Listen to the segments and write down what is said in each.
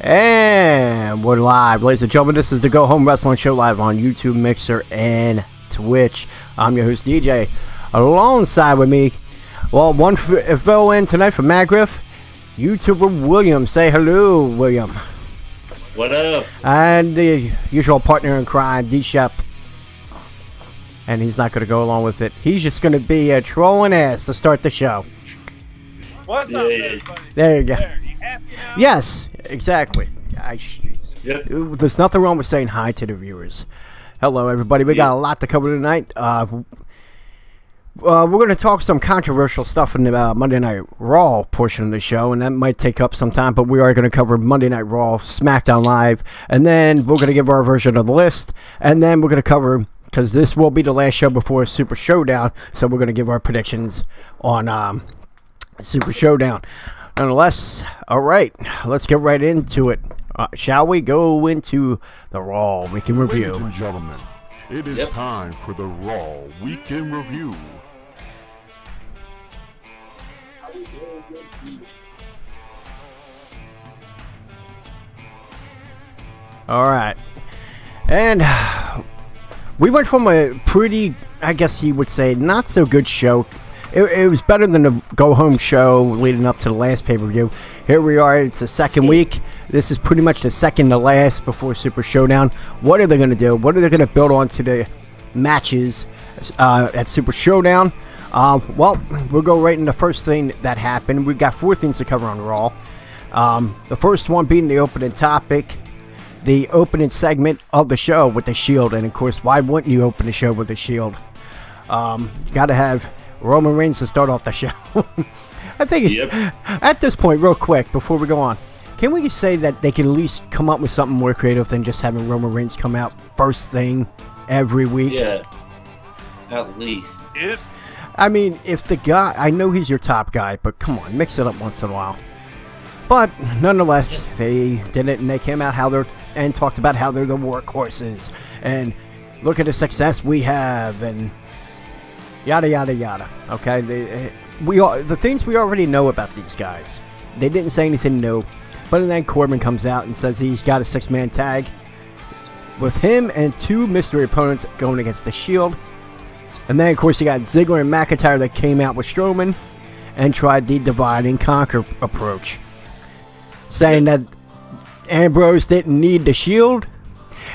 And we're live, ladies and gentlemen. This is the Go Home Wrestling Show live on YouTube, Mixer, and Twitch. I'm your host, DJ. Alongside with me, well, one fill in tonight for MagGriff, YouTuber William. Say hello, William. What up? And the usual partner in crime, D-Shep. And he's not going to go along with it. He's just going to be trolling ass to start the show. What's up, everybody? There you go. There, you happy now? Yes, exactly. Yep. There's nothing wrong with saying hi to the viewers. Hello, everybody. We got a lot to cover tonight. We're going to talk some controversial stuff in the Monday Night Raw portion of the show, and that might take up some time, but we are going to cover Monday Night Raw, SmackDown Live, and then we're going to give our version of the list, and then we're going to cover, because this will be the last show before Super Showdown, so we're going to give our predictions on Super Showdown. Nonetheless, all right, let's get right into it. Shall we go into the Raw Weekend Review? Ladies and gentlemen, it is time for the Raw Weekend Review. All right, and we went from a pretty, I guess you would say, not so good show. It was better than the go-home show leading up to the last pay-per-view. Here we are. It's the second week. This is pretty much the second to last before Super Showdown. What are they going to do? What are they going to build onto the matches at Super Showdown? Well, we'll go right into the first thing that happened. We've got 4 things to cover on Raw. The first one being the opening topic, the opening segment of the show with the Shield. And, of course, why wouldn't you open the show with the Shield? You got to have Roman Reigns to start off the show. I think at this point, real quick, before we go on, can we say that they can at least come up with something more creative than just having Roman Reigns come out first thing every week? Yeah, at least. I mean, if the guy, I know he's your top guy, but come on, mix it up once in a while. But nonetheless, they did it, and they came out and talked about how they're the workhorses, and look at the success we have, and yada yada yada. Okay, the things we already know about these guys. They didn't say anything new, but then Corbin comes out and says he's got a 6-man tag with him and 2 mystery opponents going against the Shield. And then of course you got Ziggler and McIntyre that came out with Strowman and tried the divide and conquer approach, saying that Ambrose didn't need the Shield.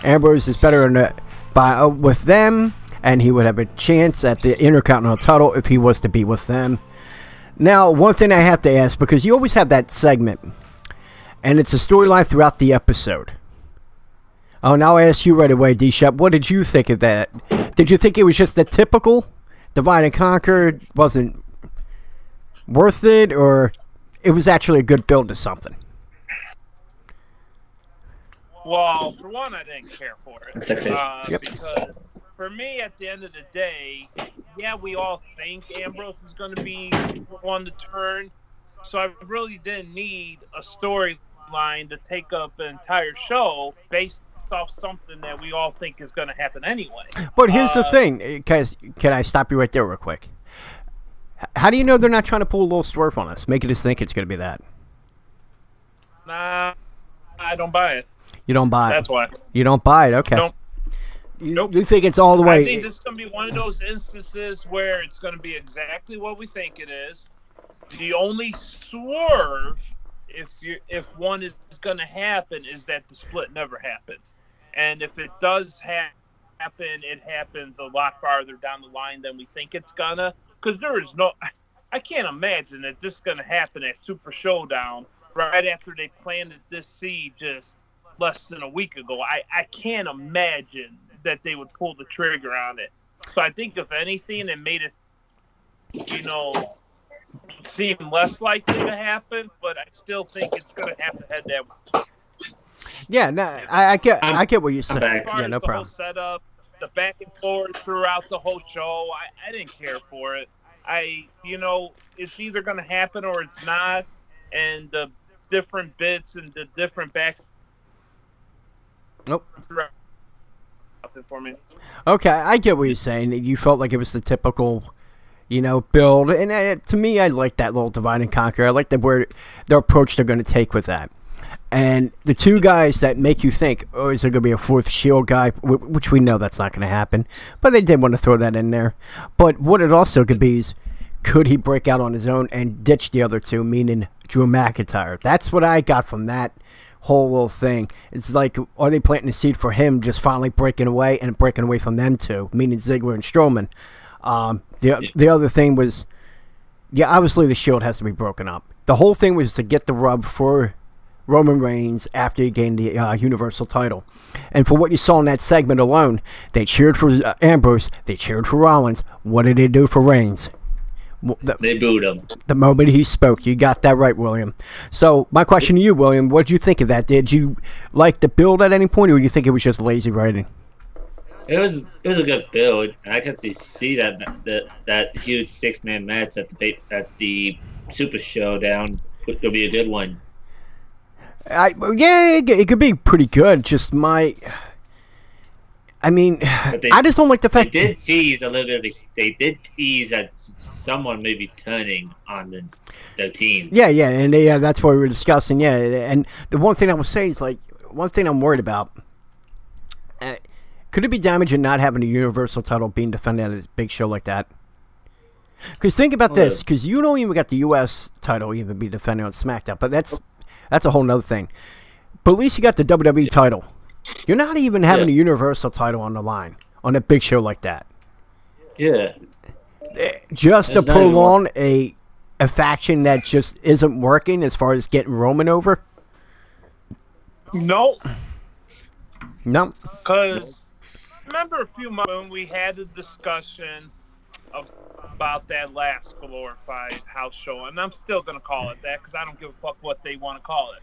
Ambrose is better with them, and he would have a chance at the Intercontinental title if he was to be with them. Now, one thing I have to ask, because you always have that segment, and it's a storyline throughout the episode. Oh, now I ask you right away, D-Shep, what did you think of that? Did you think it was just the typical divide and conquer, wasn't worth it, or it was actually a good build to something? Well, for one, I didn't care for it. Because for me, at the end of the day, yeah, we all think Ambrose is going to be on the turn, so I really didn't need a storyline to take up an entire show based off something that we all think is going to happen anyway. But here's the thing, guys. Can I stop you right there real quick? How do you know they're not trying to pull a little swerve on us, making us think it's going to be that? Nah, I don't buy it. You don't buy it? That's why. You don't buy it? Okay. Nope. You think it's all the way? I think this is going to be one of those instances where it's going to be exactly what we think it is. The only swerve, if one is going to happen, is that the split never happens. And if it does happen, it happens a lot farther down the line than we think it's going to. Because I can't imagine that this is going to happen at Super Showdown right after they planted this seed just less than a week ago. I can't imagine that they would pull the trigger on it. So I think if anything, it made it, seem less likely to happen, but I still think it's going to have to head that way. Yeah, no, I get what you said. Yeah, no problem. The whole setup, the back and forth throughout the whole show, I didn't care for it. It's either going to happen or it's not, and the different bits and the different back. Nope. For me. Okay, I get what you're saying. You felt like it was the typical, build, and to me, I like that little divide and conquer. I like the approach they're going to take with that. And the two guys that make you think, oh, is there going to be a fourth Shield guy? Which we know that's not going to happen. But they did want to throw that in there. But what it also could be is, could he break out on his own and ditch the other two, meaning Drew McIntyre? That's what I got from that whole little thing. It's like, are they planting a seed for him just finally breaking away and breaking away from them two, meaning Ziggler and Strowman? The other thing was, yeah, obviously the Shield has to be broken up. The whole thing was to get the rub for Roman Reigns after he gained the Universal title. And for what you saw in that segment alone, they cheered for Ambrose, they cheered for Rollins. What did they do for Reigns? They booed him. The moment he spoke. You got that right, William. So, my question to you, William, what did you think of that? Did you like the build at any point, or do you think it was just lazy writing? It was a good build. I could see that huge 6-man match at the Super Showdown would be a good one. It could be pretty good. Just I just don't like the fact they did tease a little bit. They did tease that someone may be turning on the team. Yeah, and that's what we were discussing. Yeah, and the one thing I was saying is, like, one thing I'm worried about. Could it be damaging not having a Universal title being defended at a big show like that? Because think about this, because you don't even got the U.S. title even be defended on SmackDown, but that's a whole nother thing. But at least you got the WWE title. You're not even having a Universal title on the line on a big show like that. Yeah. Just to prolong a faction that just isn't working as far as getting Roman over? No. Because remember a few months when we had a discussion about that last glorified house show, and I'm still going to call it that because I don't give a fuck what they want to call it.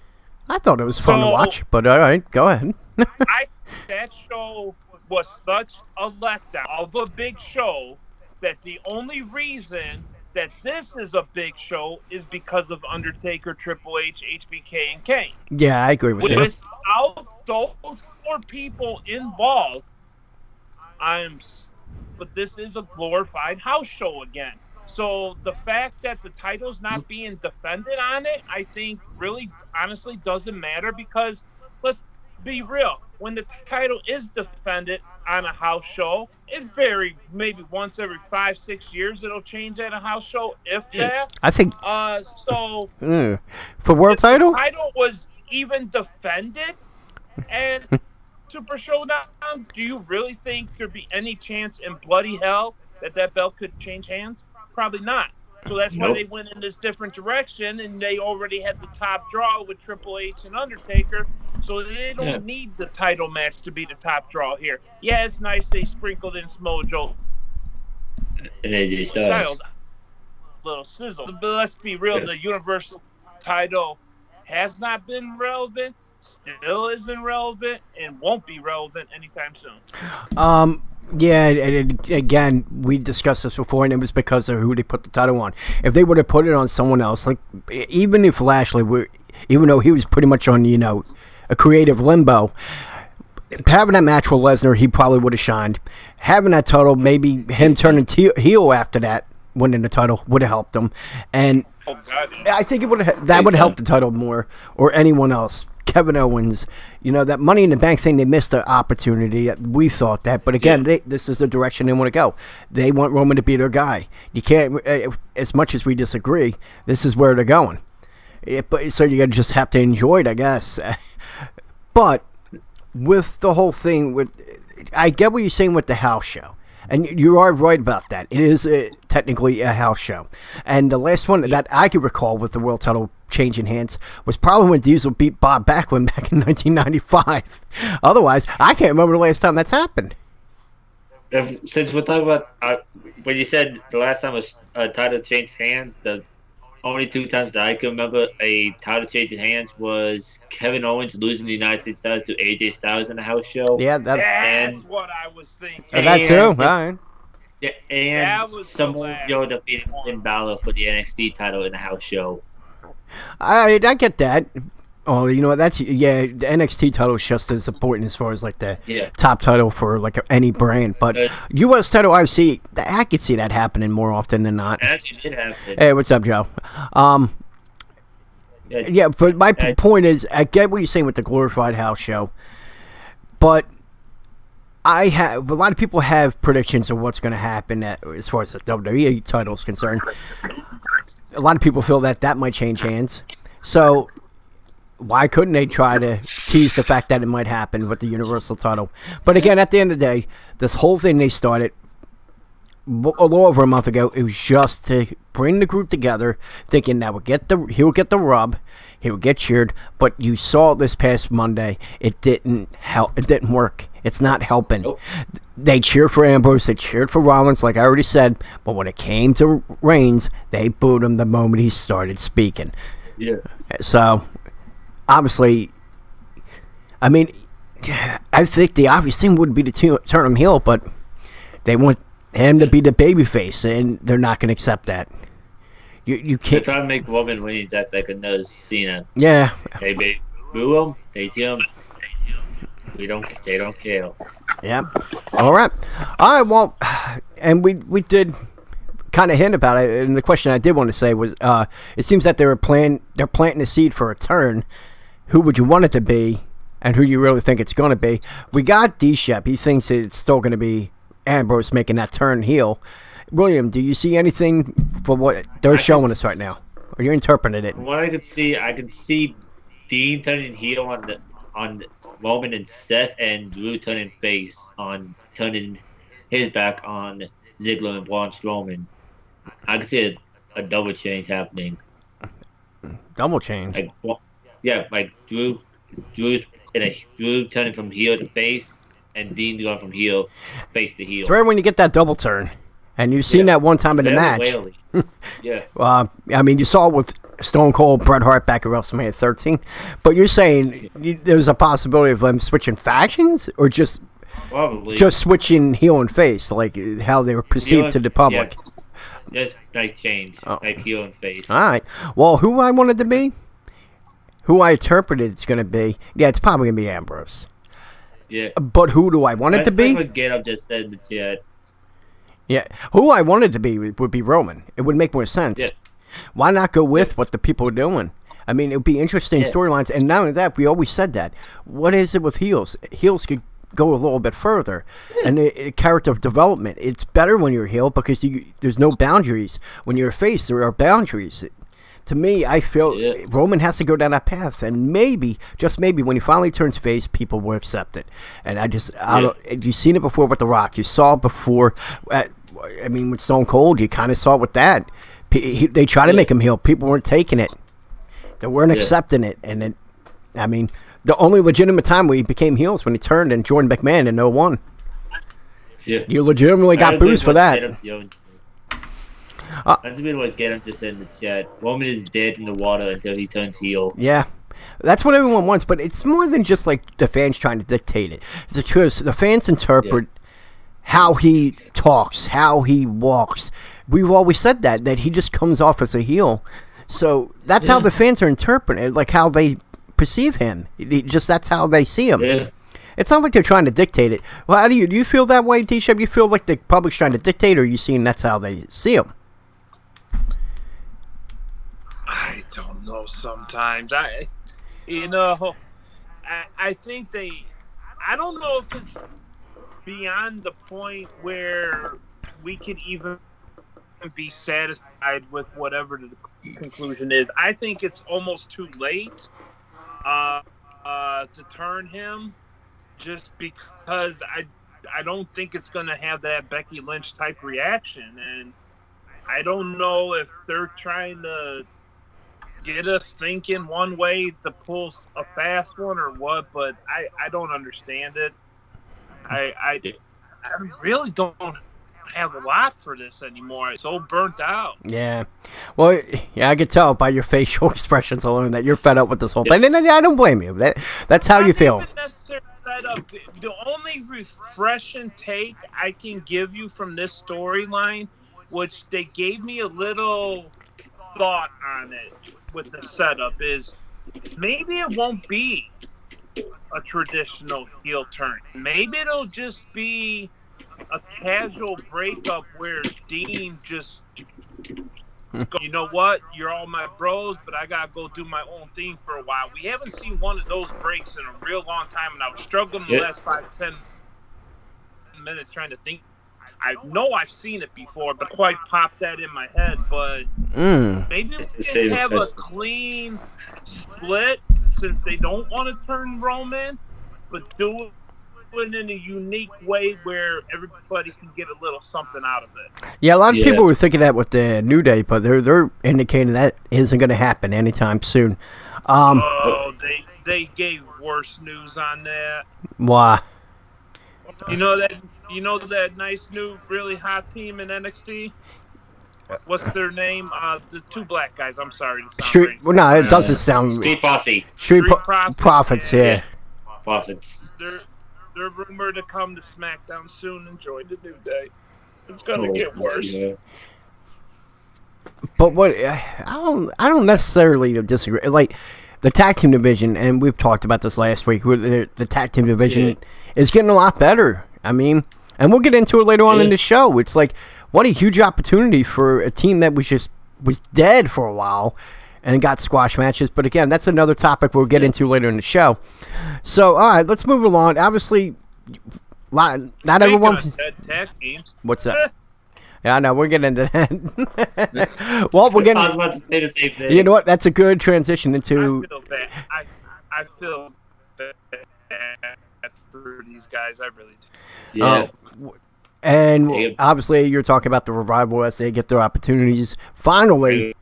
I thought it was fun to watch, but all right, go ahead. That show was such a letdown of a big show that the only reason that this is a big show is because of Undertaker, Triple H, HBK, and Kane. Yeah, I agree with you. Without those 4 people involved, but this is a glorified house show again. So the fact that the title's not being defended on it, I think really honestly doesn't matter, because let's be real. When the title is defended on a house show, it maybe once every 5-6 years it'll change at a house show, if that. I think so for world title? The title was even defended and Super Showdown, do you really think there'd be any chance in bloody hell that belt could change hands? Probably not. So that's why they went in this different direction, and they already had the top draw with Triple H and Undertaker, so they don't need the title match to be the top draw here. Yeah, it's nice they sprinkled in Samoa Joe and AJ Styles. Little sizzle. But let's be real, the Universal title has not been relevant, still isn't relevant, and won't be relevant anytime soon. Yeah, and again, we discussed this before, and it was because of who they put the title on. If they would have put it on someone else, like, even if Lashley, even though he was pretty much on, a creative limbo, having that match with Lesnar, he probably would have shined. Having that title, maybe him turning heel after that, winning the title, would have helped him. And I think it would have helped the title more, or anyone else. Kevin Owens, that Money in the Bank thing, they missed the opportunity. We thought that, but again, this is the direction they want to go. They want Roman to be their guy. You can't, as much as we disagree, this is where they're going. So you just have to enjoy it, I guess. But with the whole thing, I get what you're saying with the house show. And you are right about that. It is technically a house show. And the last one that I could recall with the world title changing hands was probably when Diesel beat Bob Backlund back in 1995. Otherwise, I can't remember the last time that's happened. Since we're talking about when you said the last time a title changed hands, the only 2 times that I can remember a title changing hands was Kevin Owens losing the United States titles to AJ Styles in the house show. Yeah, that's what I was thinking. That too? All right. Yeah, and Samoa Joe defeated Finn Balor for the NXT title in the house show. I get that. Oh, you know what? The NXT title is just as important as far as like the top title for like any brand. But U.S. title, I could see that happening more often than not. It actually did happen. Hey, what's up, Joe? Yeah, but my point is, I get what you're saying with the glorified house show, but a lot of people have predictions of what's going to happen as far as the WWE title is concerned. A lot of people feel that might change hands. So why couldn't they try to tease the fact that it might happen with the Universal title? But again, at the end of the day, this whole thing they started a little over a month ago, it was just to bring the group together, thinking that he would get the rub, he would get cheered. But you saw this past Monday, it didn't help. It didn't work. It's not helping. Nope. They cheered for Ambrose, they cheered for Rollins, like I already said. But when it came to Reigns, they booed him the moment he started speaking. Yeah. So obviously, I mean, I think the obvious thing would be to turn him heel, but they want him to be the babyface, and they're not going to accept that. You can't. They're trying to make Roman Reigns act like a nose Cena. Yeah. They boo him. They cheer him. They don't care. Yeah. All right. Well, and we did kind of hint about it. And the question I did want to say was, it seems that they're planting a seed for a turn. Who would you want it to be, and who you really think it's going to be? We got D-Shep. He thinks it's still going to be Ambrose making that turn heel. William, do you see anything for what they're showing us right now? Or you're interpreting it? From what I could see Dean turning heel on Roman and Seth, and Drew turning face turning his back on Ziggler and Braun Strowman. I could see a double change happening. Double change? Like Drew turning from heel to face, and Dean going from face to heel. It's rare when you get that double turn. And you've seen that one time in the match. Yeah. I mean, you saw it with Stone Cold, Bret Hart back at WrestleMania 13. But you're saying there's a possibility of them switching factions, or just switching heel and face, like how they were perceived to the public? Yeah. Just like change, like heel and face. All right. Well, who I wanted to be, who I interpreted it's going to be, it's probably going to be Ambrose. Yeah. But who do I want it to be? Get up just said the chat. Yeah, who I wanted to be would be Roman. It would make more sense. Yeah. Why not go with what the people are doing? I mean, it would be interesting storylines. And not only that, we always said that. What is it with heels? Heels could go a little bit further. And the character development, it's better when you're a heel because there's no boundaries. When you're a face, there are boundaries. To me, I feel Roman has to go down that path. And maybe, just maybe, when he finally turns face, people will accept it. And you've seen it before with The Rock. You saw it before with Stone Cold, you kind of saw it with that. They tried to make him heel. People weren't taking it. They weren't accepting it. And the only legitimate time we became heels when he turned and joined McMahon in 01. Yeah. You legitimately got boos for that. That's a bit what get him to say in the chat. Roman is dead in the water until he turns heel. Yeah. That's what everyone wants, but it's more than just like the fans trying to dictate it. It's because the fans interpret how he talks, how he walks. We've always said that he just comes off as a heel. So that's how the fans are interpreting it, like how they perceive him. That's how they see him. Yeah. It's not like they're trying to dictate it. Well, how do you feel that way, T-Shep? You feel like the public's trying to dictate, or are you seeing that's how they see him? I don't know sometimes. I think I don't know if it's beyond the point where we can even be satisfied with whatever the conclusion is. I think it's almost too late to turn him, just because I don't think it's going to have that Becky Lynch type reaction. And I don't know if they're trying to get us thinking one way to pull a fast one or what, but I don't understand it. I really don't have a lot for this anymore. I'm so burnt out. Yeah. Well, I could tell by your facial expressions alone that you're fed up with this whole thing. And I don't blame you. That's how you feel. The only refreshing take I can give you from this storyline, which they gave me a little thought on it with the setup, is maybe it won't be a traditional heel turn. Maybe it'll just be a casual breakup where Dean just You know what? You're all my bros, but I gotta go do my own thing for a while. We haven't seen one of those breaks in a real long time, and I was struggling the last 5-10 minutes trying to think. I know I've seen it before, but quite popped that in my head. But maybe we just have a clean split since they don't want to turn Roman, but do it in a unique way where everybody can get a little something out of it. Yeah, a lot of people were thinking that with the New Day, but they're indicating that isn't going to happen anytime soon. They gave worse news on that. Why? You know that nice new really hot team in NXT? What's their name? The two black guys. I'm sorry. Well, no, it doesn't sound. Street Posse. Street Profits, yeah. Profits. They're rumored to come to SmackDown soon and join the New Day. It's gonna get worse. Yeah. But what I don't necessarily disagree. Like the tag team division, and we've talked about this last week. The tag team division is getting a lot better. I mean, and we'll get into it later on in the show. It's like what a huge opportunity for a team that was dead for a while and got squash matches. But again, that's another topic we'll get into later in the show. So, all right, let's move along. Obviously, not everyone. Tag teams. What's that? Yeah, I know. We're getting into that. Well, we're getting. I was about to say the same thing. You know what? That's a good transition into. I feel bad. I feel bad for these guys. I really do. Yeah. And obviously, you're talking about the Revival as they get their opportunities finally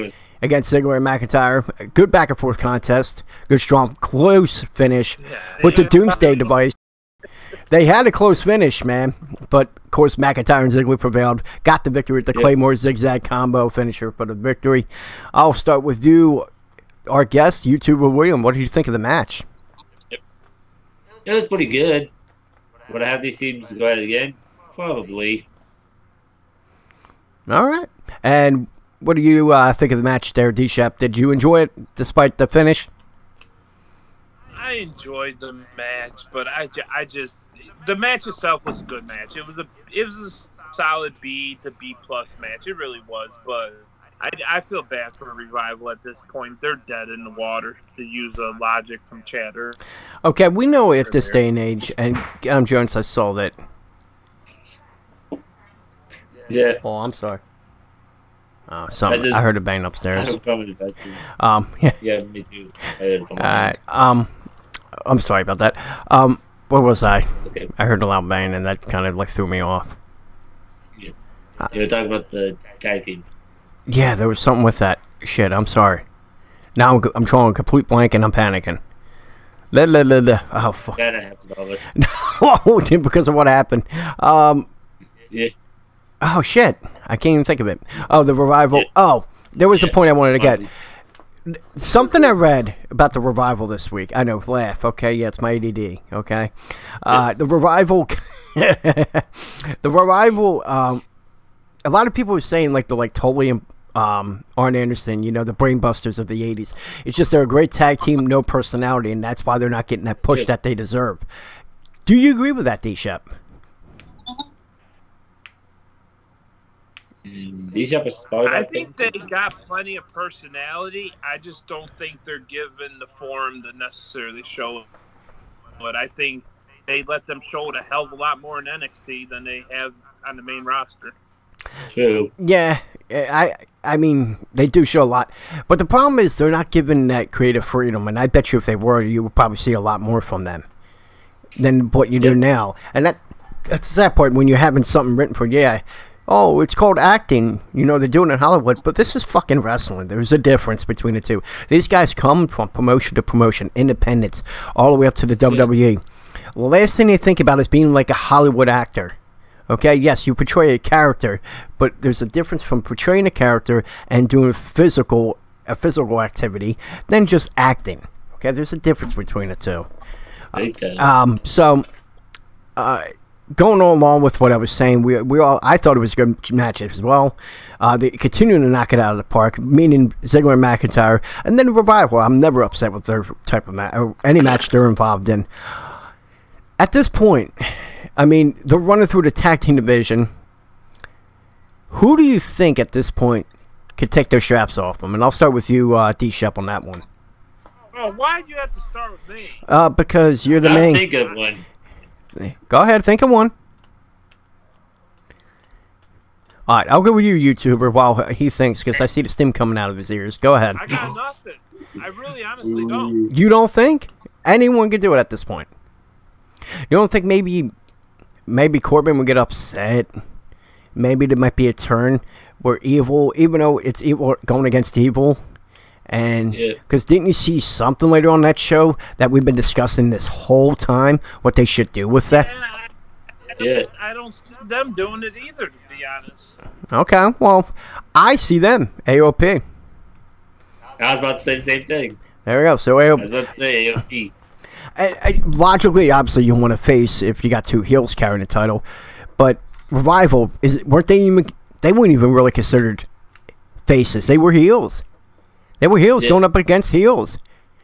against Ziggler and McIntyre. Good back and forth contest. Good, strong, close finish with the Doomsday device. They had a close finish, man. But, of course, McIntyre and Ziggler prevailed. Got the victory with the Claymore zigzag combo finisher for the victory. I'll start with you, our guest, YouTuber William. What did you think of the match? It was pretty good. Would I have these teams go at it again? Probably. All right. And what do you think of the match there, D-Shep? Did you enjoy it despite the finish? I enjoyed the match, but I just the match itself was a good match. It was a solid B to B plus match. It really was, but I feel bad for Revival at this point. They're dead in the water, to use a logic from Chatter. Okay, we know at this day and age, and Adam Jones, I saw that. Yeah. Oh, I'm sorry. Oh, something. I heard a bang upstairs. Yeah. Yeah, me too. I'm sorry about that. Where was I? Okay. I heard a loud bang, and that kind of like threw me off. Yeah. You were talking about the tag team. Yeah, there was something with that. Shit, I'm sorry. Now I'm drawing a complete blank, and I'm panicking. Oh, fuck. That happens to all of us. No, because of what happened. Yeah. Oh, shit. I can't even think of it. Oh, the Revival. Yeah. Oh, there was a point I wanted to get. Something I read about the Revival this week. I know, laugh. Okay, yeah, it's my ADD. Okay. The Revival. The Revival. A lot of people are saying, like, they're like totally Arn Anderson, you know, the brainbusters of the 80s. It's just they're a great tag team, no personality, and that's why they're not getting that push that they deserve. Do you agree with that, D-Shep? I think they got plenty of personality. I just don't think they're given the forum to necessarily show it. But I think they let them show it a hell of a lot more in NXT than they have on the main roster. True. Yeah, I mean, they do show a lot. But the problem is they're not given that creative freedom. And I bet you if they were, you would probably see a lot more from them than what you do now. And that's that point when you're having something written for, oh, it's called acting. You know, they're doing it in Hollywood. But this is fucking wrestling. There's a difference between the two. These guys come from promotion to promotion, independence, all the way up to the WWE. The last thing they think about is being like a Hollywood actor. Okay, yes, you portray a character, but there's a difference from portraying a character and doing a physical activity than just acting. Okay, there's a difference between the two. Going along with what I was saying, I thought it was a good match as well. They continuing to knock it out of the park, meaning Ziggler and McIntyre, and then Revival. I'm never upset with their type of match, or any match they're involved in. At this point, I mean, they're running through the tag team division. Who do you think at this point could take their straps off them. And I'll start with you, D-Shep, on that one. Oh, why'd you have to start with me? Because you're the I'll main. think of one. Go ahead, think of one. All right, I'll go with you, YouTuber, while he thinks, because I see the steam coming out of his ears. Go ahead. I got nothing. I really honestly don't. You don't think? Anyone could do it at this point. You don't think maybe Corbin would get upset? Maybe there might be a turn where evil, even though it's evil going against evil, and because didn't you see something later on that show that we've been discussing this whole time? What they should do with that? Yeah. I don't see them doing it either, to be honest. Okay, well, I see them. AOP. I was about to say the same thing. There we go. So I AOP. was about to say AOP. Logically, obviously, you want to face if you got two heels carrying the title, but Revival weren't they even? They weren't even really considered faces. They were heels. They were heels going up against heels.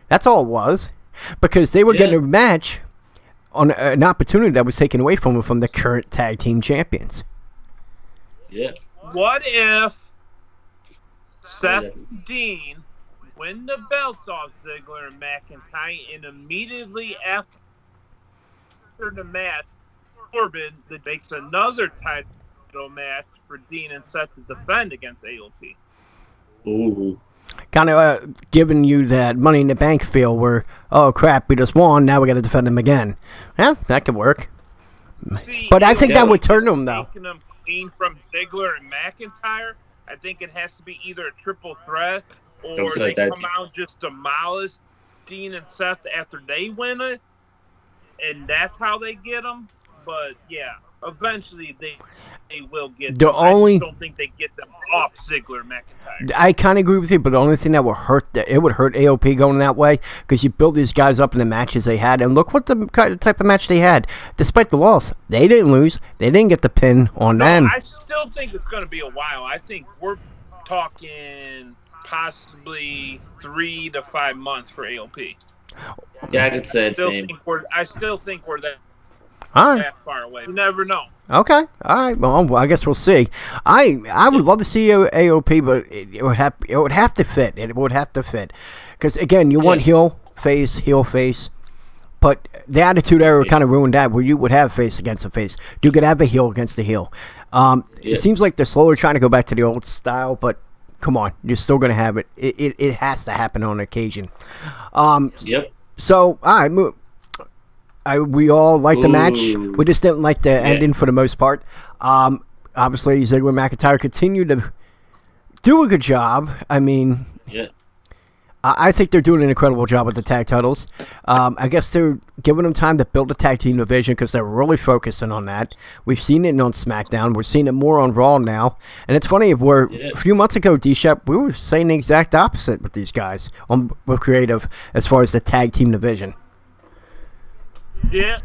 That's all it was, because they were getting a match on an opportunity that was taken away from them from the current tag team champions. Yeah. What if Seth Dean win the belts off Ziggler and McIntyre, and immediately after the match, Corbin that makes another title match for Dean and Seth to defend against AOP? Ooh. Kind of giving you that Money in the Bank feel where, oh crap, we just won, now we got to defend them again. Yeah, that could work. See, But I think that would turn them, though. Taking them clean from Ziggler and McIntyre, I think it has to be either a triple threat or they come out and just demolish Dean and Seth after they win it, and that's how they get them. But yeah, eventually they will get them. I just don't think they get them off Ziggler and McIntyre. I kind of agree with you, but the only thing that would hurt AOP going that way, because you build these guys up in the matches they had, and look what the type of match they had. Despite the loss, they didn't lose. They didn't get the pin on them. I still think it's going to be a while. I think we're talking possibly 3 to 5 months for AOP. Yeah, I could say the same. I still think we're that far away. You never know. Okay, all right. Well, I guess we'll see. I would love to see AOP, but it would have to fit. It would have to fit, because again, you want heel face, but the Attitude Era kind of ruined that, where you would have face against a face. You could have a heel against a heel. It seems like they're slowly trying to go back to the old style, but come on, you're still going to have it. It has to happen on occasion. So, all right, we all liked the match. We just didn't like the ending for the most part. Obviously, Ziggler and McIntyre continue to do a good job. I mean, I think they're doing an incredible job with the tag titles. I guess they're giving them time to build a tag team division, because they're really focusing on that. We've seen it on SmackDown. We're seeing it more on Raw now. And it's funny, a few months ago, D-Shep, we were saying the exact opposite with these guys with creative as far as the tag team division. Yeah,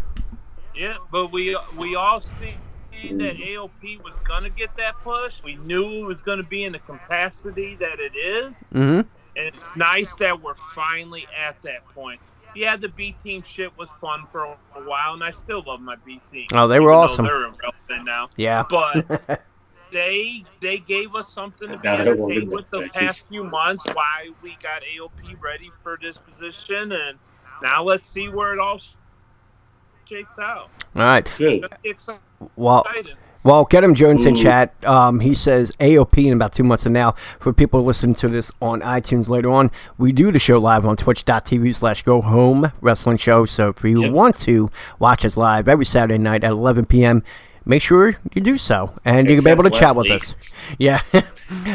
but we all seen that AOP was going to get that push. We knew it was going to be in the capacity that it is. Mm-hmm. And it's nice that we're finally at that point. Yeah, the B team shit was fun for a while, and I still love my B team. Oh, they were awesome. They're irrelevant now. Yeah. But they gave us something to be entertained with the past few months, why we got AOP ready for this position, and now let's see where it all shakes out. All right. Good. Well, Get Him Jones in chat. He says AOP in about 2 months from now. For people listening to this on iTunes later on, we do the show live on twitch.tv/Go Home Wrestling Show. So if you want to watch us live every Saturday night at 11 p.m., make sure you do so, and you can be able to chat with us. Yeah,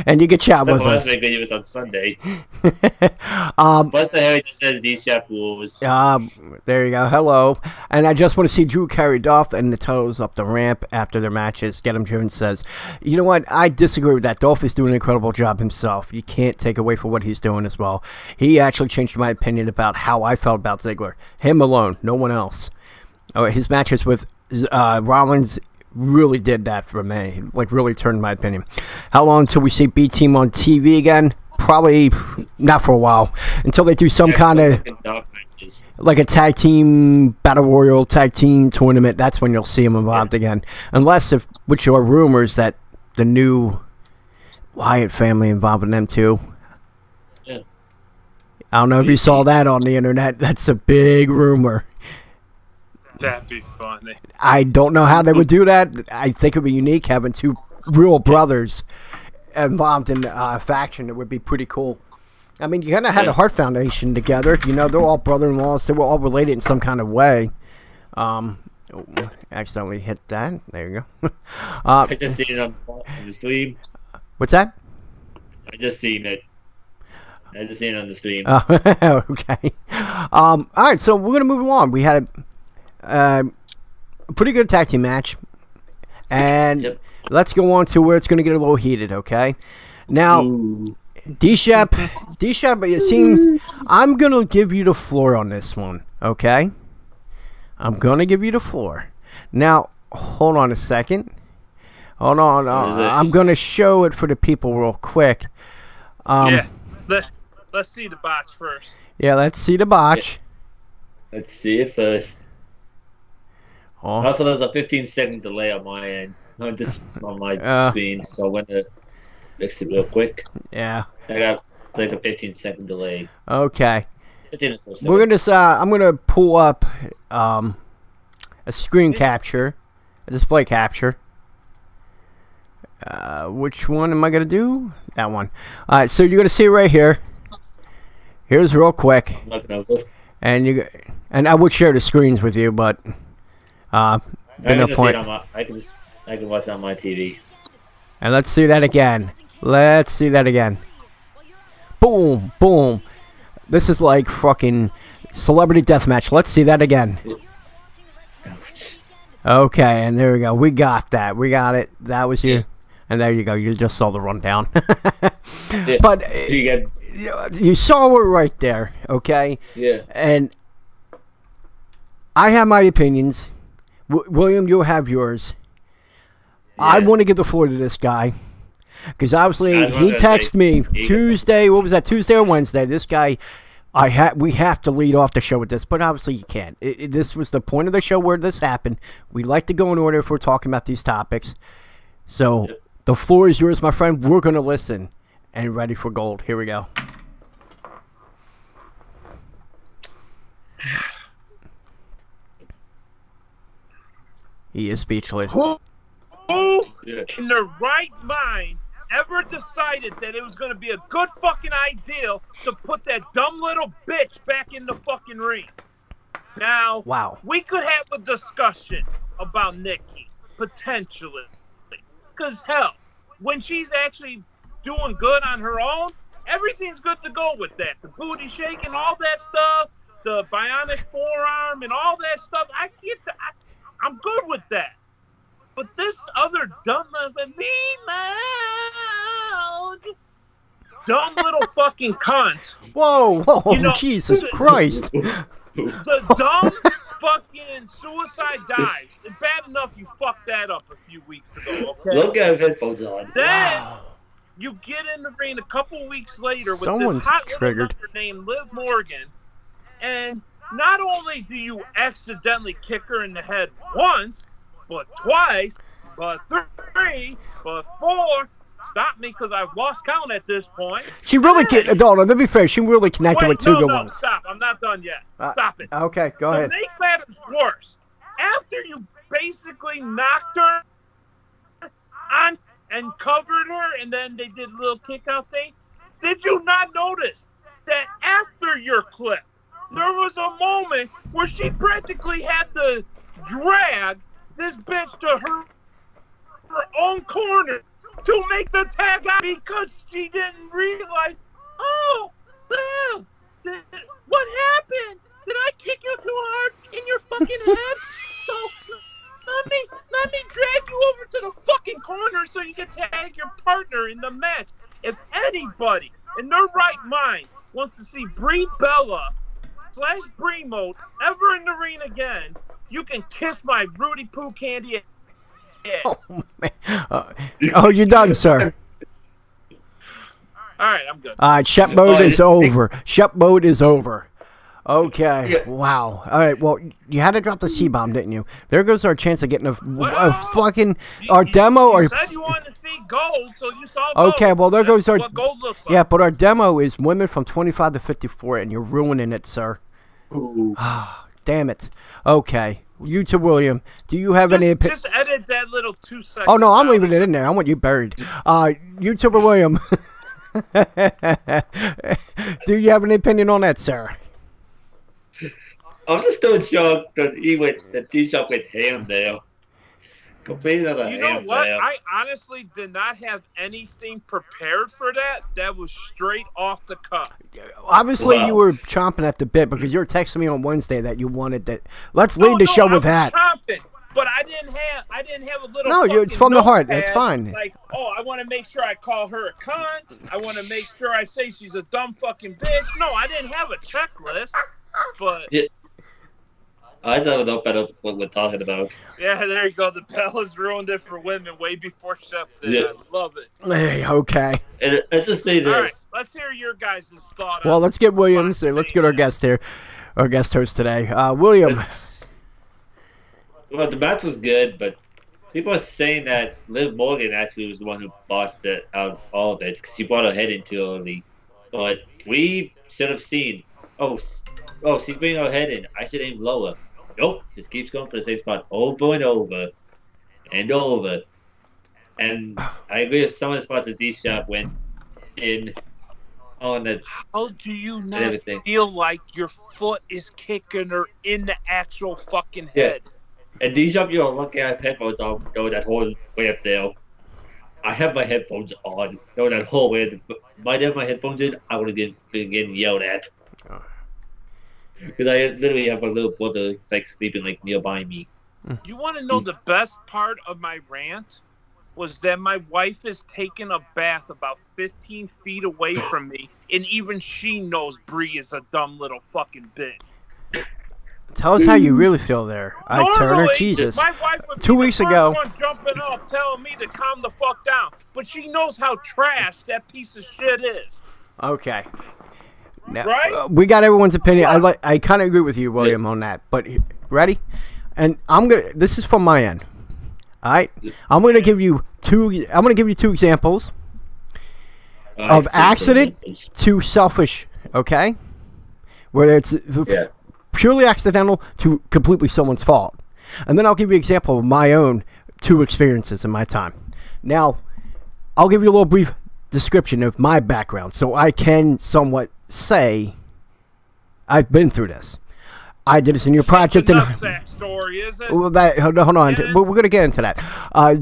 and you can chat with us. Last week was on Sunday. Plus the Harry just says these chap rules. There you go. Hello, and I just want to see Drew carry Dolph and the titles up the ramp after their matches. Get Him Jones says, you know what? I disagree with that. Dolph is doing an incredible job himself. You can't take away from what he's doing as well. He actually changed my opinion about how I felt about Ziggler. Him alone, no one else. His matches with Rollins really did that for me. Like, really turned my opinion. How long until we see B Team on TV again? Probably not for a while. Until they do some kind of like a tag team battle royal tag team tournament. That's when you'll see them involved again. Unless, which are rumors that the new Wyatt family involved in them too. Yeah. I don't know if you saw that on the internet. That's a big rumor. That'd be funny. I don't know how they would do that. I think it would be unique having two real brothers involved in a faction. It would be pretty cool. I mean, you kind of had a Hart Foundation together. You know, they're all brother-in-laws. They were all related in some kind of way. Accidentally hit that. There you go. I just seen it on the stream. What's that? I just seen it on the stream. Okay. All right, so we're going to move along. We had a pretty good tag team match. And let's go on to where it's going to get a little heated, okay? Now, D-Shep, it seems I'm going to give you the floor on this one, okay? I'm going to give you the floor. Now, hold on a second. Hold on. I'm going to show it for the people real quick. Let's see the botch first. Yeah, let's see the botch. Let's see it first. Oh. Also, there's a 15-second delay on my end. On my screen, so I'm going to fix it real quick. Yeah. I got like a 15-second delay. Okay. 15 or so seconds. We're going to I'm going to pull up a screen capture, a display capture. Which one am I going to do? That one. All right, so you're going to see it right here. Here's real quick. And I would share the screens with you, but no point. I can watch it on my TV. And let's see that again. Let's see that again. Boom, boom. This is like fucking celebrity deathmatch. Let's see that again. Okay, and there we go. We got that. We got it. That was you. And there you go. You just saw the rundown. But you saw it right there, okay? Yeah. And I have my opinions. William, you'll have yours. Yeah. I want to give the floor to this guy. Because obviously, he texted me Tuesday. What was that, Tuesday or Wednesday? This guy, we have to lead off the show with this. But obviously, you can't. This was the point of the show where this happened. We like to go in order if we're talking about these topics. So, the floor is yours, my friend. We're going to listen. And ready for gold. Here we go. He is speechless. Who in their right mind ever decided that it was going to be a good fucking idea to put that dumb little bitch back in the fucking ring? Now, we could have a discussion about Nikki, potentially. Because, hell, when she's actually doing good on her own, everything's good to go with that. The booty shaking, all that stuff, the bionic forearm and all that stuff, I'm good with that. But this other dumb little fucking cunt. Whoa, Jesus Christ. The dumb fucking suicide dive. It's bad enough you fucked that up a few weeks ago, okay? Look at headphones on. Then you get in the ring a couple weeks later with this hot little mother named Liv Morgan, and not only do you accidentally kick her in the head once, but twice, but three, but four. Stop me, because I've lost count at this point. She really to be fair, she really connected with two good ones. Stop. I'm not done yet. Stop it. Okay, go ahead. To make matters worse, after you basically knocked her on and covered her, and then they did a little kick-out thing, did you not notice that after your clip, there was a moment where she practically had to drag this bitch to her own corner to make the tag out because she didn't realize, what happened? Did I kick you too hard in your fucking head? So let me drag you over to the fucking corner so you can tag your partner in the match. If anybody in their right mind wants to see Brie Bella / Brie Mode ever in the ring again, you can kiss my Rudy Poo candy. Oh, man. You're done, sir. All right, I'm good. All right, Shep mode is over. Shep mode is over. Okay. Yeah. Wow. All right. Well, you had to drop the C-bomb, didn't you? There goes our chance of getting a fucking our demo. You said you wanted to see see gold, so you saw gold. Okay, well, there goes our... what gold looks like. Yeah, but our demo is women from 25 to 54, and you're ruining it, sir. Ooh. Damn it. Okay. You to William. Do you have any... Just edit that little 2 seconds. Oh, no, I'm leaving it in there. I want you buried. YouTuber William. Do you have any opinion on that, sir? I'm just still shocked that the D-Shop went ham there. Completely another You know ham what? there. I honestly did not have anything prepared for that. That was straight off the cuff. Obviously, Wow. you were chomping at the bit because you were texting me on Wednesday that you wanted that. Let's lead the show with that. But I didn't have a little. No, it's from the heart. That's fine. Like, oh, I want to make sure I call her a cunt. I want to make sure I say she's a dumb fucking bitch. No, I didn't have a checklist. But Yeah. I don't know better what we're talking about. yeah, there you go. The Bellas ruined it for women way before Shep did. Yeah. I love it. Hey, okay. And let's just say this. All right, let's hear your guys' thought. Well, on let's get Williams. Let's get our guest here. Our guest host today. William. Well, the match was good, but people are saying that Liv Morgan actually was the one who bossed it out of all of it because she brought her head in too early. But we should have seen, oh, she's bringing her head in. I should aim lower. Nope, just keeps going for the same spot over and over and over. And I agree with some of the spots that D-Shop went in on the. How do you not everything. feel like your foot is kicking her in the actual fucking Yeah. head? And D-Shop, you're lucky I have headphones on, though, that whole way up there. I have my headphones on, though, that whole way. Might have my headphones in, I would have been getting yelled at. Because I literally have my little brother like sleeping like nearby me. You want to know the best part of my rant? Was that my wife is taking a bath about 15 feet away from me, and even she knows Bree is a dumb little fucking bitch. Tell us how you really feel there. Turner, Normally, Jesus. My wife would be 2 weeks the first ago. one jumping up, telling me to calm the fuck down. But she knows how trash that piece of shit is. Okay. Now, Right? we got everyone's opinion. I kind of agree with you, William, on that. But ready? And this is from my end. All right? I'm gonna give you two examples of accident to selfish. Okay? Whether it's purely accidental to completely someone's fault. And then I'll give you an example of my own 2 experiences in my time. Now, I'll give you a little brief description of my background so I can somewhat say I've been through this. I did a senior project in... Nutsack story, is it? Well, hold on. We're going to get into that.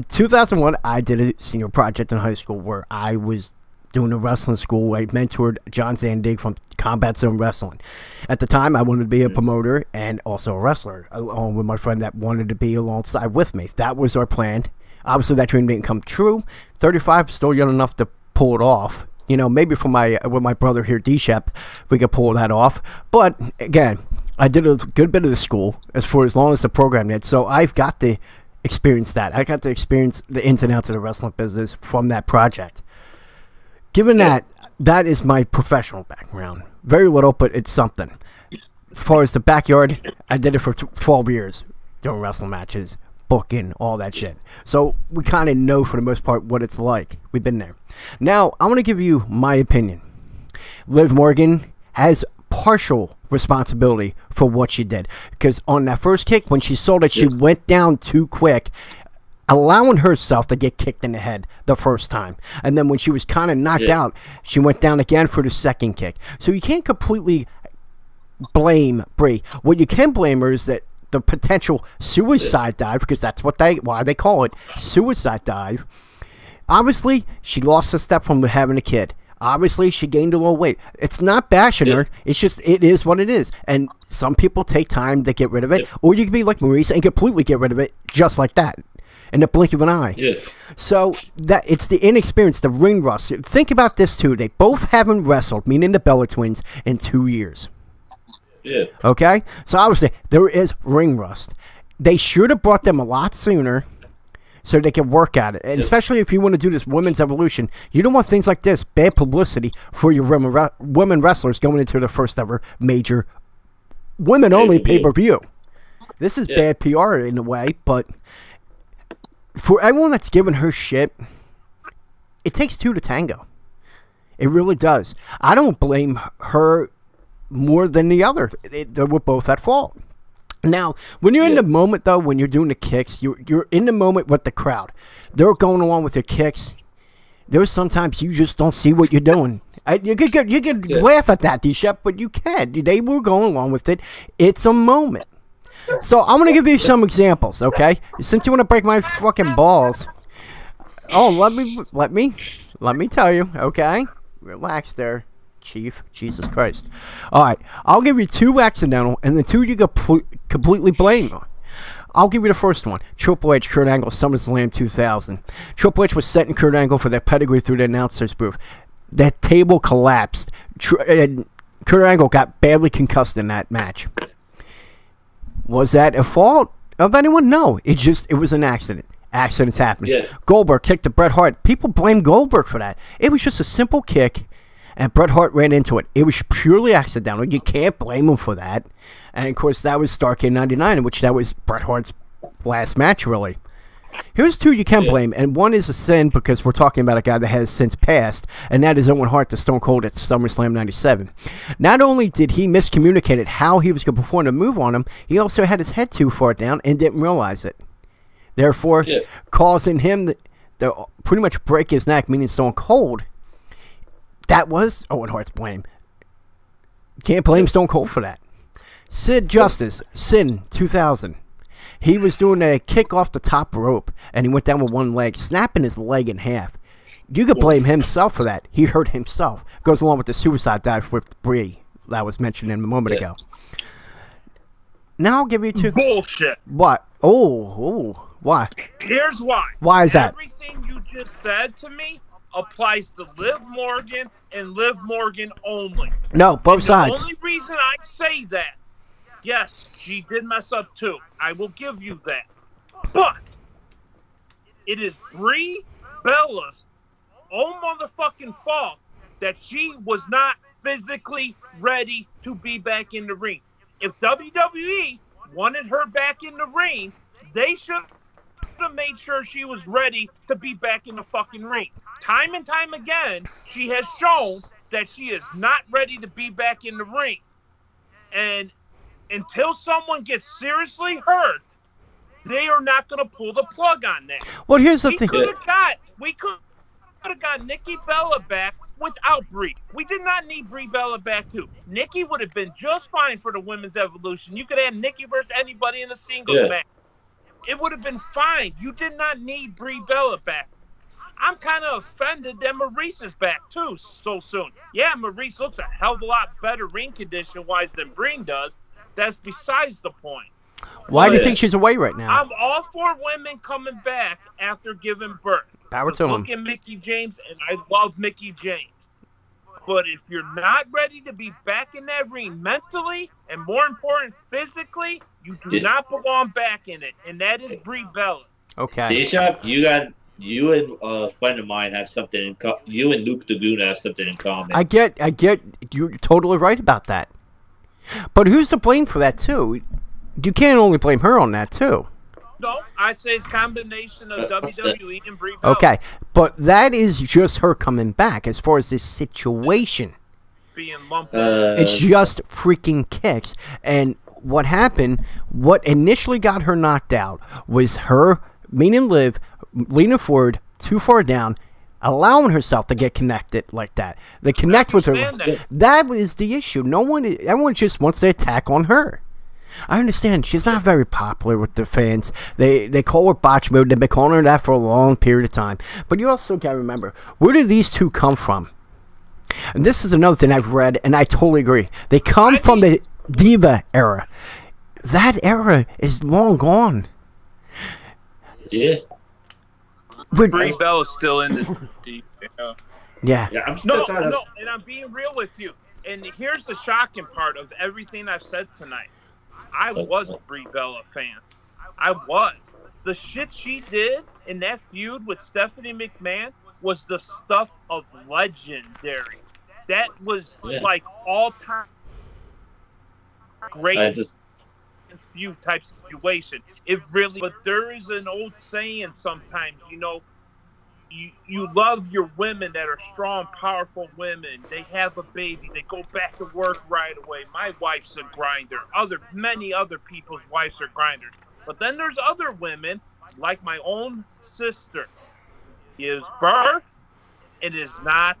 2001, I did a senior project in high school where I was doing a wrestling school. I mentored John Zandig from Combat Zone Wrestling. At the time, I wanted to be a promoter and also a wrestler, along with my friend that wanted to be alongside with me. That was our plan. Obviously, that dream didn't come true. 35, still young enough to pull it off. You know, maybe with my brother here, D-Shep, we could pull that off. But, again, I did a good bit of the school as long as the program did. So I've got to experience that. I got to experience the ins and outs of the wrestling business from that project. Given that is my professional background. Very little, but it's something. As far as the backyard, I did it for 12 years, doing wrestling matches, booking, all that shit. So we kind of know for the most part what it's like. We've been there. Now, I want to give you my opinion. Liv Morgan has partial responsibility for what she did. Because on that first kick, when she saw that she went down too quick, allowing herself to get kicked in the head the first time. And then when she was kind of knocked out, she went down again for the second kick. So you can't completely blame Brie. What you can blame her is that the potential suicide dive, because that's why they call it suicide dive. Obviously, she lost a step from having a kid. Obviously, she gained a little weight. It's not bashing her. It's just, it is what it is. And some people take time to get rid of it. Or you can be like Maurice and completely get rid of it just like that in the blink of an eye. So that it's the inexperience, the ring rust. Think about this too. They both haven't wrestled, meaning the Bella twins, in 2 years. Okay? So obviously, there is ring rust. They should have brought them a lot sooner so they can work at it. And especially if you want to do this women's evolution, you don't want things like this, bad publicity for your women wrestlers going into their first ever major women-only pay-per-view. This is bad PR in a way, but for everyone that's giving her shit, it takes two to tango. It really does. I don't blame her more than the other. They were both at fault. Now, when you're in the moment, though, when you're doing the kicks, you're in the moment with the crowd. They're going along with their kicks. There's sometimes you just don't see what you're doing. You could laugh at that, D-Shep, but you can't. They were going along with it. It's a moment. So I'm going to give you some examples, okay? Since you want to break my fucking balls. Oh, let me tell you, okay? Relax there, Chief. Jesus Christ. All right, I'll give you two accidental, and the two you completely blame on. I'll give you the first one. Triple H, Kurt Angle, SummerSlam 2000. Triple H was setting Kurt Angle for that pedigree through the announcer's booth. That table collapsed. Kurt Angle got badly concussed in that match. Was that a fault of anyone? No. It was an accident. Accidents happen. Yeah. Goldberg kicked to Bret Hart. People blame Goldberg for that. It was just a simple kick, and Bret Hart ran into it. It was purely accidental. You can't blame him for that. And, of course, that was Starrcade 99, in which that was Bret Hart's last match, really. Here's two you can blame, and one is a sin because we're talking about a guy that has since passed, and that is Owen Hart to Stone Cold at SummerSlam 97. Not only did he miscommunicate how he was going to perform the move on him, he also had his head too far down and didn't realize it. Therefore, causing him to pretty much break his neck, meaning Stone Cold. That was Owen Hart's blame. Can't blame Stone Cold for that. Sid Justice, Sin 2000. He was doing a kick off the top rope, and he went down with one leg, snapping his leg in half. You could blame himself for that. He hurt himself. Goes along with the suicide dive with Brie that was mentioned a moment ago. Now I'll give you two. Bullshit. What? Oh, why? Here's why. Why is that? Everything you just said to me applies to Liv Morgan and Liv Morgan only. No, both sides. The only reason I say that, yes, she did mess up too. I will give you that. But it is Brie Bella's own motherfucking fault that she was not physically ready to be back in the ring. If WWE wanted her back in the ring, they should have made sure she was ready to be back in the fucking ring. Time and time again, she has shown that she is not ready to be back in the ring. And until someone gets seriously hurt, they are not going to pull the plug on that. Well, here's the thing. We could have got Nikki Bella back without Brie. We did not need Brie Bella back too. Nikki would have been just fine for the women's evolution. You could have Nikki versus anybody in a singles match. It would have been fine. You did not need Brie Bella back. I'm kind of offended that Maurice is back too so soon. Yeah, Maurice looks a hell of a lot better ring condition-wise than Brie does. That's besides the point. Why do you think she's away right now? I'm all for women coming back after giving birth. Power to them. Look at Mickie James, and I love Mickie James. But if you're not ready to be back in that ring mentally, and more important, physically, you do not belong back in it. And that is Brie Bella. Okay. D-Shop, you and a friend of mine have something in common. You and Luke Daguna have something in common. I get. You're totally right about that. But who's to blame for that, too? You can't only blame her on that, too. No, I'd say it's a combination of WWE and Brie Bella. Okay, but that is just her coming back as far as this situation. Being lumped. It's just freaking kicks. And what happened, what initially got her knocked out was her, meaning Liv, leaning forward, too far down, allowing herself to get connected like that. They connect with her. That is the issue. Everyone just wants to attack on her. I understand she's not very popular with the fans. They call her botch mode. They've been calling her that for a long period of time. But you also got to remember, where did these two come from? And this is another thing I've read, and I totally agree. They come from the Diva era. That era is long gone. Yeah. Brie Bella's still in this deep. Yeah. I'm still no, and I'm being real with you. And here's the shocking part of everything I've said tonight. I was a Brie Bella fan. I was. The shit she did in that feud with Stephanie McMahon was the stuff of legendary. That was like all-time great feud type situation. It really, but there is an old saying sometimes, you love your women that are strong, powerful women. They have a baby. They go back to work right away. My wife's a grinder. Many other people's wives are grinders. But then there's other women, like my own sister, gives birth. It is not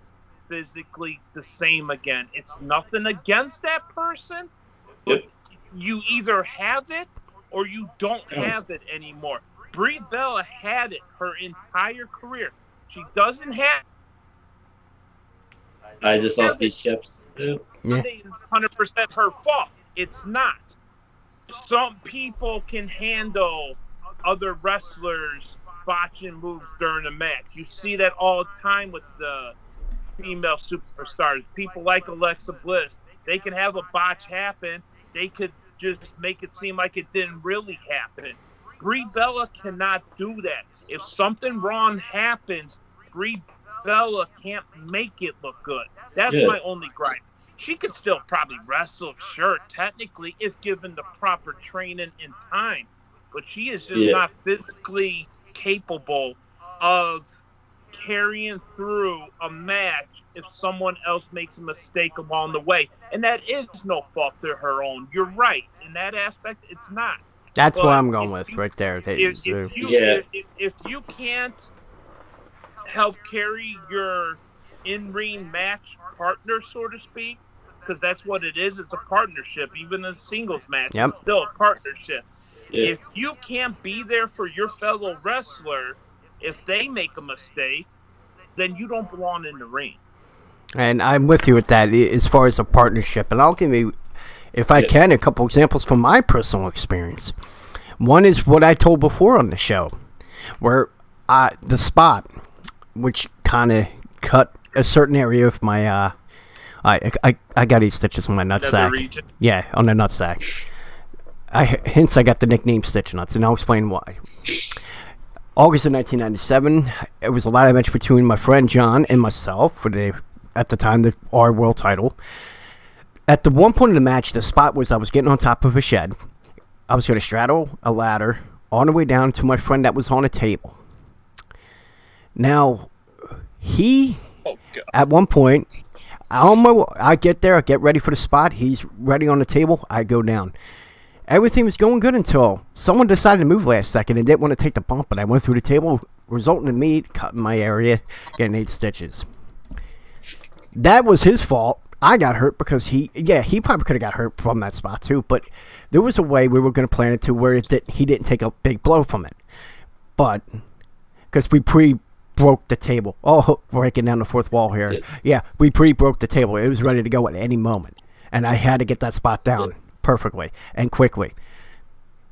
physically the same again. It's nothing against that person, but you either have it or you don't have it anymore. Brie Bella had it her entire career. She doesn't have. I just lost these chips. Yeah. 100% her fault. It's not. Some people can handle other wrestlers botching moves during a match. You see that all the time with the female superstars. People like Alexa Bliss, they can have a botch happen. They could just make it seem like it didn't really happen. Brie Bella cannot do that. If something wrong happens, Brie Bella can't make it look good. That's my only gripe. She could still probably wrestle, sure, technically, if given the proper training and time. But she is just not physically capable of carrying through a match if someone else makes a mistake along the way. And that is no fault to her own. You're right. In that aspect, it's not. That's what I'm going with right there. If you can't help carry your in-ring match partner, so to speak, because that's what it is. It's a partnership. Even in a singles match, it's still a partnership. Yeah. If you can't be there for your fellow wrestler, if they make a mistake, then you don't belong in the ring. And I'm with you with that as far as a partnership. And I'll give you, if I can, a couple examples from my personal experience. One is what I told before on the show, where the spot, which kind of cut a certain area of my, I got these stitches on my nutsack. Yeah, on the nutsack. Hence, I got the nickname Stitch Nuts, and I'll explain why. August of 1997, it was a ladder match between my friend John and myself for at the time, our world title. At the one point of the match, the spot was I was getting on top of a shed. I was going to straddle a ladder on the way down to my friend that was on a table. Now, at one point, I get there, I get ready for the spot. He's ready on the table. I go down. Everything was going good until someone decided to move last second and didn't want to take the bump, and I went through the table, resulting in me cutting my area, getting 8 stitches. That was his fault. I got hurt because he probably could have got hurt from that spot too, but there was a way we were going to plan it to where he didn't take a big blow from it. But, because we broke the table. Oh, breaking down the fourth wall here. Yeah, we broke the table. It was ready to go at any moment, and I had to get that spot down perfectly and quickly.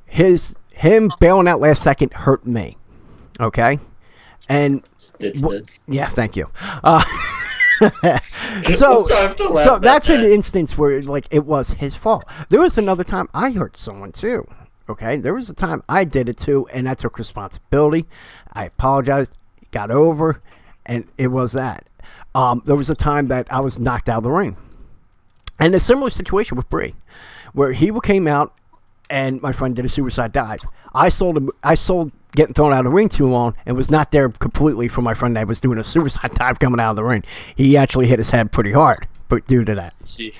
Him bailing out last second hurt me. Okay? And yeah, thank you. So that's an instance where it was his fault. There was another time I hurt someone too. Okay? There was a time I did it too, and I took responsibility. I apologized, got over, and it was that. There was a time that I was knocked out of the ring. And a similar situation with Brie, where he came out and my friend did a suicide dive. I sold getting thrown out of the ring too long and was not there completely for my friend that was doing a suicide dive coming out of the ring. He actually hit his head pretty hard, but due to that. Jeez.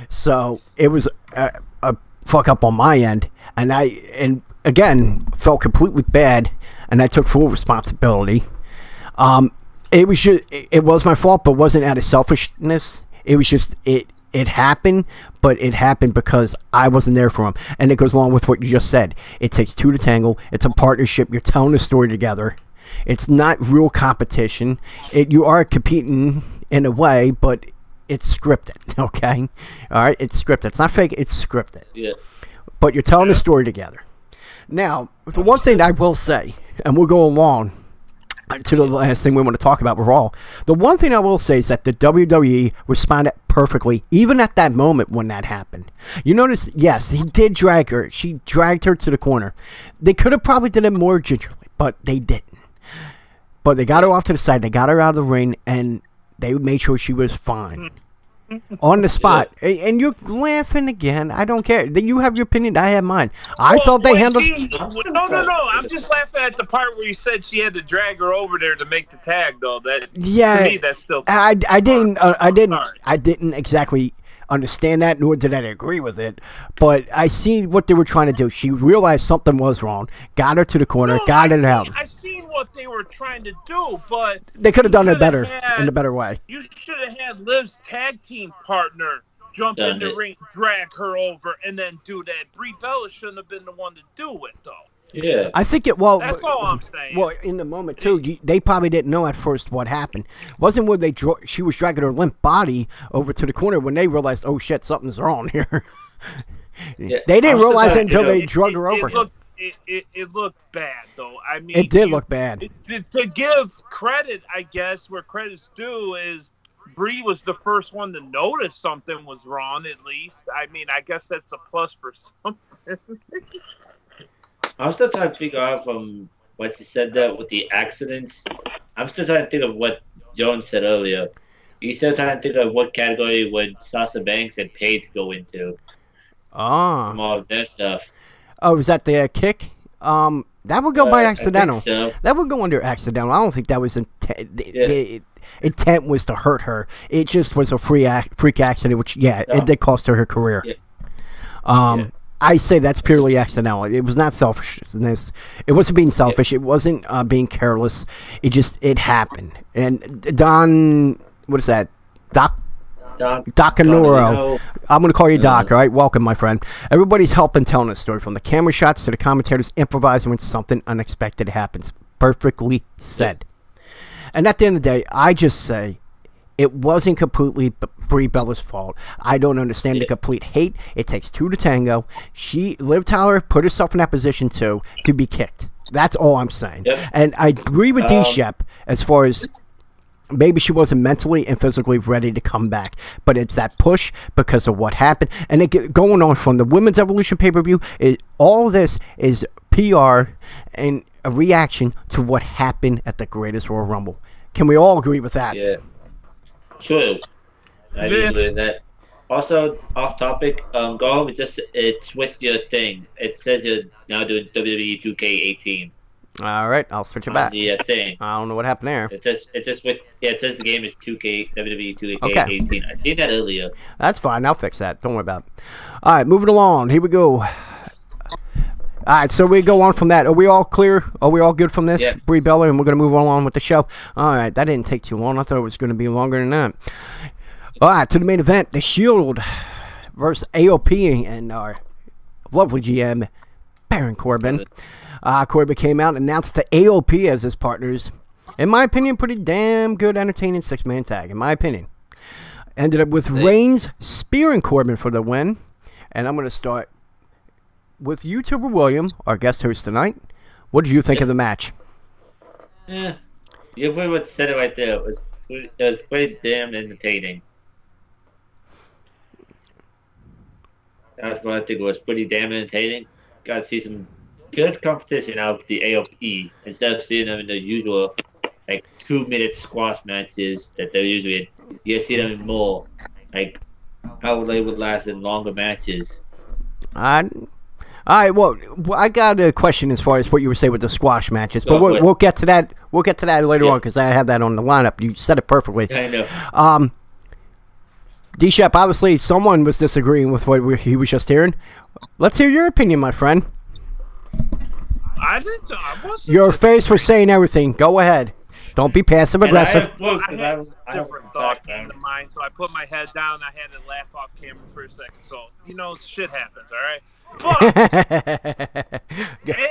So it was a fuck up on my end, and again felt completely bad, and I took full responsibility. It was my fault, but wasn't out of selfishness. It was just it happened, but it happened because I wasn't there for him. And it goes along with what you just said. It takes two to tangle. It's a partnership. You're telling a story together. It's not real competition. You are competing in a way, but it's scripted, okay? All right? It's scripted. It's not fake. It's scripted. Yeah. But you're telling a story together. Now, the one thing I will say, and we'll go along to the last thing we want to talk about with Raw. The one thing I will say is that the WWE responded perfectly, even at that moment when that happened. You notice, yes, he did drag her. She dragged her to the corner. They could have probably did it more gingerly, but they didn't. But they got her off to the side. They got her out of the ring, and they made sure she was fine. on the spot, and you're laughing again. I don't care. You have your opinion. I have mine. I thought they handled. No. I'm just laughing at the part where you said she had to drag her over there to make the tag, though. That Yeah, to me, that's still. I didn't exactly understand that, nor did I agree with it. But I see what they were trying to do. She realized something was wrong, got her to the corner, got it out. I seen what they were trying to do, but they could have done it better in a better way. You should have had Liv's tag team partner jump in the ring, drag her over, and then do that. Brie Bella shouldn't have been the one to do it, though. Yeah, I think it. Well, that's all I'm saying. Well, in the moment too, they probably didn't know at first what happened. Wasn't when she was dragging her limp body over to the corner when they realized, oh shit, something's wrong here. Yeah. They didn't realize it until they drug her over. It looked bad, though. I mean, it did look bad. To give credit, I guess, where credit's due is Brie was the first one to notice something was wrong. At least, I mean, I guess that's a plus for something. I'm still trying to figure out from what you said there with the accidents. I'm still trying to think of what Jones said earlier. He's still trying to think of what category would Sasha Banks had paid to go into. From all of their stuff. Oh, is that the kick? That would go by accidental. I think so. That would go under accidental. I don't think that was the intent was to hurt her. It just was a freak accident, which it did cost her career. Yeah. I say that's purely accidental. It was not selfishness. It wasn't being selfish. It wasn't being careless. It happened. And what is that? Doc Canoro. I'm going to call you Doc, all right? Welcome, my friend. Everybody's helping telling a story, from the camera shots to the commentators improvising when something unexpected happens. Perfectly said. And at the end of the day, I just say it wasn't completely Brie Bella's fault. I don't understand the complete hate. It takes two to tango. Liv Tyler put herself in that position too to be kicked. That's all I'm saying. Yep. And I agree with D-Shep as far as maybe she wasn't mentally and physically ready to come back. But it's that push because of what happened. And going on from the Women's Evolution pay-per-view, all of this is PR and a reaction to what happened at the Greatest Royal Rumble. Can we all agree with that? Yeah. True. I agree with that. Also, off topic, go home and switch your thing. It says you're now doing WWE 2K18. All right, I'll switch it back. The thing. I don't know what happened there. It says the game is WWE 2K18. Okay. I seen that earlier. That's fine. I'll fix that. Don't worry about it. All right, moving along. Here we go. All right, so we go on from that. Are we all clear? Are we all good from this, Brie Bella? And we're going to move on with the show. All right, that didn't take too long. I thought it was going to be longer than that. All right, to the main event, The Shield versus AOP and our lovely GM, Baron Corbin. Corbin came out and announced the AOP as his partners. In my opinion, pretty damn good, entertaining six-man tag, in my opinion. Ended up with Reigns spearing Corbin for the win. And I'm going to start with YouTuber William, our guest host tonight. What did you think of the match? Yeah, you pretty much said it right there. It was pretty damn entertaining. That's what I think. It was pretty damn entertaining. Got to see some good competition out of the AOP instead of seeing them in the usual 2-minute squash matches that they're usually in. You see them in more how they would last in longer matches. All right, well, I got a question as far as what you were saying with the squash matches, but we'll get to that. We'll get to that later on because I have that on the lineup. You said it perfectly. I know. D-Shep, obviously someone was disagreeing with what he was just hearing. Let's hear your opinion, my friend. I wasn't. Your face was saying everything. Go ahead. Don't be passive aggressive. I had a different thought in mind, so I put my head down. I had to laugh off camera for a second. So shit happens. All right. But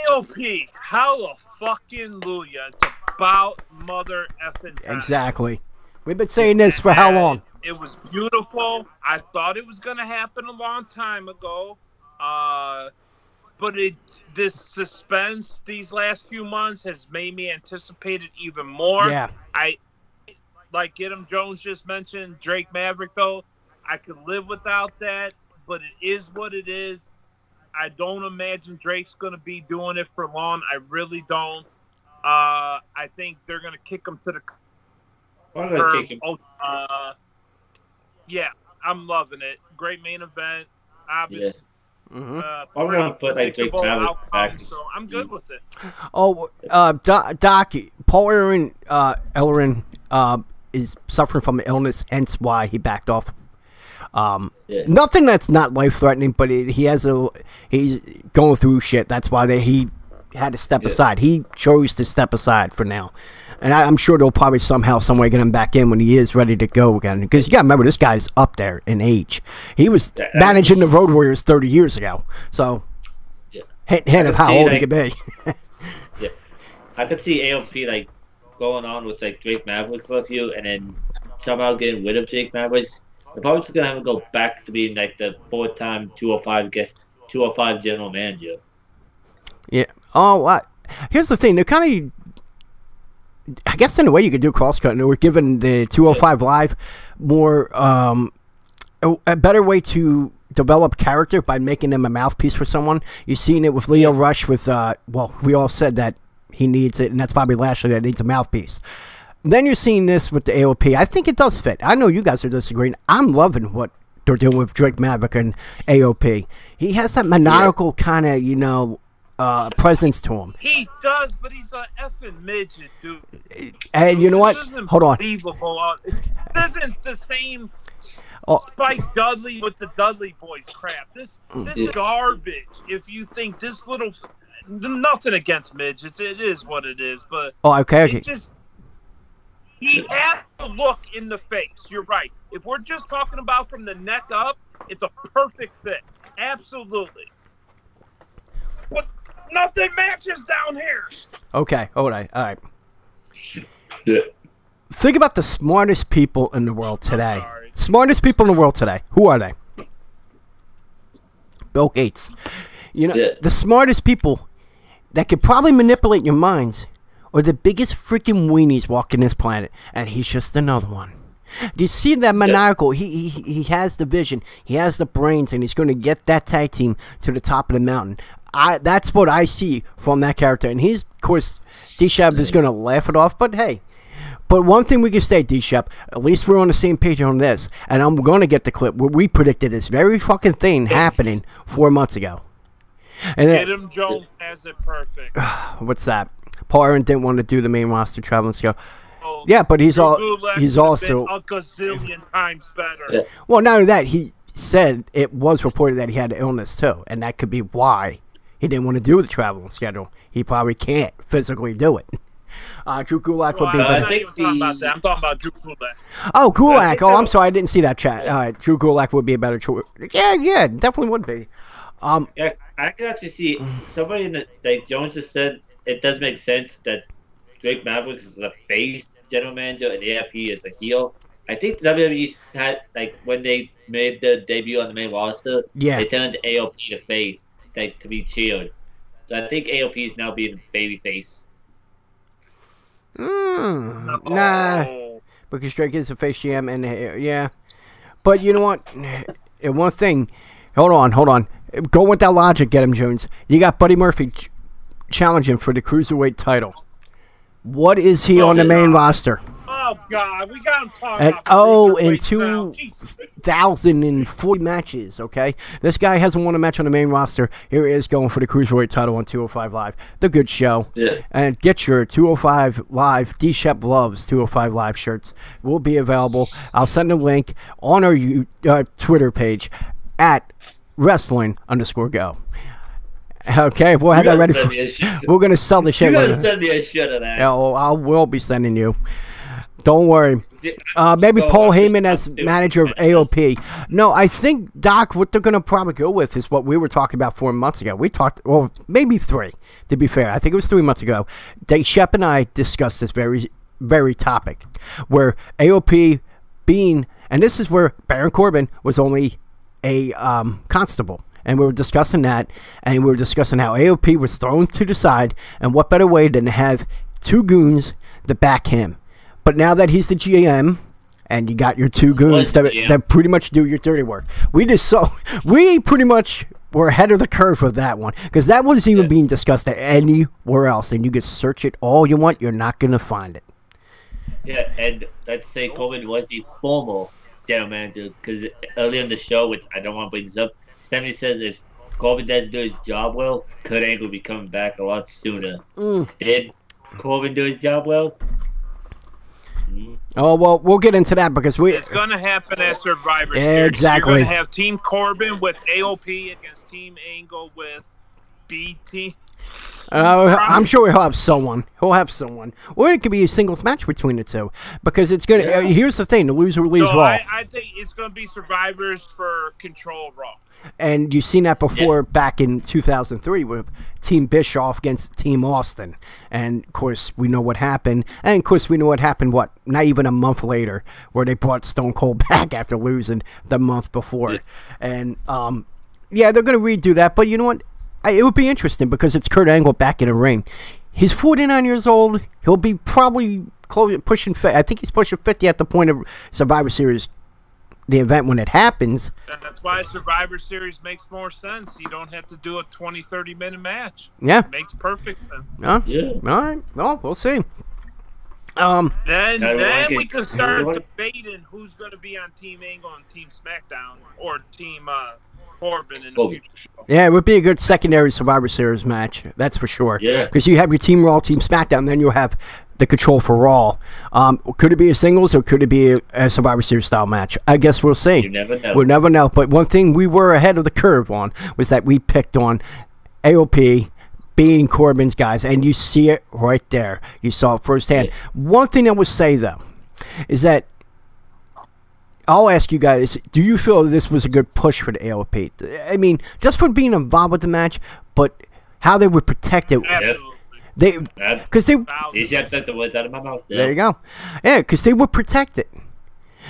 AOP, hallelujah! It's about mother effing time. Exactly. We've been saying this for how long? It was beautiful. I thought it was going to happen a long time ago. But this suspense these last few months has made me anticipate it even more. Yeah. Like Adam Jones just mentioned, Drake Maverick, though, I could live without that, but it is what it is. I don't imagine Drake's going to be doing it for long. I really don't. I think they're going to kick him to the curb. Yeah, I'm loving it. Great main event. Obviously. I'm gonna put like Drake Maverick back. So I'm good with it. Oh, Doc, Paul Ellering is suffering from an illness, hence why he backed off. Nothing that's not life threatening, but he's going through shit. That's why he had to step aside. He chose to step aside for now. And I'm sure they'll probably somehow, some way get him back in when he is ready to go again. Because you got to remember, this guy's up there in age. He was managing the Road Warriors 30 years ago. So, hint of how old he could be. I could see AOP like going on with like Drake Maverick for a few, and then somehow getting rid of Drake Maverick. They're probably just gonna have him go back to being like the 4-time 205 general manager. Yeah. Oh, here's the thing. They're kind of, I guess in a way you could do cross-cutting. We're giving the 205 Live more a better way to develop character by making them a mouthpiece for someone. You've seen it with Leo Rush with, we all said that he needs it, and that's Bobby Lashley that needs a mouthpiece. Then you're seeing this with the AOP. I think it does fit. I know you guys are disagreeing. I'm loving what they're doing with Drake Maverick and AOP. He has that maniacal kind of, presence to him. He does, but he's an effing midget, dude. And you know what? Hold on. This isn't the same Spike Dudley with the Dudley Boys crap. This is garbage. If you think this little, nothing against midgets, it is what it is. But okay. He has to look in the face. You're right. If we're just talking about from the neck up, it's a perfect fit. Absolutely. But nothing matches down here. Okay, hold on. All right. Yeah. Think about the smartest people in the world today. Smartest people in the world today. Who are they? Bill Gates. The smartest people that could probably manipulate your minds are the biggest freaking weenies walking this planet, and he's just another one. Do you see that maniacal? He has the vision, he has the brains, and he's going to get that tag team to the top of the mountain. That's what I see from that character, and he's, of course, D-Shep is going to laugh it off, but hey. But one thing we can say, D-Shep, at least we're on the same page on this, and I'm going to get the clip where we predicted this very fucking thing happening 4 months ago. And Adam Jones has it perfect. What's that? Paul Aaron didn't want to do the main roster traveling scale. Yeah, but he's also a gazillion times better. Yeah. Well, not only that, he said it was reported that he had an illness too, and that could be why he didn't want to do the traveling schedule. He probably can't physically do it. Drew Gulak would be better. I'm talking about Drew Gulak. Oh, Gulak. Oh, I'm sorry, I didn't see that chat. Drew Gulak would be a better choice. Yeah, definitely would be. Yeah, I can actually see somebody in the, like Jones just said. It does make sense that Drake Maverick is a face general manager and AIP is a heel. I think WWE had, like, when they made their debut on the main roster, they turned AOP to face, like, to be cheered. So I think AOP is now being baby face. Nah, because Drake is a face GM and but you know what? One thing, hold on. Go with that logic, get him, Jones. You got Buddy Murphy challenging for the Cruiserweight title. What is he on the main roster? Oh, God. We got him talking about in 2,040 matches, okay? This guy hasn't won a match on the main roster. Here he is going for the Cruiserweight title on 205 Live. The good show. Yeah. And get your 205 Live, D-Shep Loves 205 Live shirts. Will be available. I'll send a link on our Twitter page at wrestling_go. Okay, we'll have that ready. We're gonna sell the shit. You're gonna send me a shit of that. Yeah, I will be sending you. Don't worry. Maybe Paul Heyman as manager of AOP. No, I think, Doc, what they're gonna probably go with is what we were talking about 4 months ago. We talked, well, maybe 3. To be fair, I think it was 3 months ago. Shep and I discussed this very, very topic, where AOP being, and this is where Baron Corbin was only a constable. And we were discussing that, and we were discussing how AOP was thrown to the side, and what better way than to have 2 goons to back him. But now that he's the GM, and you got your 2 goons that pretty much do your dirty work, we pretty much were ahead of the curve with that one, because that wasn't even being discussed anywhere else, and you can search it all you want, you're not going to find it. Yeah, and let's say Corbin was the former general manager, because earlier in the show, which I don't want to bring this up, Stephanie says if Corbin doesn't do his job well, Kurt Angle will be coming back a lot sooner. Did Corbin do his job well? Oh, well, we'll get into that because it's going to happen at Survivor Series. Exactly. You're going to have Team Corbin with AOP against Team Angle with B Team. I'm sure he'll have someone. Or it could be a singles match between the two. Because it's going to... here's the thing. The loser leaves Raw. I think it's going to be Survivors for Control Raw. And you've seen that before back in 2003 with Team Bischoff against Team Austin. And, of course, we know what happened. And, of course, we know what happened, not even a month later, where they brought Stone Cold back after losing the month before. Yeah. And, they're going to redo that. But you know what? It would be interesting because it's Kurt Angle back in the ring. He's 49 years old. He'll be probably pushing 50. I think he's pushing 50 at the point of Survivor Series, the event when it happens. That's why Survivor Series makes more sense. You don't have to do a 20, 30-minute match. Yeah. It makes perfect sense. Yeah. All right. Well, we'll see. Then we can start debating who's going to be on Team Angle and Team SmackDown or Team Corbin in the future show. Yeah, it would be a good secondary Survivor Series match. That's for sure. Yeah. Because you have your Team Raw, Team SmackDown, and then you'll have the Control for Raw. Could it be a singles or could it be a Survivor Series style match? I guess we'll see. You never know. We'll never know. But one thing we were ahead of the curve on was that we picked on AOP being Corbin's guys, and you see it right there. You saw it firsthand. Yeah. One thing I would say, though, is that I'll ask you guys, do you feel this was a good push for the AOP? I mean, just for being involved with the match, but how they would protect it. Absolutely. Because they took the words out of my mouth. There you go. Yeah, because they would protect it.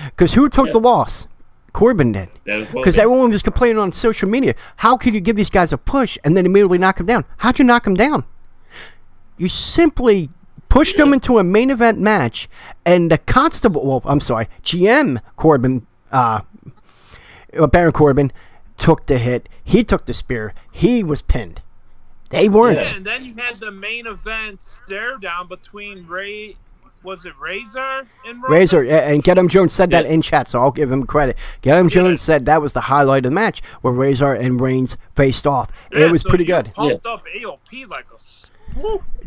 Because who took the loss? Corbin did. Because everyone was complaining on social media. How could you give these guys a push and then immediately knock them down? How'd you knock them down? You simply pushed them into a main event match, and the GM Corbin, Baron Corbin, took the hit. He took the spear. He was pinned. They weren't. Yeah, and then you had the main event stare down between Razor and Roman? Razor, and Get 'em Jones said that in chat, so I'll give him credit. Get 'em Jones said that was the highlight of the match, where Razor and Reigns faced off. It was pretty good. Pumped up AOP like a...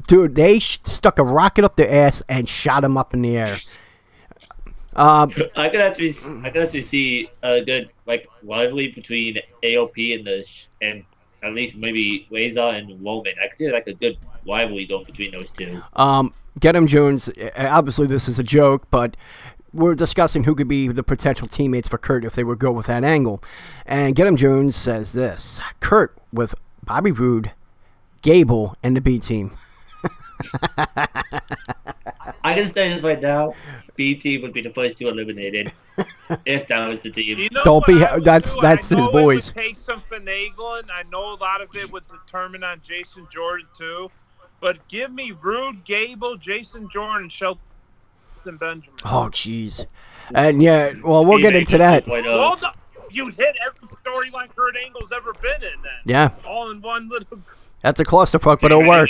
Dude, they stuck a rocket up their ass and shot him up in the air. I could actually see a good rivalry between AOP and at least maybe Razor and Roman. I could see a good rivalry going between those two. Get 'em Jones. Obviously, this is a joke, but we're discussing who could be the potential teammates for Kurt if they would go with that angle. And Get 'em Jones says this: Kurt with Bobby Roode, Gable, and the B team. I can say this right now. B team would be the first two eliminated if that was the team. You know Don't be. That's his boys. boys. It would take some finagling. I know a lot of it would determine on Jason Jordan too, but give me Rude, Gable, Jason Jordan, Shelton Benjamin. Oh, jeez. And well, we'll get into that. Well, you'd hit every storyline Kurt Angle's ever been in. Then yeah, all in one little. That's a clusterfuck, but it'll work.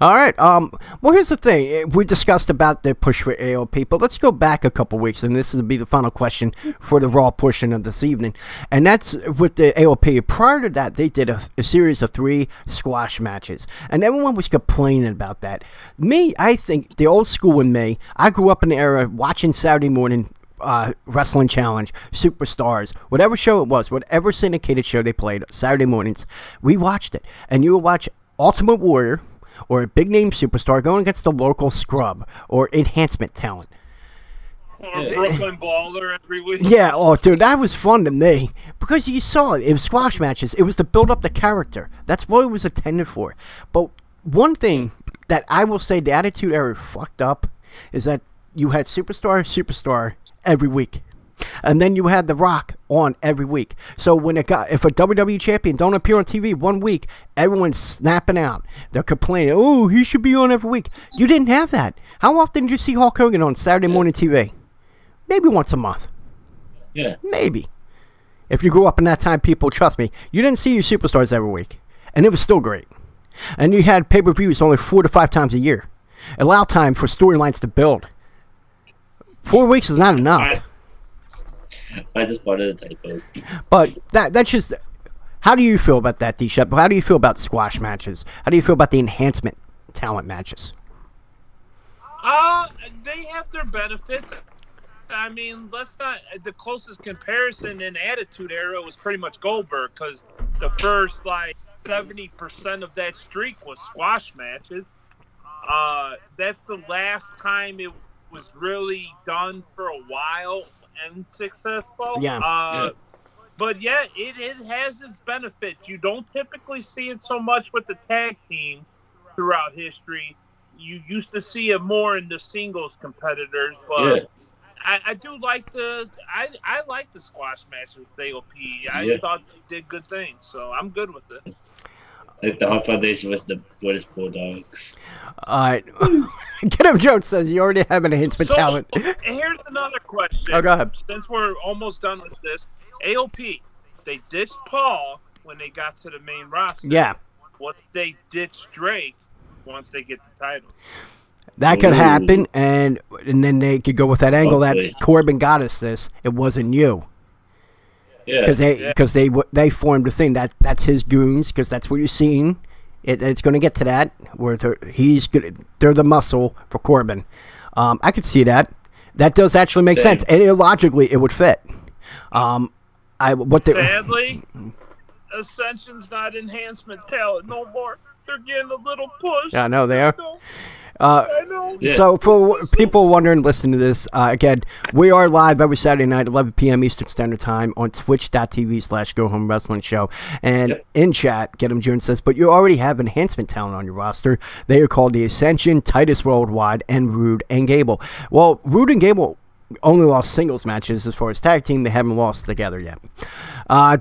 All right. Well, here's the thing. We discussed about the push for AOP, but let's go back a couple weeks, and this will be the final question for the Raw portion of this evening. And that's with the AOP. Prior to that, they did a series of 3 squash matches, and everyone was complaining about that. Me, I think, the old school in me, I grew up in the era watching Saturday morning Wrestling Challenge, Superstars, whatever show it was, whatever syndicated show they played Saturday mornings, we watched it. And you would watch Ultimate Warrior or a big name superstar going against the local scrub or enhancement talent. Or Brooklyn Baller every week. Yeah, oh dude, that was fun to me. Because you saw it. It was squash matches. It was to build up the character. That's what it was intended for. But one thing that I will say the Attitude Era fucked up is that you had superstar every week. And then you had The Rock on every week. So when if a WWE champion don't appear on TV 1 week, everyone's snapping out. They're complaining, oh, he should be on every week. You didn't have that. How often did you see Hulk Hogan on Saturday morning TV? Maybe once a month. Yeah. Maybe. If you grew up in that time, people, trust me, you didn't see your superstars every week. And it was still great. And you had pay-per-views only 4 to 5 times a year. It allowed time for storylines to build. 4 weeks is not enough. I just part of the typo. But that's just. How do you feel about that, D-Shep? How do you feel about squash matches? How do you feel about the enhancement talent matches? They have their benefits. I mean, let's not. The closest comparison in Attitude Era was pretty much Goldberg, because the first 70% of that streak was squash matches. That's the last time it was really done for a while and successful. Yeah. But yeah, it has its benefits. You don't typically see it so much with the tag team throughout history. You used to see it more in the singles competitors, but I do like I like the squash match with AOP. I thought they did good things, so I'm good with it. Like the Hot Foundation was the British Bulldogs. All right. Get him, Jones says you already have an enhancement talent. Here's another question. Oh, go ahead. Since we're almost done with this, AOP, they ditched Paul when they got to the main roster. Yeah. What if they ditch Drake once they get the title? That could happen, and then they could go with that angle that Corbin got us this. It wasn't you. Yeah. Because they formed a thing that's his goons, because that's what you're seeing. It's going to get to that where they're the muscle for Corbin. I could see that. That does actually make sense, and logically it would fit. Sadly, Ascension's not enhancement talent no more. They're getting a little push. Yeah, I know they are. I know. Yeah. So for people wondering, listening to this, again, we are live every Saturday night, 11 p.m. Eastern Standard Time on twitch.tv/GoHomeWrestling And in chat, Get 'em June says, but you already have enhancement talent on your roster. They are called the Ascension, Titus Worldwide, and Rude and Gable. Well, Rude and Gable only lost singles matches. As far as tag team, they haven't lost together yet.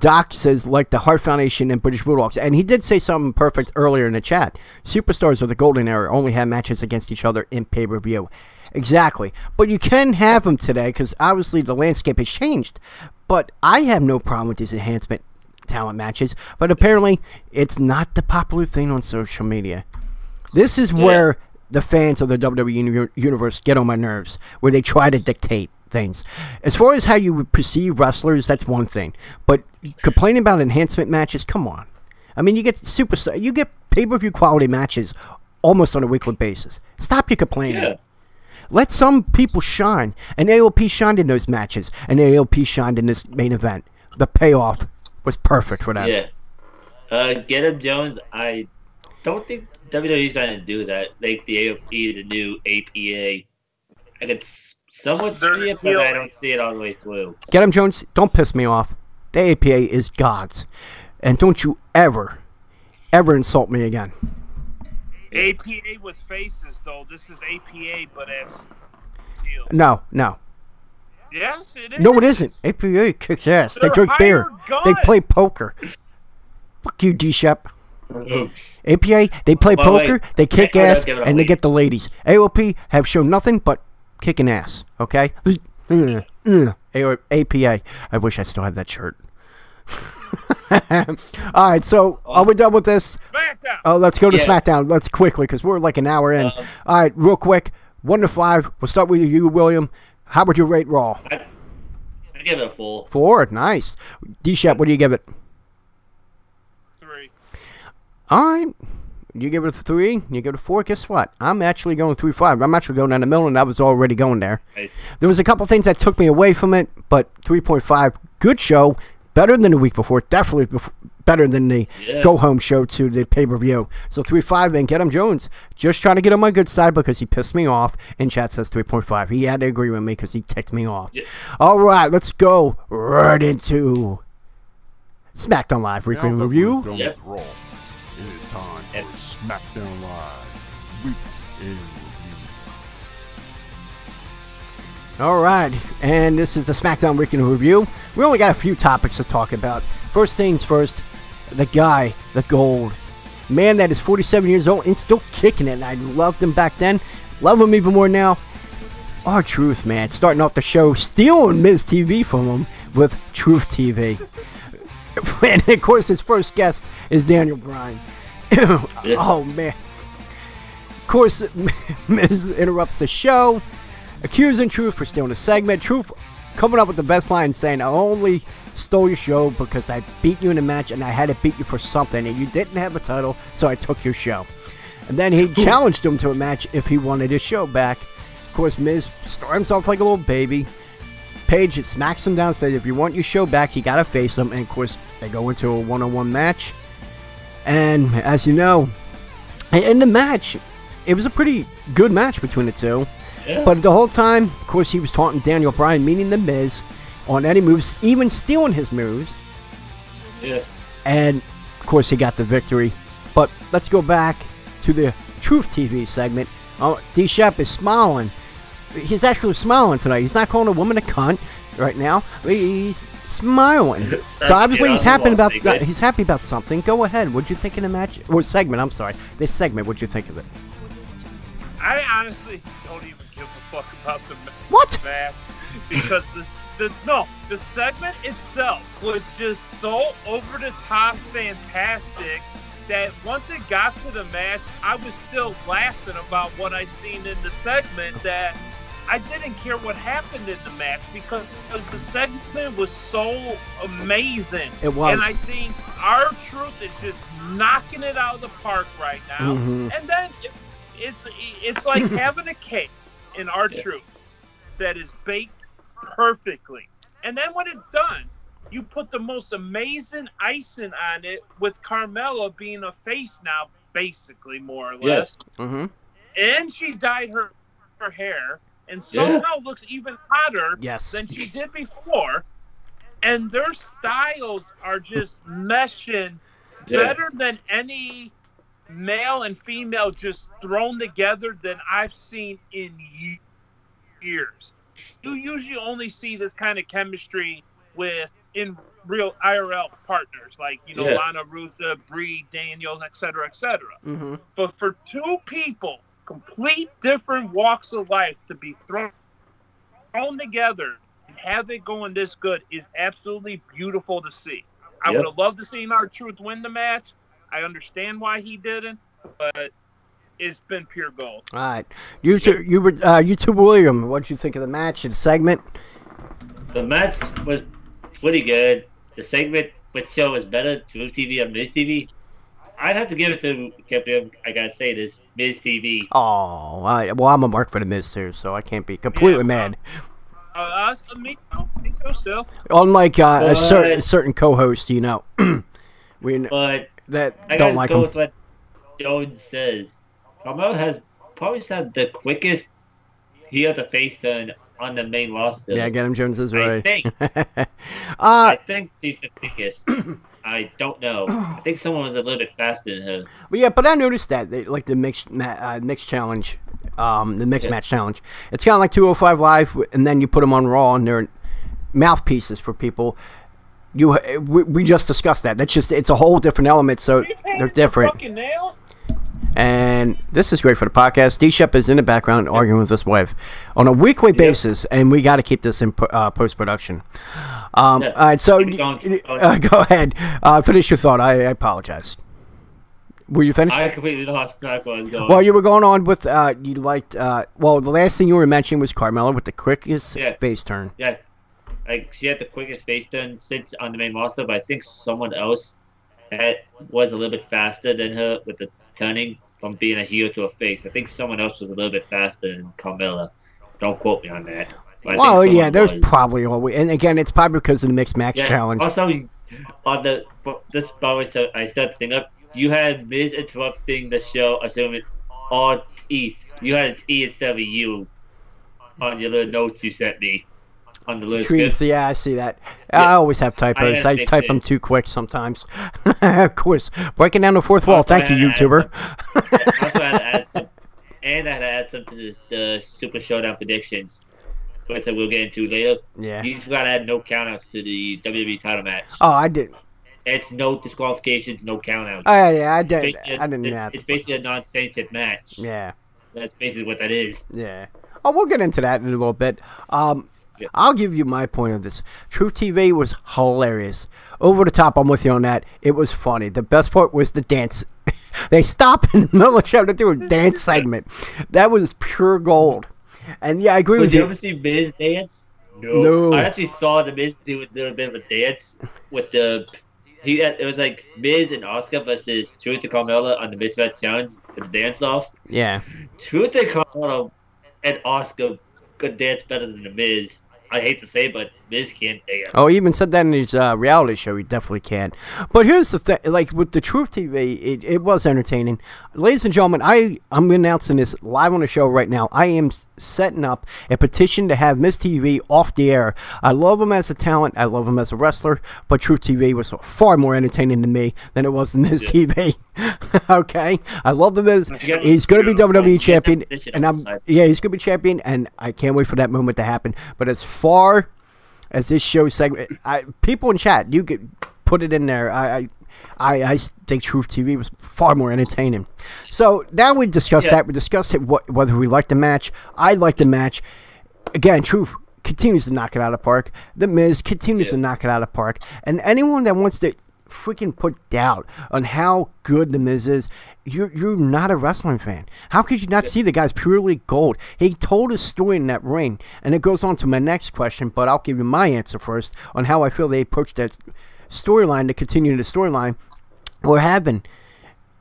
Doc says, like the Hart Foundation and British Bulldogs. And he did say something perfect earlier in the chat. Superstars of the Golden Era only had matches against each other in pay-per-view. Exactly. But you can have them today, because obviously the landscape has changed. But I have no problem with these enhancement talent matches. But apparently, it's not the popular thing on social media. This is where the fans of the WWE Universe get on my nerves, where they try to dictate things. As far as how you would perceive wrestlers, that's one thing. But complaining about enhancement matches, come on. I mean, you get pay-per-view quality matches almost on a weekly basis. Stop your complaining. Yeah. Let some people shine. And AOP shined in those matches. And AOP shined in this main event. The payoff was perfect for that. Yeah. Get 'em Jones, I don't think WWE's trying to do that. Like the AOP, the new APA. I could somewhat see it, but I don't see it all the way through. Get 'em Jones, don't piss me off. The APA is God's. And don't you ever insult me again. APA with faces, though. This is APA, but as heel. No. Yes, it is. No, it isn't. APA kicks ass. They drink beer. They play poker. Fuck you, D-Shep. APA, they play poker, they kick ass, and they get the ladies. AOP have shown nothing but kicking ass, okay? APA, I wish I still had that shirt. Alright, so are we done with this? SmackDown. Oh, let's go to SmackDown. Let's quickly, because we're like an hour in. Alright, real quick, 1 to 5. We'll start with you, William. How would you rate Raw? I give it a 4. 4? Nice. D-Shep, what do you give it? 3. Alright. You give it a 3, you give it a 4. Guess what? I'm actually going 3.5. I'm actually going down the middle, and I was already going there. Nice. There was a couple things that took me away from it, but 3.5, good show. Better than the week before. Definitely better than the go-home show to the pay-per-view. So 3.5, and Get 'em Jones. Just trying to get on my good side because he pissed me off, and chat says 3.5. He had to agree with me because he ticked me off. Yeah. All right, let's go right into SmackDown Live weekly review. It is time for SmackDown Live Week in Review. All right, and this is the SmackDown Week in Review. We only got a few topics to talk about. First things first, the guy, the gold, man that is 47 years old and still kicking it. And I loved him back then, love him even more now. R-Truth, man, starting off the show, stealing Miz TV from him with Truth TV. And of course, his first guest is Daniel Bryan. Oh man! Of course, Miz interrupts the show. accusing Truth for stealing the segment. Truth coming up with the best line, saying, I only stole your show because I beat you in a match and I had to beat you for something and you didn't have a title, so I took your show. And then he challenged him to a match if he wanted his show back. Of course, Miz storms off like a little baby. Paige smacks him down, says if you want your show back, you gotta face him. And of course, they go into a one-on-one match. And as you know, in the match, it was a pretty good match between the two. Yeah. But the whole time, of course, he was taunting Daniel Bryan, meaning the Miz, on any moves, even stealing his moves. Yeah. And of course, he got the victory. But let's go back to the Truth TV segment. D-Shep is smiling. He's actually smiling tonight. He's not calling a woman a cunt right now. He's smiling. So obviously he's happy about something. Go ahead. What'd you think of the match or segment? I'm sorry, this segment. What'd you think of it? I honestly don't even give a fuck about the match because the segment itself was just so over the top, fantastic. That once it got to the match, I was still laughing about what I seen in the segment. That I didn't care what happened in the match because the segment was so amazing. It was, and I think R-Truth is just knocking it out of the park right now. Mm-hmm. And then it's like having a cake in R-Truth that is baked perfectly, and then when it's done, you put the most amazing icing on it with Carmella being a face now, basically, more or less. Yeah. Mm-hmm. And she dyed her hair and somehow looks even hotter than she did before. And their styles are just meshing better than any male and female just thrown together than I've seen in years. You usually only see this kind of chemistry in real IRL partners, like, Lana, Ruth, Bree, Daniels, etc., etc. Mm-hmm. But for two people, complete different walks of life, to be thrown together and have it going this good is absolutely beautiful to see. I would have loved to see R-Truth win the match. I understand why he didn't, but it's been pure gold. All right, you two, William, what did you think of the match and segment? The match was pretty good. The segment which show was better, Truth TV or Miz TV. I'd have to give it to Captain. I gotta say this, Miz TV. Oh, well, I'm a mark for the Miz too, so I can't be completely mad. Me too, still. Unlike a certain co-host, but that I don't gotta like go him. with what Jones says. Carmel has probably had the quickest heel to face turn on the main roster. Yeah, get him. Jones is right. I think she's the quickest. I don't know. I think someone was a little bit faster than her. Well, yeah, but I noticed that like the mixed challenge, the mixed match challenge. It's kind of like 205 Live, and then you put them on Raw, and they're mouthpieces for people. We just discussed that. It's a whole different element, so they're different. And this is great for the podcast. D-Shep is in the background arguing with his wife on a weekly basis, and we got to keep this in post-production. All right, so go ahead. Finish your thought. I apologize. Were you finished? I completely lost track where I was going. Well, you were going on with, you liked, the last thing you were mentioning was Carmella with the quickest face turn. Yeah, like she had the quickest face turn since on the main roster, but I think someone else was a little bit faster than her with the turning from being a heel to a face. I think someone else was a little bit faster than Carmella. Don't quote me on that. Well, yeah, there's probably always, and again, it's probably because of the mixed match challenge. Also, on this probably, so I set the thing up. You had Miz interrupting the show, assuming all teeth. You had a T instead of a U on your little notes you sent me on the list. Yeah, I see that. Yeah. I always have typos. I type them too quick sometimes. Of course, breaking down the fourth wall. Thank you, YouTuber. Also, I had to add some, and I had to add something to the Super Showdown predictions, which we'll get into later. Yeah. You just gotta add no countouts to the WWE title match. Oh, I did. It's no disqualifications, no countouts. Oh, yeah, I did. I didn't have. It's basically a non-censored match. Yeah. That's basically what that is. Yeah. Oh, we'll get into that in a little bit. I'll give you my point of this. Truth TV was hilarious. Over the top, I'm with you on that. It was funny. The best part was the dance. They stopped in the middle of the show to do a dance segment. That was pure gold. And yeah, I agree Did with you you. ever see Miz dance? No. I actually saw the Miz do a little bit of a dance with the. It was like Miz and Oscar versus Truth and Carmella on the Midwest Challenge for the dance off. Yeah. Truth and Carmella and Oscar could dance better than the Miz. I hate to say, it, but Miz can't dance. Oh, he even said that in his reality show. He definitely can. But here's the thing. Like, with the Truth TV, it was entertaining. Ladies and gentlemen, I'm announcing this live on the show right now. I am setting up a petition to have Miss TV off the air. I love him as a talent. I love him as a wrestler. But Truth TV was far more entertaining to me than it was in Miss TV. Okay? I love the Miz. He's going to be WWE champion. And he's going to be champion. And I can't wait for that moment to happen. But as far as this show segment, people in chat, you could put it in there. I think Truth TV was far more entertaining. So now we discussed that. We discussed whether we liked the match. I liked the match. Again, Truth continues to knock it out of the park. The Miz continues to knock it out of the park. And anyone that wants to freaking put doubt on how good the Miz is, you're not a wrestling fan. How could you not see the guy's purely gold? He told his story in that ring, and it goes on to my next question, but I'll give you my answer first on how I feel they approached that storyline to continue the storyline. What happened?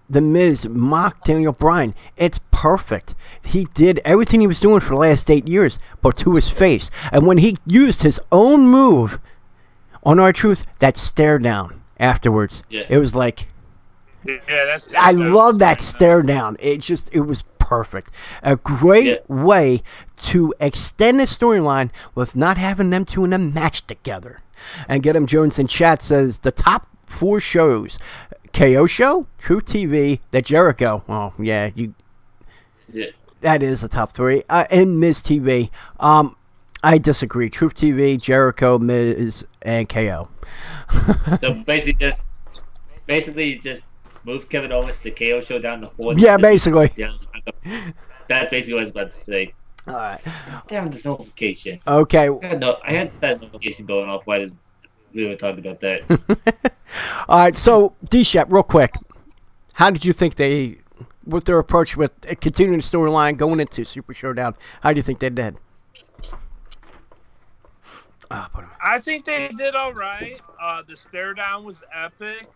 The Miz mocked Daniel Bryan. It's perfect. He did everything he was doing for the last 8 years, but to his face. And when he used his own move on R-Truth, that stare down afterwards, it was like, I love that stare down. It was perfect. A great way to extend the storyline with not having them two in a match together. And Get 'em Jones in chat says the top 4 shows: KO Show, Truth TV, The Jericho. Oh yeah, that is the top 3. And Miz TV. I disagree. Truth TV, Jericho, Miz, and KO. So basically just move Kevin Owens to the KO show down the 4th. Yeah, basically. Yeah, that's basically what I was about to say. All right. Damn this notification. Okay. I had that notification going off while we were talking about that. All right. So D-Shep, real quick, how did you think with their approach with continuing the storyline going into Super Showdown? How do you think they did? I think they did all right. The stare down was epic.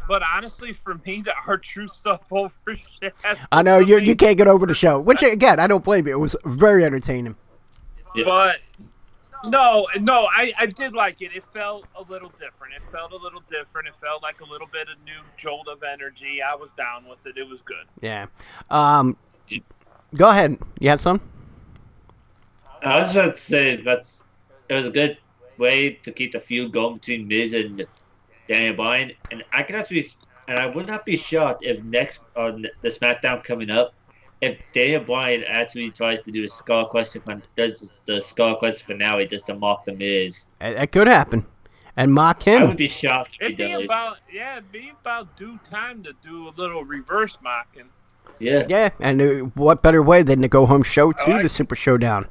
But honestly, for me, the R-Truth stuff overshadowed. I know you can't get over the show, which again I don't blame you. It was very entertaining. Yeah. But no, I did like it. It felt a little different. It felt like a little bit of new jolt of energy. I was down with it. It was good. Yeah. Go ahead. You have some? I was about to say it was a good way to keep the feud going between Miz and Daniel Bryan, and I would not be shocked if next on the SmackDown coming up, if Daniel Bryan actually tries to do a Skull Question does the Skull Question finale just to mock the Miz. That could happen, and mock him. I would be shocked if he does. It'd be about due time to do a little reverse mocking. Yeah. Yeah, and what better way than to go home show to the Super Showdown?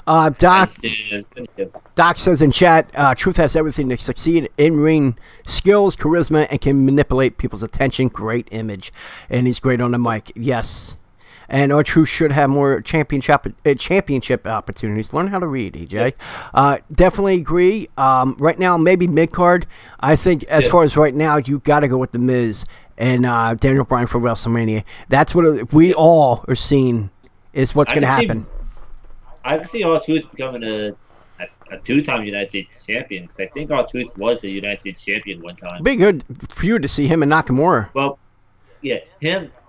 Doc says in chat, Truth has everything to succeed: in-ring skills, charisma, and can manipulate people's attention. Great image, and he's great on the mic. Yes, and R-Truth should have more championship opportunities. Learn how to read, EJ. Definitely agree. Right now, maybe mid-card. I think as far as right now, you got to go with the Miz and Daniel Bryan for WrestleMania. That's what we all are seeing is what's going to happen. I can see R-Truth becoming a 2-time United States champion. I think R-Truth was a United States champion one time. Be good for you to see him and Nakamura. Well,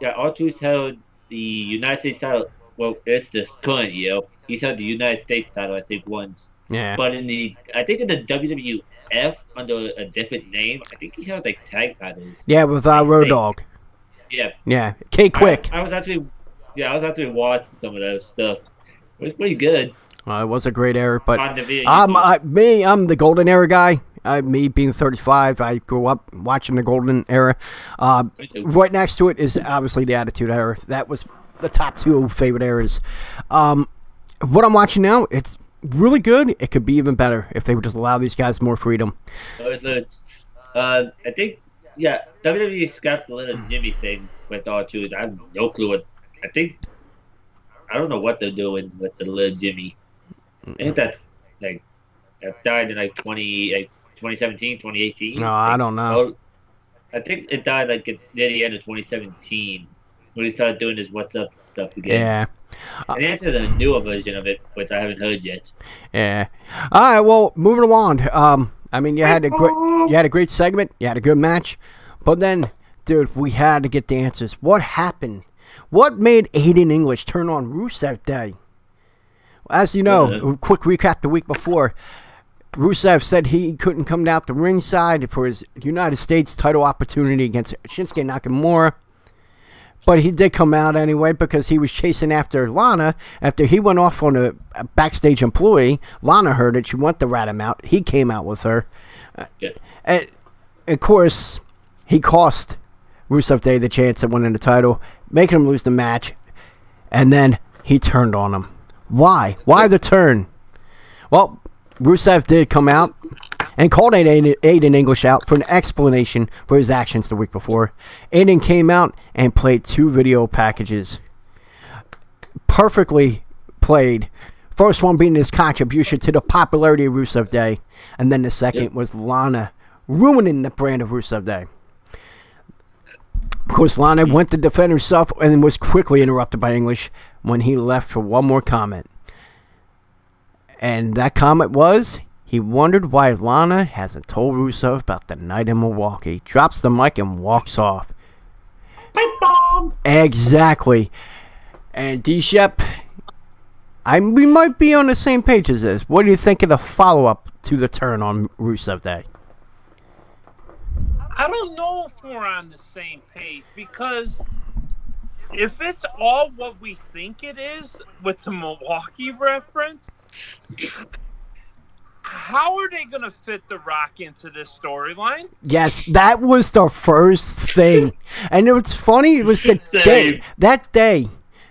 R-Truth held the United States title. Well, it's the current year. He's held the United States title, I think, once. Yeah. But in the WWF under a different name, I think he held like tag titles. Yeah, with Road Dogg. Yeah. Yeah. K-Quick. I was actually watching some of those stuff. It was pretty good. It was a great era, but I'm the golden era guy. Me being 35, I grew up watching the golden era. Right next to it is obviously the Attitude Era. That was the top 2 favorite eras. What I'm watching now, it's really good. It could be even better if they would just allow these guys more freedom. I think, WWE scrapped the little Jimmy thing with R-Truth. I have no clue what. I think I don't know what they're doing with the little Jimmy. I think that's like that died in like 2017, 2018. No, I don't know. I think it died like near the end of 2017 when he started doing his "What's Up" stuff again. Yeah. And that's a newer version of it, which I haven't heard yet. Yeah. All right. Well, moving along. I mean, you had a great segment. You had a good match, but then, dude, we had to get the answers. What happened? What made Aiden English turn on Rusev Day? As you know, quick recap the week before. Rusev said he couldn't come down to ringside for his United States title opportunity against Shinsuke Nakamura. But he did come out anyway because he was chasing after Lana. After he went off on a backstage employee, Lana heard it. She wanted to rat him out. He came out with her. And, of course, he cost Rusev Day the chance of winning the title, making him lose the match. And then he turned on him. Why? Why the turn? Well, Rusev did come out and called Aiden English out for an explanation for his actions the week before. Aiden came out and played 2 video packages. Perfectly played. First one being his contribution to the popularity of Rusev Day. And then the second was Lana ruining the brand of Rusev Day. Of course, Lana went to defend herself and was quickly interrupted by English when he left for one more comment. And that comment was, he wondered why Lana hasn't told Rusev about the night in Milwaukee. Drops the mic and walks off. Pipe bomb! Exactly. And D-Shep, we might be on the same page as this. What do you think of the follow-up to the turn on Rusev Day? I don't know if we're on the same page because if it's all what we think it is with the Milwaukee reference, how are they going to fit The Rock into this storyline? Yes, that was the first thing. And it was funny, it was the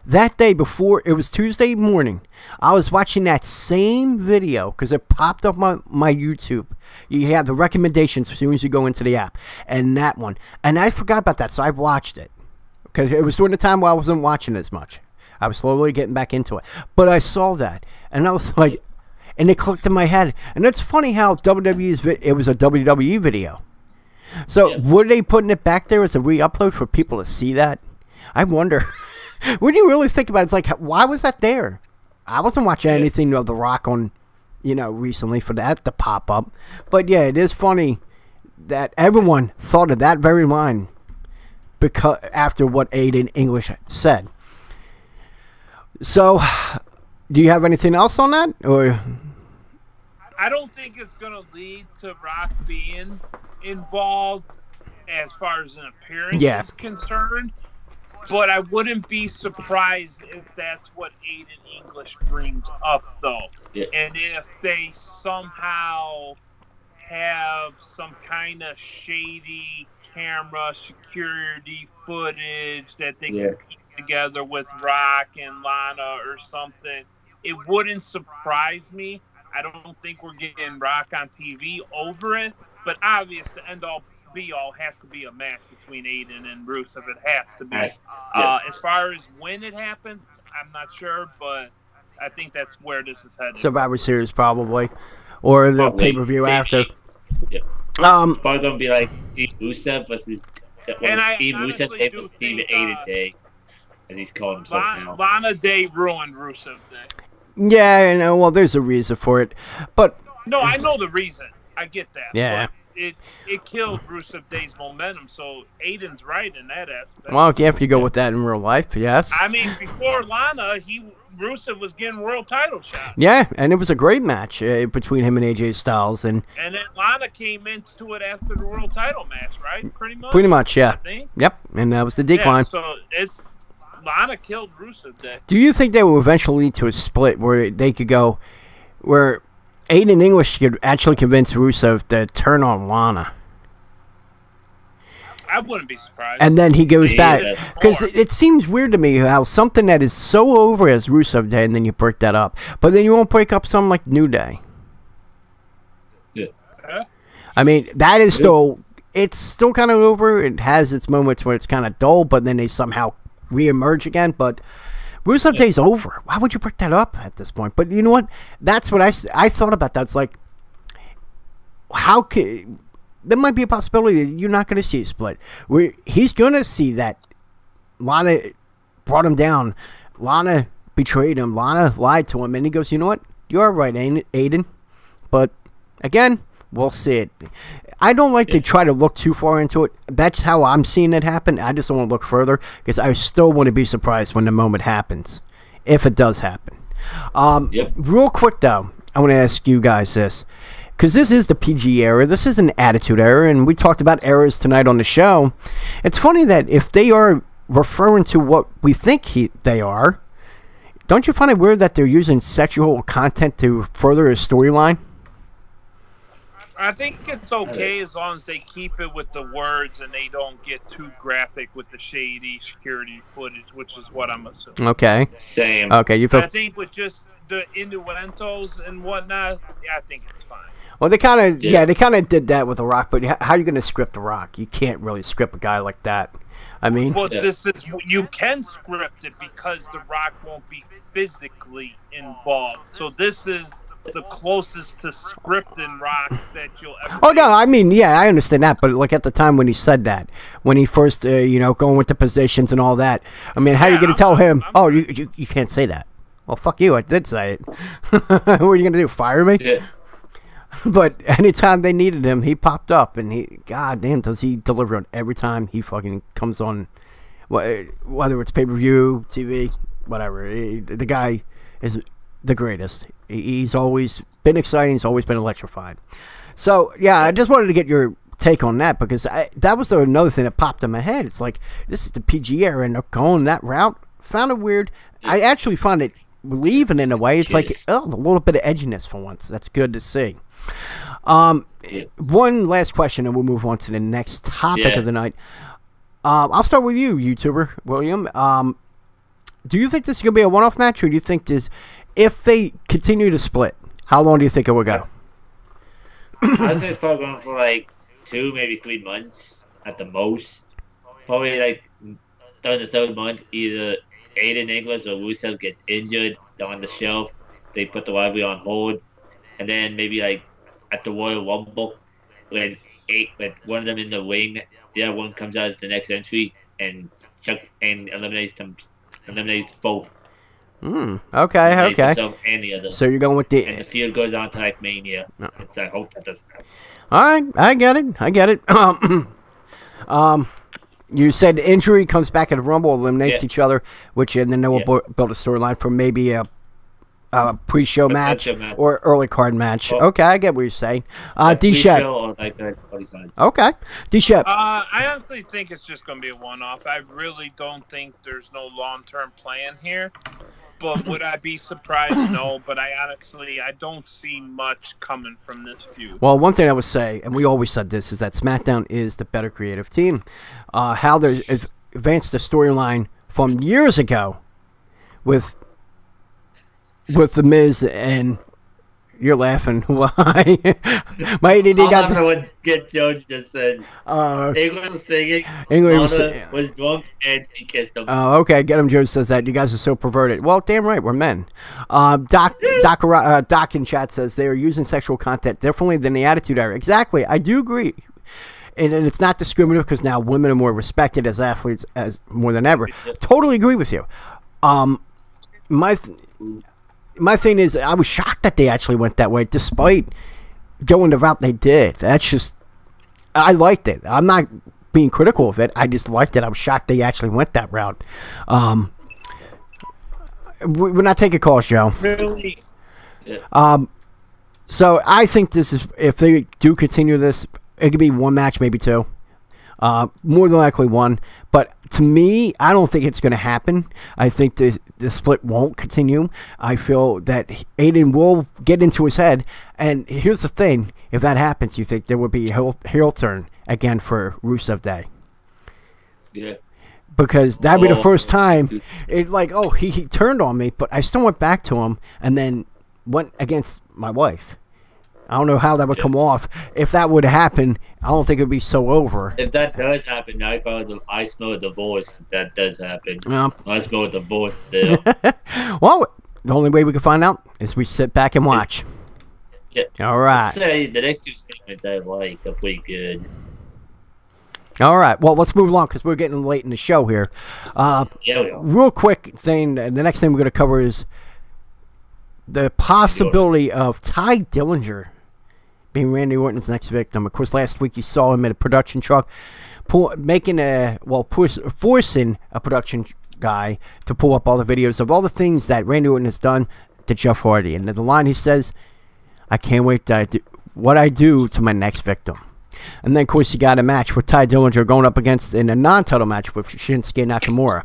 that day before, it was Tuesday morning, I was watching that same video because it popped up on my YouTube. You have the recommendations as soon as you go into the app. And that one. And I forgot about that, so I watched it. Because it was during the time where I wasn't watching as much. I was slowly getting back into it. But I saw that. And I was like, and it clicked in my head. And it's funny how it was a WWE video. So were they putting it back there as a re-upload for people to see that? I wonder. When you really think about it, it's like, why was that there? I wasn't watching anything of The Rock on, recently for that to pop up. But yeah, it is funny that everyone thought of that very line because after what Aiden English said. So, do you have anything else on that, or? I don't think it's going to lead to Rock being involved as far as an appearance is concerned. But I wouldn't be surprised if that's what Aiden English brings up, though. Yeah. And if they somehow have some kind of shady camera security footage that they can piece together with Rock and Lana or something, it wouldn't surprise me. I don't think we're getting Rock on TV over it. But obvious, the end-all be-all has to be a match between Aiden and Rusev. It has to be. As far as when it happens, I'm not sure, but I think that's where this is headed. Survivor Series probably, or the pay-per-view after. Yeah. Probably gonna be like Steve Rusev versus Steve Rusev Day versus Steve Aiden Day, as he's calling himself now. Lana Day ruined Rusev Day. Yeah, I know. Well, there's a reason for it, but no, I know the reason. I get that. Yeah. But it killed Rusev Day's momentum, so Aiden's right in that aspect. Well, if you go with that in real life, yes. I mean, before Lana, Rusev was getting world title shots. Yeah, and it was a great match between him and AJ Styles. And then Lana came into it after the world title match, right? Pretty much? Pretty much, yeah. Yep, and that was the decline. Yeah, so Lana killed Rusev Day. Do you think they will eventually lead to a split where they could go, where Aiden English could actually convince Rusev to turn on Lana? I wouldn't be surprised. And then he goes back. Because it seems weird to me how something that is so over as Rusev Day, and then you break that up. But then you won't break up something like New Day. Yeah. I mean, that is still, it's still kind of over. It has its moments where it's kind of dull, but then they somehow reemerge again. But Rusev Day's over. Why would you bring that up at this point? But you know what? That's what I thought about that. It's like, how could... There might be a possibility that you're not going to see a split. He's going to see that Lana brought him down. Lana betrayed him. Lana lied to him. And he goes, you know what? You're right, Aiden. But, again, we'll see it. I don't like to try to look too far into it. That's how I'm seeing it happen. I just don't want to look further because I still want to be surprised when the moment happens, if it does happen. Real quick, though, I want to ask you guys this. Because this is the PG era. This is an attitude era, and we talked about eras tonight on the show. It's funny that if they are referring to what we think they are, don't you find it weird that they're using sexual content to further a storyline? I think it's okay as long as they keep it with the words and they don't get too graphic with the shady security footage, which is what I'm assuming. Okay. Same. Okay, you feel... I think with just the innuendos and whatnot, I think it's fine. Well, they kind of, they kind of did that with The Rock, but how are you going to script The Rock? You can't really script a guy like that. I mean, well, this is, you can script it because The Rock won't be physically involved. So this is the closest to scripting Rock that you'll ever. Oh no, I mean, yeah, I understand that, but like at the time when he said that, when he first, going with the positions and all that, I mean, how are you going to tell him? You can't say that. Well, fuck you, I did say it. What are you going to do? Fire me? Yeah. But anytime they needed him, he popped up, and god damn, does he deliver on every time he fucking comes on, whether it's pay-per-view, TV, whatever. The guy is the greatest. He's always been exciting. He's always been electrifying. So, yeah, I just wanted to get your take on that, because that was another thing that popped in my head. It's like, this is the PG era, and they're going that route. Found it weird. I actually found it relieving in a way. It's like, a little bit of edginess for once. That's good to see. One last question, and we'll move on to the next topic of the night. I'll start with you, YouTuber William. Do you think this is going to be a one-off match, or do you think if they continue to split, how long do you think it will go? I think it's probably going for like 2, maybe 3 months at the most. Probably like during the 3rd month, either Aiden English or Rusev gets injured on the shelf. They put the rivalry on hold, and then maybe like at the Royal Rumble, when one of them in the ring, the other one comes out as the next entry and eliminates both. Okay. And the other. So you're going with and the feud goes on to like Mania. No. I hope that doesn't happen. All right, I get it. You said injury comes back at the Rumble, eliminates each other, and then they will build a storyline for maybe a pre-show match or early card match. Okay, I get what you're saying. D-Shep. Okay. D-Shep. I honestly think it's just going to be a one-off. I really don't think there's no long-term plan here. But would I be surprised? No. But I don't see much coming from this feud. Well, one thing I would say, and we always said this, is that SmackDown is the better creative team. How they advanced the storyline from years ago with The Miz, and you're laughing. Why? My ADD got. I would get Jones just said. England was singing. England was drunk and he kissed him. Oh, okay. Get him. Jones says that you guys are so perverted. Well, damn right, we're men. Doc in chat says they are using sexual content differently than the Attitude Era. Exactly, I do agree. And it's not discriminative because now women are more respected as athletes as more than ever. Totally agree with you. My thing is, I was shocked that they actually went that way, despite going the route they did. That's just, I liked it. I'm not being critical of it. I just liked it. I was shocked they actually went that route. We're not taking calls, Joe. Really? So I think this is, if they do continue this, it could be one match, maybe 2. More than likely 1. But to me, I don't think it's going to happen. I think the split won't continue. I feel that Aiden will get into his head. And here's the thing. If that happens, you think there would be a heel turn again for Rusev Day. Yeah. Because that'd be the first time. He turned on me, but I still went back to him and then went against my wife. I don't know how that would come off. If that would happen, I don't think it would be so over. If that does happen, I smell a divorce. If that does happen, Yeah. I smell a divorce still. Well, the only way we can find out is we sit back and watch. Yeah. All right. Say the next two segments I like are pretty good. All right. Well, let's move along because we're getting late in the show here. Yeah, we are. Real quick thing, the next thing we're going to cover is the possibility of Ty Dillinger being Randy Orton's next victim. Of course, last week you saw him at a production truck forcing a production guy to pull up all the videos of all the things that Randy Orton has done to Jeff Hardy. And the line he says, I can't wait to do what I do to my next victim. And then, of course, you got a match with Ty Dillinger going up against in a non-title match with Shinsuke Nakamura.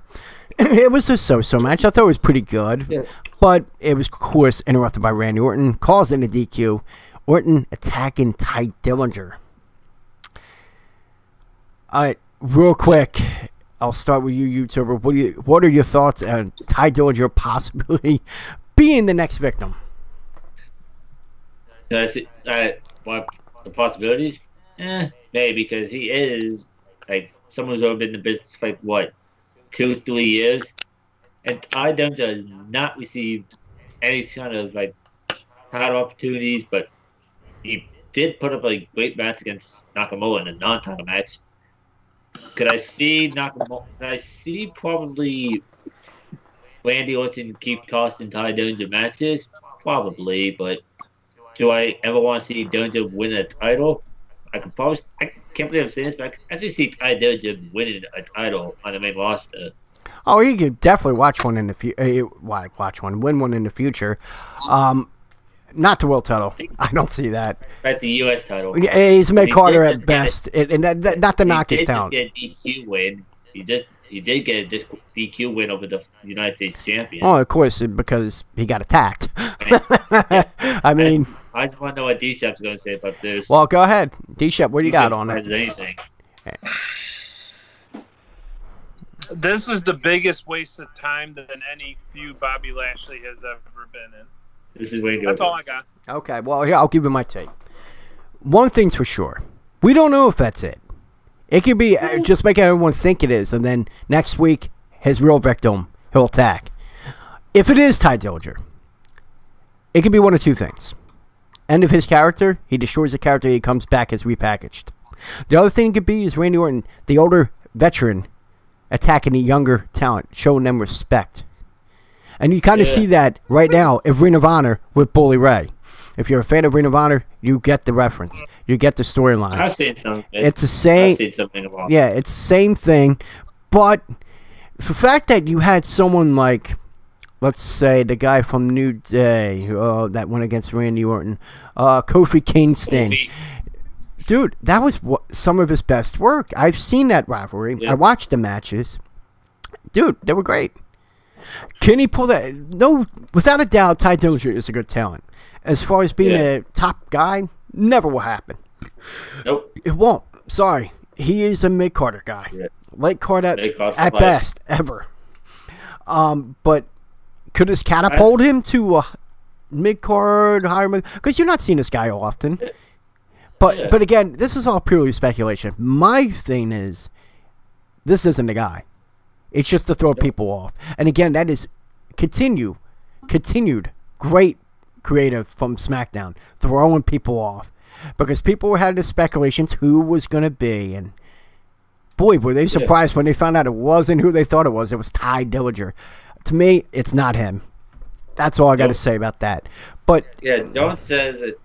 It was a so-so match. I thought it was pretty good. Yeah. But it was, of course, interrupted by Randy Orton, causing a DQ. Orton attacking Ty Dillinger. All right, real quick, I'll start with you, YouTuber. What are your thoughts on Ty Dillinger possibly being the next victim? What the possibilities? Maybe, because he is like someone who's been in the business for 2-3 years, and Ty Dillinger has not received any kind of title opportunities, but he did put up a great match against Nakamura in a non-title match. Could I see Nakamura? Could I see probably Randy Orton keep costing Ty Dillinger matches? Probably, but do I ever want to see Dillinger win a title? I can't believe I'm saying this, but I can actually see Ty Dillinger winning a title on the main roster. Oh, you could definitely watch one in the win one in the future. Not the world title. I don't see that. At the U.S. title. Yeah, he's Mick Carter at best, and that, not to knock his talent. He did get a DQ win. He did get a DQ win over the United States champion. Oh, of course, because he got attacked. I mean, I just want to know what D-Shep's going to say about this. Well, go ahead. D-Shep, what do you got on it? Anything. This is the biggest waste of time than any feud Bobby Lashley has ever been in. This is where you go. That's all I got. Okay, well, here, I'll give you my take. One thing's for sure. We don't know if that's it. It could be just making everyone think it is, and then next week, his real victim, he'll attack. If it is Ty Dillinger, it could be one of two things. End of his character, he destroys the character, he comes back as repackaged. The other thing it could be is Randy Orton, the older veteran, attacking the younger talent, showing them respect. And you kind of see that right now in Ring of Honor with Bully Ray. If you're a fan of Ring of Honor, you get the reference. You get the storyline. I've seen something. It's the same. I've seen something about it. Yeah, it's the same thing. But the fact that you had someone like, let's say, the guy from New Day that went against Randy Orton, Kofi Kingston. Dude, that was some of his best work. I've seen that rivalry. Yeah. I watched the matches. Dude, they were great. Can he pull that? No, without a doubt, Ty Dillinger is a good talent. As far as being a top guy, never will happen. Nope. It won't. Sorry. He is a mid-Carter guy. Yeah. Late Carter at best, ever. But could this catapult him to a mid-card, higher mid? Because you're not seeing this guy often. But again, this is all purely speculation. My thing is, this isn't the guy. It's just to throw people off. And again, that is continued great creative from SmackDown, throwing people off. Because people had the speculations who was going to be. And boy, were they surprised when they found out it wasn't who they thought it was. It was Ty Dillinger. To me, it's not him. That's all I got to say about that. But yeah, Jones says that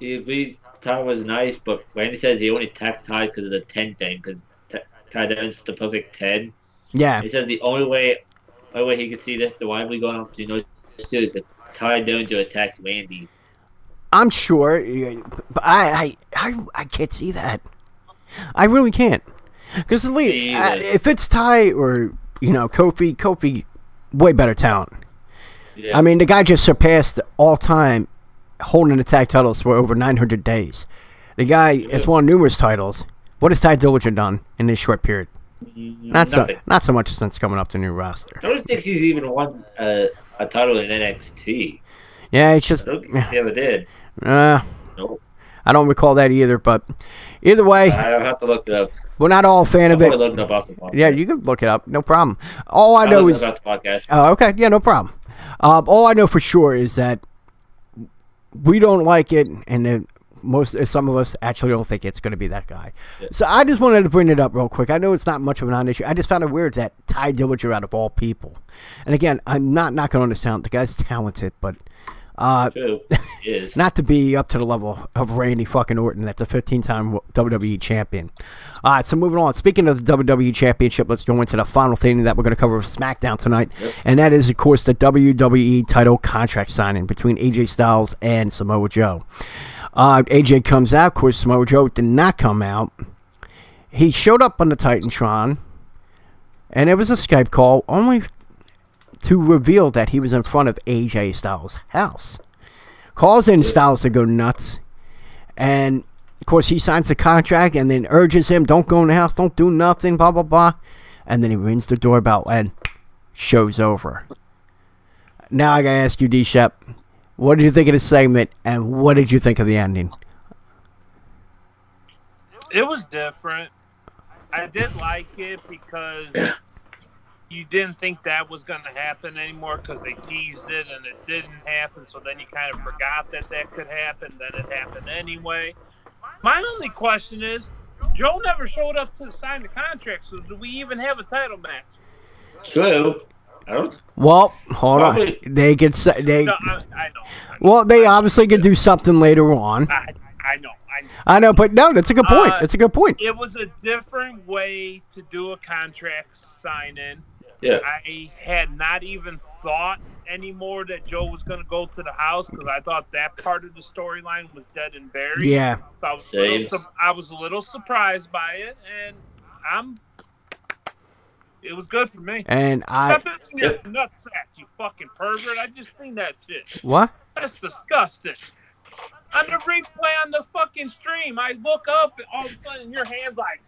he agrees Ty was nice, but Randy says he only attacked Ty because of the 10 thing, because Ty Dillinger's the perfect 10. Yeah. He says the only way he could see this, the rivalry going up to those two, is that Ty Dillinger attacks Randy. I'm sure, but I can't see that. I really can't. Because if it's Ty or Kofi, way better talent. Yeah. I mean, the guy just surpassed all time holding the tag titles for over 900 days. The guy has won numerous titles. What has Ty Dillinger done in this short period? Not so much since coming up to new roster. I don't think he's even won a title in NXT. Yeah, it's just I don't think he ever did. Nope. I don't recall that either, but either way, I'll have to look it up. we're not all a fan of I'll it. probably look it up off the podcast. Yeah, you can look it up. No problem. All I I'll know look is... it up off the podcast. Oh, okay. Yeah, no problem. All I know for sure is that we don't like it, and then some of us actually don't think it's going to be that guy. Yeah. So I just wanted to bring it up real quick. I know it's not much of a non-issue. I just found it weird that Ty Dillinger, out of all people, and again, I'm not knocking on his talent. The guy's talented, but True. He is. not to be up to the level of Randy fucking Orton. That's a 15-time WWE champion. All right, so moving on. Speaking of the WWE Championship, let's go into the final thing that we're going to cover with SmackDown tonight, and that is, of course, the WWE title contract signing between AJ Styles and Samoa Joe. AJ comes out. Of course, Samoa Joe did not come out. He showed up on the Titantron, and it was a Skype call only to reveal that he was in front of AJ Styles' house. Calls in Styles to go nuts, and of course he signs the contract and then urges him, don't go in the house, don't do nothing, blah, blah, blah. And then he rings the doorbell and show's over. Now I gotta ask you, D-Shep, what did you think of the segment, and what did you think of the ending? It was different. I did like it because you didn't think that was going to happen anymore because they teased it and it didn't happen. So then you kind of forgot that could happen. Then it happened anyway. My only question is, Joe never showed up to sign the contract. So do we even have a title match? True. I don't. Well, hold Probably. on. They could say they. No, I know. Well, they obviously could do something later on. I know. I know, but no, that's a good point. That's a good point. It was a different way to do a contract signing. Yeah. I had not even thought anymore that Joe was going to go to the house because I thought that part of the storyline was dead and buried. Yeah. So I was a little surprised by it, and it was good for me. And Stop bitching your nutsack, you fucking pervert. I just seen that shit. What? That's disgusting. On the replay on the fucking stream, I look up and all of a sudden your hand's like...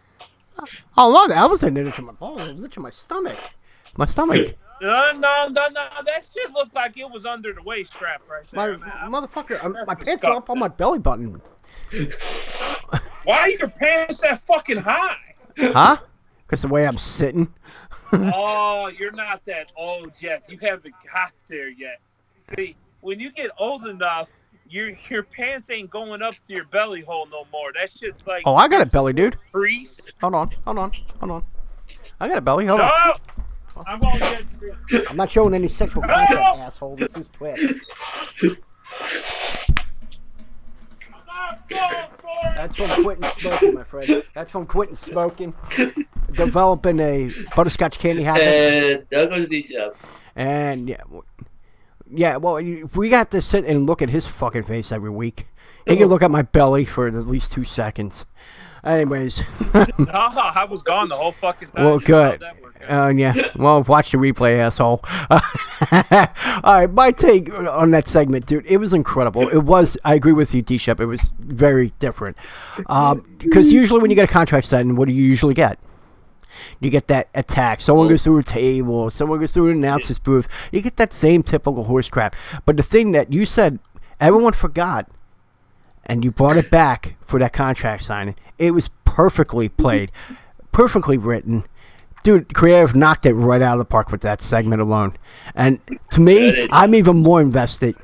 Oh, look, I wasn't itching my balls. I was itching my stomach. My stomach. No. That shit looked like it was under the waist strap right there. Motherfucker, my pants are up on my belly button. Why are your pants that fucking high? Huh? Because the way I'm sitting. Oh, you're not that old yet. You haven't got there yet. See, when you get old enough, your pants ain't going up to your belly hole no more. That shit's like... Oh, I got a belly, dude. Crease. Hold on. I got a belly. Hold on. No! I'm going to get... I'm not showing any sexual content, asshole. This is Twitch. That's from quitting smoking, my friend. That's from quitting smoking. Developing a butterscotch candy habit. And that goes the job. And yeah, well, we got to sit and look at his fucking face every week. He can look at my belly for at least 2 seconds. Anyways. I was gone the whole fucking time. Well, good. Yeah. Well, watch the replay, asshole. All right, my take on that segment, dude. It was incredible. It was. I agree with you, D-Shep. It was very different. Because usually when you get a contract signed, what do you usually get? You get that attack. Someone goes through a table. Someone goes through an announcer's booth. You get that same typical horse crap. But the thing that you said, everyone forgot, and you brought it back for that contract signing. It was perfectly played, perfectly written. Dude, Creative knocked it right out of the park with that segment alone. And to me, I'm even more invested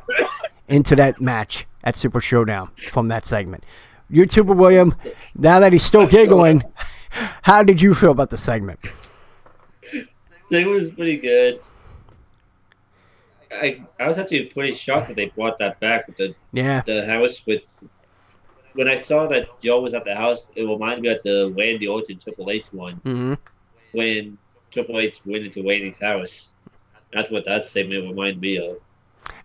into that match at Super Showdown from that segment. YouTuber William, now that he's still giggling, how did you feel about the segment? Segment was pretty good. I was actually pretty shocked that they brought that back with the house. When I saw that Joe was at the house, it reminded me of the Randy Orton Triple H one. Mm-hmm. When Triple H went into Randy's house. That's what that segment reminded me of.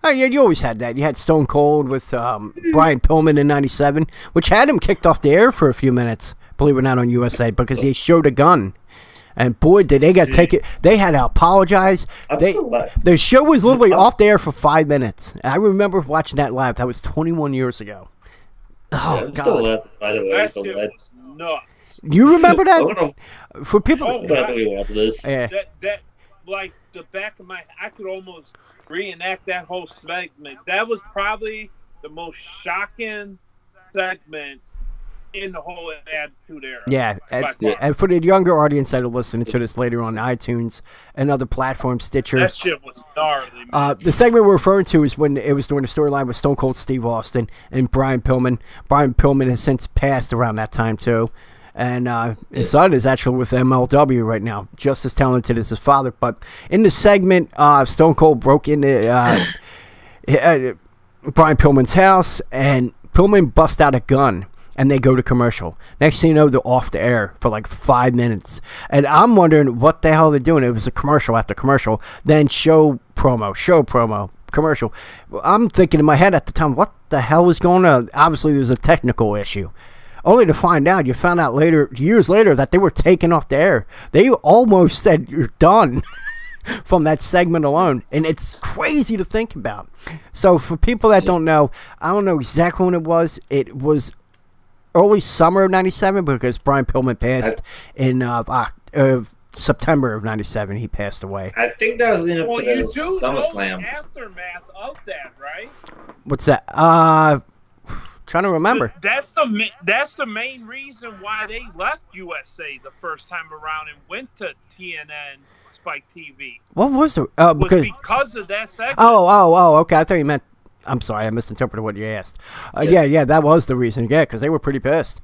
Oh, yeah, you always had that. You had Stone Cold with Brian Pillman in '97, which had him kicked off the air for a few minutes, believe it or not, on USA, because he showed a gun. And boy, did they got to take it. They had to apologize. The show was literally off the air for 5 minutes. I remember watching that live. That was 21 years ago. Oh, yeah, God. By the way, that shit was nuts. You remember that? For people... That, like, the back of my... I could almost reenact that whole segment. That was probably the most shocking segment in the whole Attitude Era. Yeah, by far. and for the younger audience that are listening to this later on iTunes and other platforms, Stitcher. That shit was gnarly, man. The segment we're referring to is when it was during the storyline with Stone Cold Steve Austin and Brian Pillman. Brian Pillman has since passed around that time, too. And his son is actually with MLW right now, just as talented as his father. But in the segment, Stone Cold broke into Brian Pillman's house, and Pillman busts out a gun. And they go to commercial. Next thing you know, they're off the air for like 5 minutes. And I'm wondering what the hell they're doing. It was a commercial after commercial. Then show promo, commercial. I'm thinking in my head at the time, what the hell is going on? Obviously, there's a technical issue. Only to find out, you found out later, years later, that they were taken off the air. They almost said, you're done. From that segment alone, and it's crazy to think about. So for people that don't know, I don't know exactly when it was. It was early summer of '97 because Brian Pillman passed in September of '97. He passed away. I think that was in Well, you do know SummerSlam. the aftermath of that, right? What's that? Trying to remember. That's the main reason why they left USA the first time around and went to TNN Spike TV. What was it? Because of that segment. Oh, okay. I thought you meant. I'm sorry, I misinterpreted what you asked. Yeah, that was the reason. Yeah, because they were pretty pissed.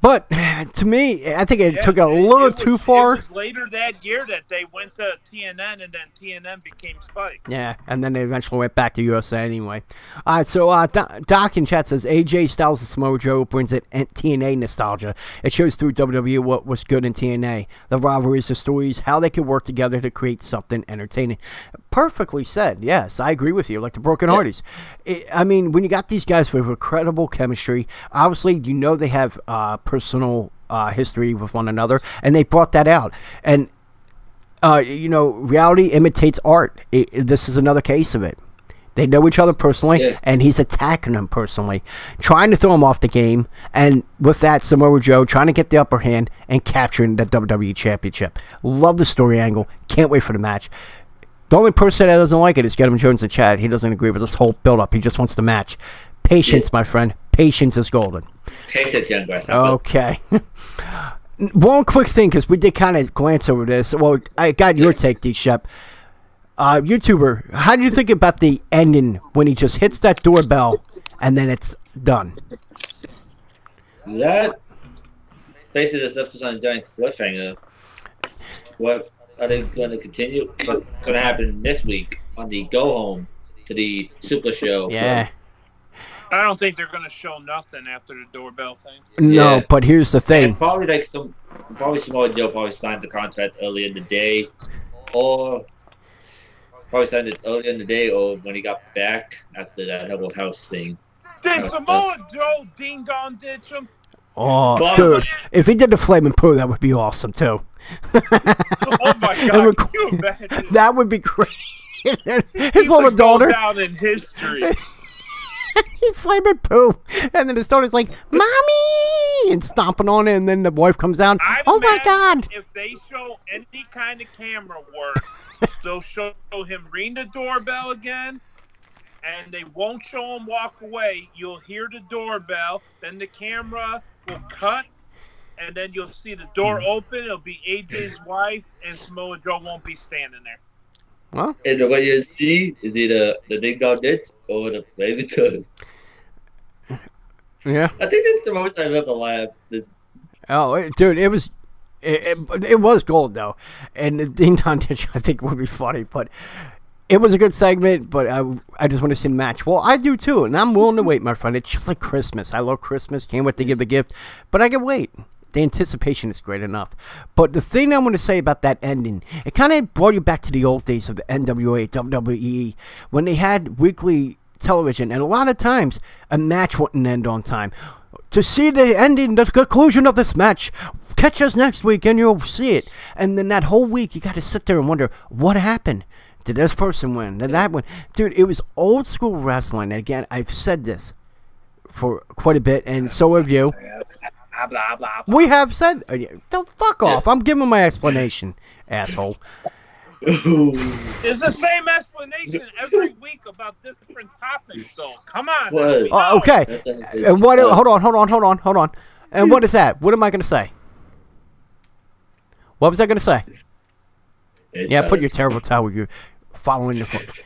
But to me, I think it took it a little too far. It was later that year that they went to TNN, and then TNN became Spike. Yeah, and then they eventually went back to USA anyway. All right, so Doc in chat says, AJ Styles and Samoa Joe brings it TNA nostalgia. It shows through WWE what was good in TNA. The rivalries, the stories, how they could work together to create something entertaining. Perfectly said. Yes, I agree with you. Like the Broken Hardys. I mean, when you got these guys with incredible chemistry, obviously you know they have personal history with one another, and they brought that out. And reality imitates art. This is another case of it. They know each other personally, and he's attacking them personally, trying to throw him off the game, and with that, Samoa Joe trying to get the upper hand and capturing the WWE Championship. Love the story angle. Can't wait for the match. The only person that doesn't like it is Gedham Jones in the chat. He doesn't agree with this whole build-up. He just wants the match. Patience, my friend. Patience is golden. Patience, young guy. Okay. One quick thing, because we did kind of glance over this. Well, I got your take, D-Shep. YouTuber, how do you think about the ending when he just hits that doorbell and then it's done? That basically this episode on giant cliffhanger. What are they going to continue? What's going to happen this week on the go home to the Super Show? Yeah. I don't think they're going to show nothing after the doorbell thing. No, but here's the thing. And probably Samoa Joe probably signed the contract earlier in the day, or probably signed it earlier in the day, or when he got back after that whole house thing. Did Samoa Joe Ding Dong ditch him? Oh, dude, if he did the Flaming Poo, that would be awesome, too. Oh, my God. Can you imagine? That would be great. His He little would daughter. go down in history. He's Flaming Poo. And then his daughter's like, Mommy! And stomping on it, and then the wife comes down. Oh, my God. If they show any kind of camera work, they'll show him ring the doorbell again, and they won't show him walk away. You'll hear the doorbell, then the camera will cut, and then you'll see the door open. It'll be AJ's wife, and Samoa Joe won't be standing there. Well, And what you see is either the Ding Dong Ditch or the Flaming Toes. yeah. I think that's the most I've ever laughed. Dude, it was... It was gold, though. And the Ding Dong Ditch, I think, would be funny, but... It was a good segment, but I just want to see the match. Well, I do too, and I'm willing to wait, my friend. It's just like Christmas. I love Christmas. Can't wait to give the gift, but I can wait. The anticipation is great enough. But the thing I want to say about that ending, it kind of brought you back to the old days of the NWA, WWE, when they had weekly television, and a lot of times a match wouldn't end on time. To see the ending, the conclusion of this match, catch us next week and you'll see it. And then that whole week, you got to sit there and wonder, what happened? Did this person win? Did that win? Dude, it was old school wrestling. And again, I've said this for quite a bit, and so have you. Blah, blah, blah, blah. We have said... Don't fuck off. I'm giving my explanation, asshole. It's the same explanation every week about different topics, though. Come on. What? Okay. And what? Hold on. And what is that? What am I going to say? What was I going to say? Yeah, put your terrible towel. You're following your foot.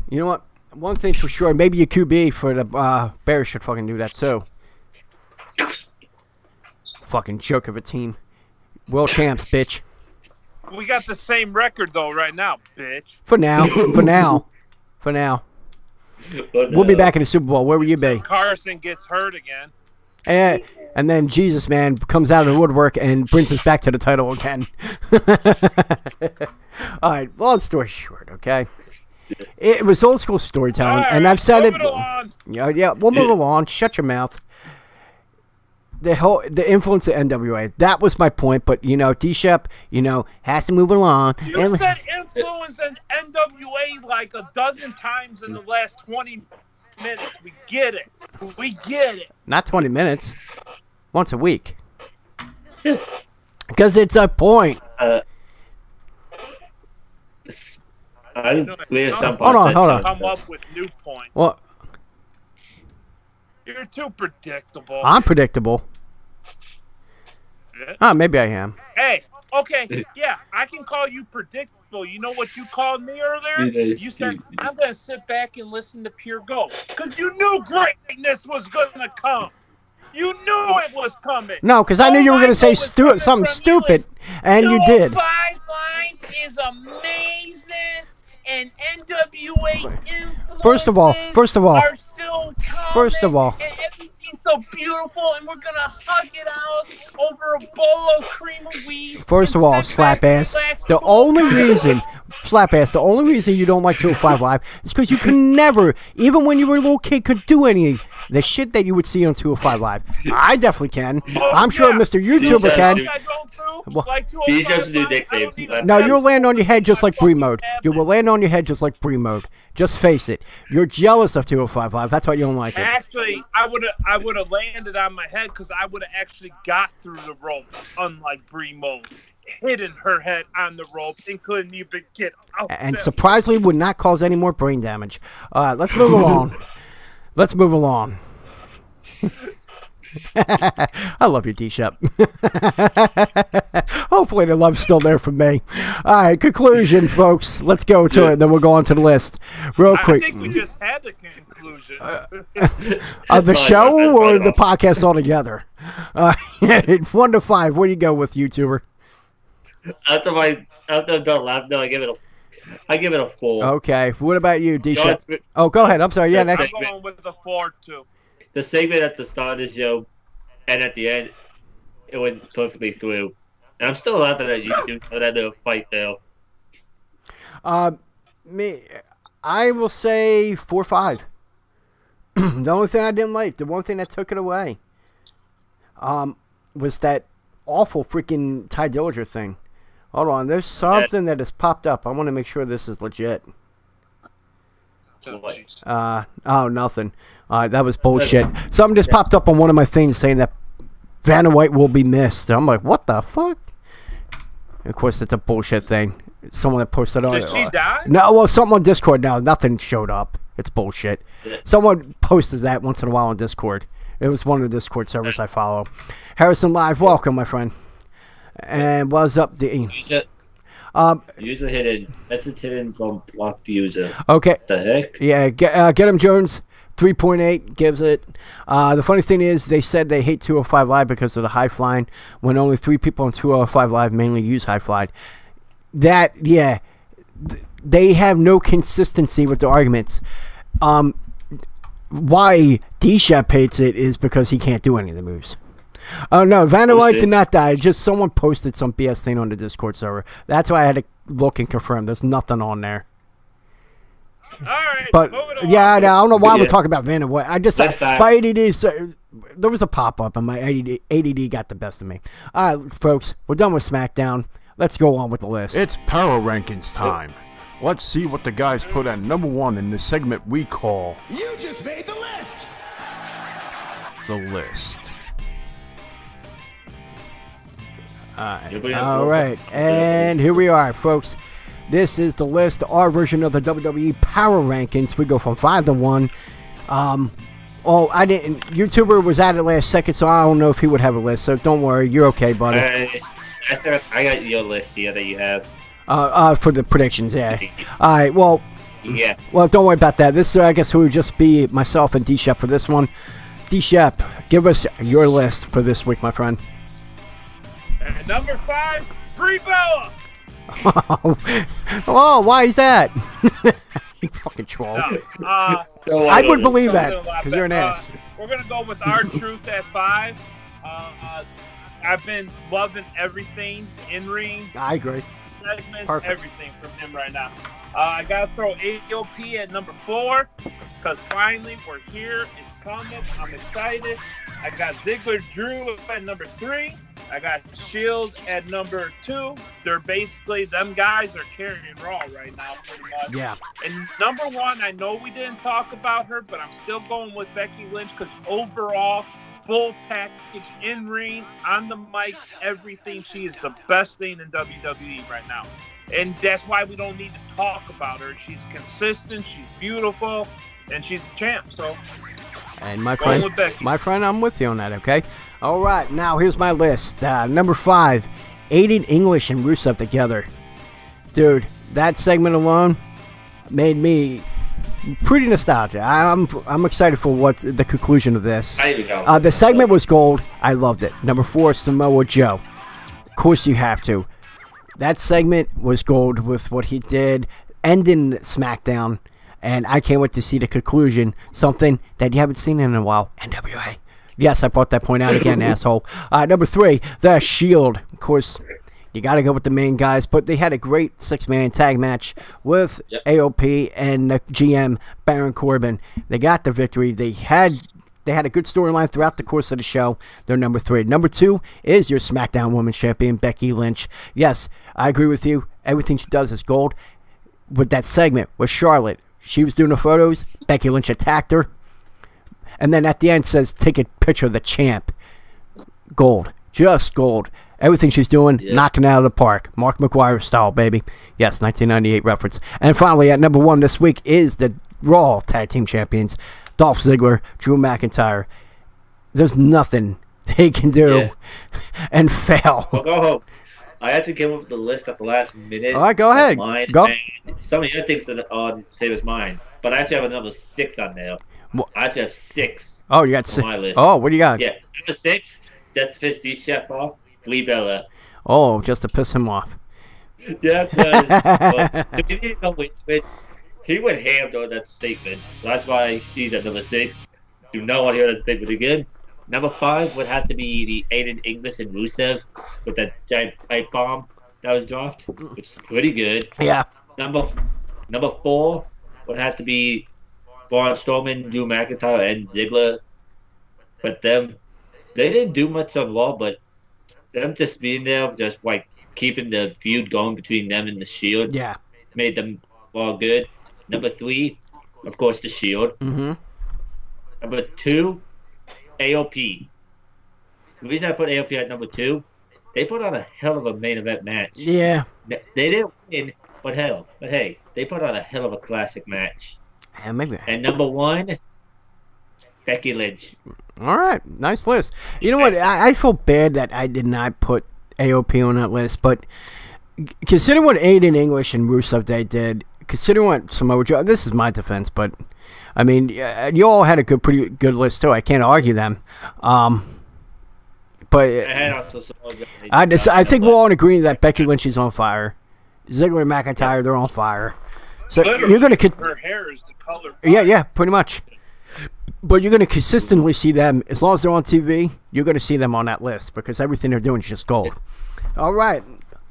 You know what? One thing's for sure. Maybe your QB for the Bears should fucking do that too. Fucking joke of a team. World champs, bitch. We got the same record, though, right now, bitch. For now. We'll be back in the Super Bowl. Where will you be? Carson gets hurt again. And then Jesus, man, comes out of the woodwork and brings us back to the title again. All right, long story short, okay? It was old school storytelling, and I've said it. Yeah, we'll move along. Shut your mouth. The influence of NWA. That was my point, but D-Shep, has to move along. You said influence in NWA like a dozen times in the last 20 minutes. We get it. Not 20 minutes. Once a week. Because it's a point. Hold on. Come up with new points. What? You're too predictable. I'm predictable. Maybe I am. Hey, okay, yeah, I can call you predictable. You know what you called me earlier? You said, I'm going to sit back and listen to Pure Gold. Because you knew greatness was going to come. You knew it was coming. No, because I knew you were going to say something stupid, and you did. 5 Line is amazing, and NWA influences First of all, are still coming, and everything's so beautiful, and we're going to hug it out over a bowl of cream of wheat. First of all, slap ass. The only reason you don't like 205 Live is because you can never, even when you were a little kid, could do any the shit that you would see on 205 Live. I definitely can. I'm sure Mr. YouTuber can. No, you'll land on your head just like Bree Mode. You will land on your head just like Bree Mode. Just face it. You're jealous of 205 Live. That's why you don't like it. Actually, I would have landed on my head because I would have actually got through the rope, unlike Bree Mode. Hidden her head on the rope and couldn't even get out. And surprisingly would not cause any more brain damage. All right, let's move along. I love you, D-Shep. Hopefully the love's still there for me. All right, conclusion, folks. Let's go to it, then we'll go on to the list. Real quick. I think we just had the conclusion. Of the show or the podcast altogether? 1 to 5, where do you go with YouTuber? After I'm done laughing, I give it a 4. Okay, what about you, D-Shep? Oh, go ahead. I'm sorry. Yeah, next. I'm going with a 4 too. The segment at the start of the show and at the end, it went perfectly through. And I'm still laughing at YouTube for that little fight there. I will say 4 or 5. The only thing I didn't like, the one thing that took it away, was that awful freaking Ty Dillinger thing. Hold on, there's something that has popped up. I want to make sure this is legit. Nothing. That was bullshit. Something just popped up on one of my things saying that Vanna White will be missed. I'm like, what the fuck? And of course, it's a bullshit thing. Someone that posted on it. Did she die? No, well, something on Discord now. Nothing showed up. It's bullshit. Someone posts that once in a while on Discord. It was one of the Discord servers I follow. Harrison Live, welcome, my friend. And what's up, D? User hidden. Message hidden from blocked user. Okay. What the heck? Yeah, get him, Jones. 3.8 gives it. The funny thing is, they said they hate 205 Live because of the high flying, when only 3 people on 205 Live mainly use high flying. That, yeah, they have no consistency with the arguments. Why D-Shep hates it is because he can't do any of the moves. Oh, no, Vanna White did not die. Just someone posted some BS thing on the Discord server. That's why I had to look and confirm. There's nothing on there. All right, but yeah, I don't know why we're talking about Vanna White. I just my ADD. There was a pop up, and my ADD got the best of me. All right, folks, we're done with SmackDown. Let's go on with the list. It's Power Rankings time. Let's see what the guys put at number 1 in the segment we call You Just Made the List. The List. All right, and here we are, folks. This is the list, our version of the WWE Power Rankings. We go from 5 to 1. I didn't. YouTuber was at it last second, so I don't know if he would have a list. So don't worry, you're okay, buddy. I got your list here that you have. For the predictions, yeah. All right, well. Yeah. Well, don't worry about that. This, I guess, will just be myself and D-Shep for this one. D-Shep, give us your list for this week, my friend. At number 5, Brie Bella. Oh, why is that? You fucking troll. I would believe that because you're an ass. We're gonna go with R-Truth at 5. I've been loving everything in ring. I agree. Segments, Perfect. everything from him right now. I gotta throw AOP at number 4 because finally we're here. It's coming. I'm excited. I got Ziggler Drew at number 3. I got Shield at number 2. They're basically, them guys are carrying Raw right now, pretty much. Yeah. And number 1, I know we didn't talk about her, but I'm still going with Becky Lynch because overall, full package, in ring, on the mic, everything. She is the best thing in WWE right now. And that's why we don't need to talk about her. She's consistent, she's beautiful, and she's a champ. So, and my friend, I'm with you on that, okay? All right, now here's my list. Number 5, Aiden English and Rusev together. Dude, that segment alone made me pretty nostalgic. I'm excited for what the conclusion of this. The segment was gold. I loved it. Number 4, Samoa Joe. Of course you have to. That segment was gold with what he did, ending SmackDown, and I can't wait to see the conclusion. Something that you haven't seen in a while. NWA. Yes, I brought that point out again, asshole. Number 3, The Shield. Of course, you got to go with the main guys, but they had a great 6-man tag match with AOP and the GM, Baron Corbin. They got the victory. They had a good storyline throughout the course of the show. They're number 3. Number 2 is your SmackDown Women's Champion, Becky Lynch. Yes, I agree with you. Everything she does is gold. With that segment with Charlotte, she was doing the photos. Becky Lynch attacked her. And then at the end says, take a picture of the champ. Gold. Just gold. Everything she's doing, knocking it out of the park. Mark McGuire style, baby. Yes, 1998 reference. And finally, at number 1 this week is the Raw Tag Team Champions, Dolph Ziggler, Drew McIntyre. There's nothing they can do and fail. Well, go home. I actually came up with the list at the last minute. All right, go ahead. Go. Some of your things that are the same as mine, but I actually have a number 6 on there. I actually have 6. Oh, you got 6. My list. Oh, what do you got? Yeah, number 6, just to piss D-Chef off, Brie Bella. Oh, just to piss him off. Yeah, because he went ham during that statement. That's why she's at number 6. Do not want to hear that statement again. Number 5 would have to be the Aiden English and Rusev with that giant pipe bomb that was dropped, which is pretty good. Yeah. Number 4 would have to be Braun Strowman, Drew McIntyre, and Ziggler. But they didn't do much on Raw, but them just being there, just like keeping the feud going between them and the Shield, made them all good. Number 3, of course, the Shield. Mm-hmm. Number 2, AOP. The reason I put AOP at number 2, they put on a hell of a main event match. Yeah. They didn't win, but hey, they put on a hell of a classic match. Yeah, maybe. And number 1, Becky Lynch. All right, nice list. You know what? I feel bad that I did not put AOP on that list, but considering what Aiden English and Rusev Day did, considering what Samoa Joe, this is my defense, but I mean, you all had a pretty good list too. I can't argue them. But I think we're all in agreement that Becky Lynch is on fire. Ziggler and McIntyre, they're on fire. So you're gonna her hair is the color. Yeah, pretty much. But you're going to consistently see them, as long as they're on TV, you're going to see them on that list because everything they're doing is just gold. All right.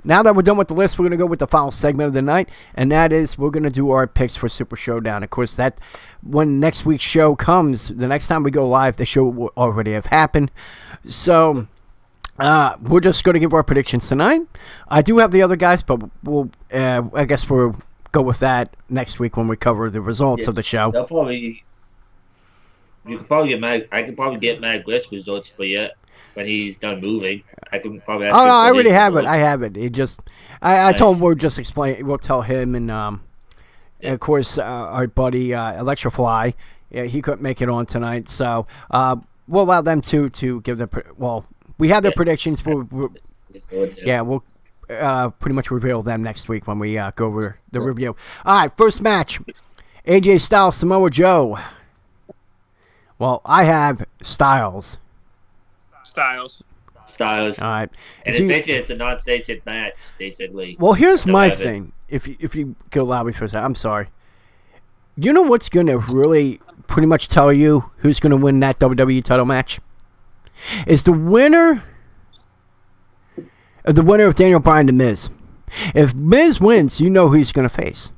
Now that we're done with the list, we're going to go with the final segment of the night, and that is we're going to do our picks for Super Showdown. Of course, that when next week's show comes, the next time we go live, the show will already have happened. So we're just going to give our predictions tonight. I do have the other guys, but I guess we'll go with that next week when we cover the results of the show. You can probably get I can probably get Mad List results for you. when he's done moving. I can probably. Oh no, I already have it. I have it. It just, I told him we'll just explain. We'll tell him and of course our buddy Electrofly. Yeah, he couldn't make it on tonight, so we'll allow them to give their. Well, we have their predictions. We'll pretty much reveal them next week when we go over the review. All right, first match: AJ Styles, Samoa Joe. Well, I have Styles. Styles. All right, and it's a non-sanctioned match, basically. Well, here's my thing. If you could allow me for a second, I'm sorry. You know what's going to really pretty much tell you who's going to win that WWE title match? Is the winner of Daniel Bryan and Miz. If Miz wins, you know who he's going to face.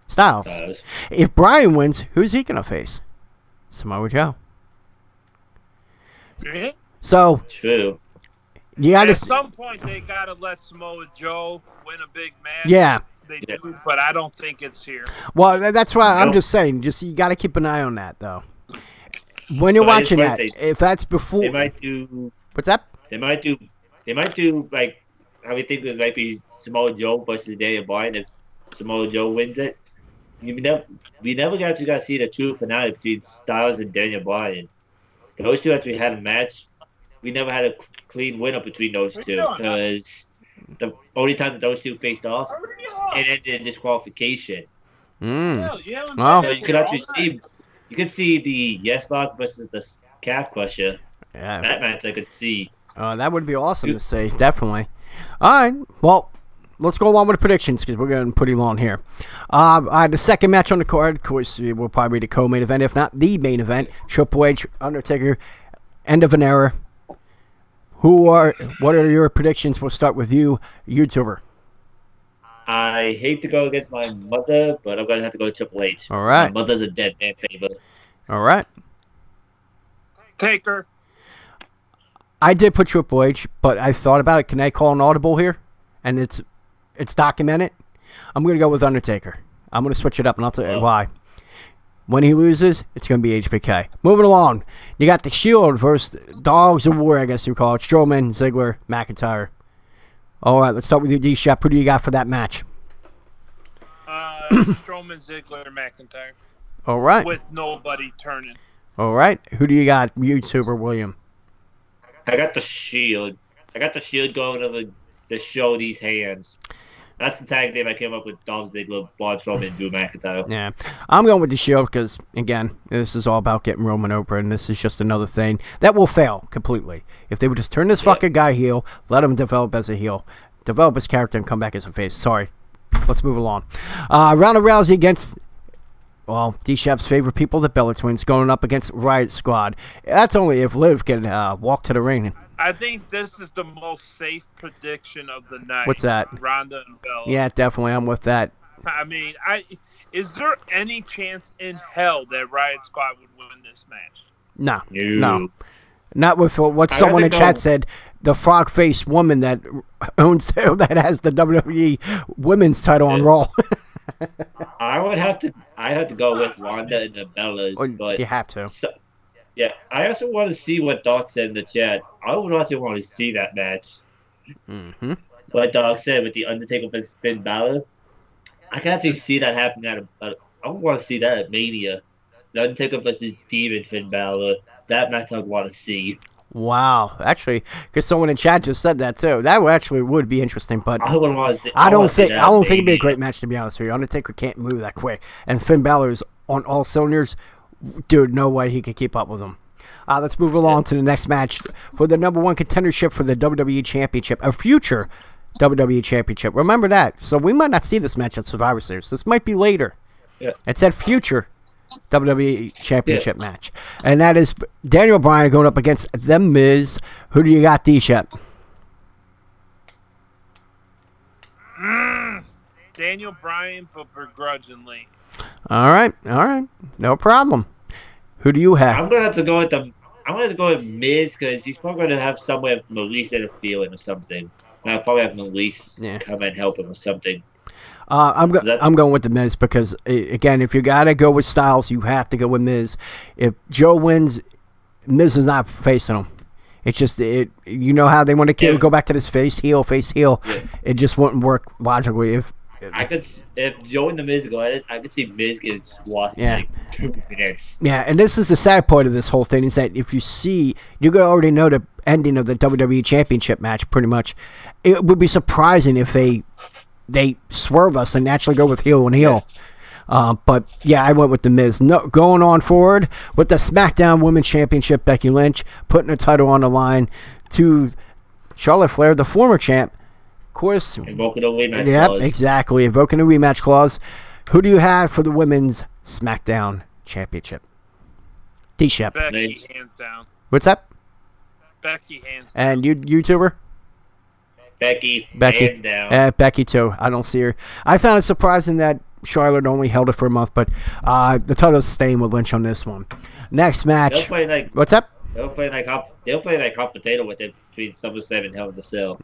Styles. If Bryan wins, who's he going to face? Samoa Joe. Yeah. So, true. You gotta, at some point, they got to let Samoa Joe win a big match. Yeah. They do, but I don't think it's here. Well, that's why I'm just saying. Just you got to keep an eye on that, though. When you're watching that, if that's before, they might do. What's that? They might do like I would think it might be Samoa Joe versus Daniel Bryan if Samoa Joe wins it. We never got to see the true finale between Styles and Daniel Bryan. Those two actually had a match. We never had a clean winner between those two because the only time that those two faced off, it ended in disqualification. Well, so you could actually see the Yes Lock versus the Calf Crusher. Yeah, that match I could see. That would be awesome to see, definitely. All right, well, let's go along with the predictions because we're getting pretty long here. The second match on the card, of course, will probably be the co-main event, if not the main event. Triple H, Undertaker, end of an era. What are your predictions? We'll start with you, YouTuber. I hate to go against my mother, but I'm going to have to go to Triple H. All right. My mother's a dead man favorite. All right. Taker. I did put Triple H, but I thought about it. Can I call an audible here? And it's documented. I'm going to go with Undertaker. I'm going to switch it up, and I'll tell you why. When he loses, it's going to be HBK. Moving along. You got the Shield versus Dogs of War, I guess you call it. Strowman, Ziggler, McIntyre. All right, let's start with you, D-Shep. Who do you got for that match? Strowman, Ziggler, McIntyre. All right. With nobody turning. All right. Who do you got, YouTuber William? I got the Shield. I got the Shield going to the show these hands. That's the tag name I came up with: Dolph Ziggler, Braun Strowman, and Drew McIntyre. Yeah, I'm going with the Shield because, again, this is all about getting Roman over, and this is just another thing that will fail completely. If they would just turn this fucking guy heel, let him develop as a heel, develop his character, and come back as a face. Sorry. Let's move along. Ronda Rousey against, well, D-Shep's favorite people, the Bella Twins, going up against Riot Squad. That's only if Liv can walk to the ring. I think this is the most safe prediction of the night. What's that? Ronda and Bella. Yeah, definitely. I'm with that. I mean, is there any chance in hell that Riot Squad would win this match? No. Not with what someone in chat said. The frog-faced woman that that has the WWE Women's title on Raw. I'd have to go with Ronda and the Bellas, but you have to. Yeah, I also want to see what Doc said in the chat. I would also want to see that match. Mm-hmm. What Doc said with the Undertaker versus Finn Balor, I can actually see that happening I want to see that at Mania. The Undertaker versus Demon Finn Balor. That match I'd want to see. Wow, actually, because someone in chat just said that too. That would be interesting, but I would want to see. I don't think it'd be a great match, to be honest with you. Undertaker can't move that quick, and Finn Balor's on all cylinders. Dude, no way he could keep up with him. Let's move along to the next match for the number one contendership for the WWE Championship, a future WWE Championship. Remember that. So we might not see this match at Survivor Series. This might be later. Yeah. It's that future WWE Championship match. And that is Daniel Bryan going up against The Miz. Who do you got, D-Shep? Daniel Bryan, but begrudgingly. All right. No problem. Who do you have? I'm gonna have to go with Miz because he's probably gonna have somewhere Maurice interfering or something. I'll probably have Maurice come and help him or something. I'm going with the Miz because again, if you gotta go with Styles, you have to go with Miz. If Joe wins, Miz is not facing him. It's just you know how they want to go back to this face heel. Yeah. It just wouldn't work logically if Joe and the Miz go at it, I could see Miz getting squashed in like 2 minutes. Yeah, and this is the sad part of this whole thing is that if you could already know the ending of the WWE Championship match pretty much. It would be surprising if they swerve us and actually go with heel and heel. But yeah, I went with the Miz. No, going on forward with the SmackDown Women's Championship, Becky Lynch putting her title on the line to Charlotte Flair, the former champ. Of course, invoking a rematch clause. Yep, exactly. Invoking a rematch clause. Who do you have for the Women's SmackDown Championship? D-Shep. Becky, hands down. What's that? Becky, hands down. And YouTuber? Becky, hands down. Becky too. I don't see her. I found it surprising that Charlotte only held it for a month, but the title's staying with Lynch on this one. Next match. They'll play like, what's up? They'll play like hot potato with it between SummerSlam and Hell in the Cell.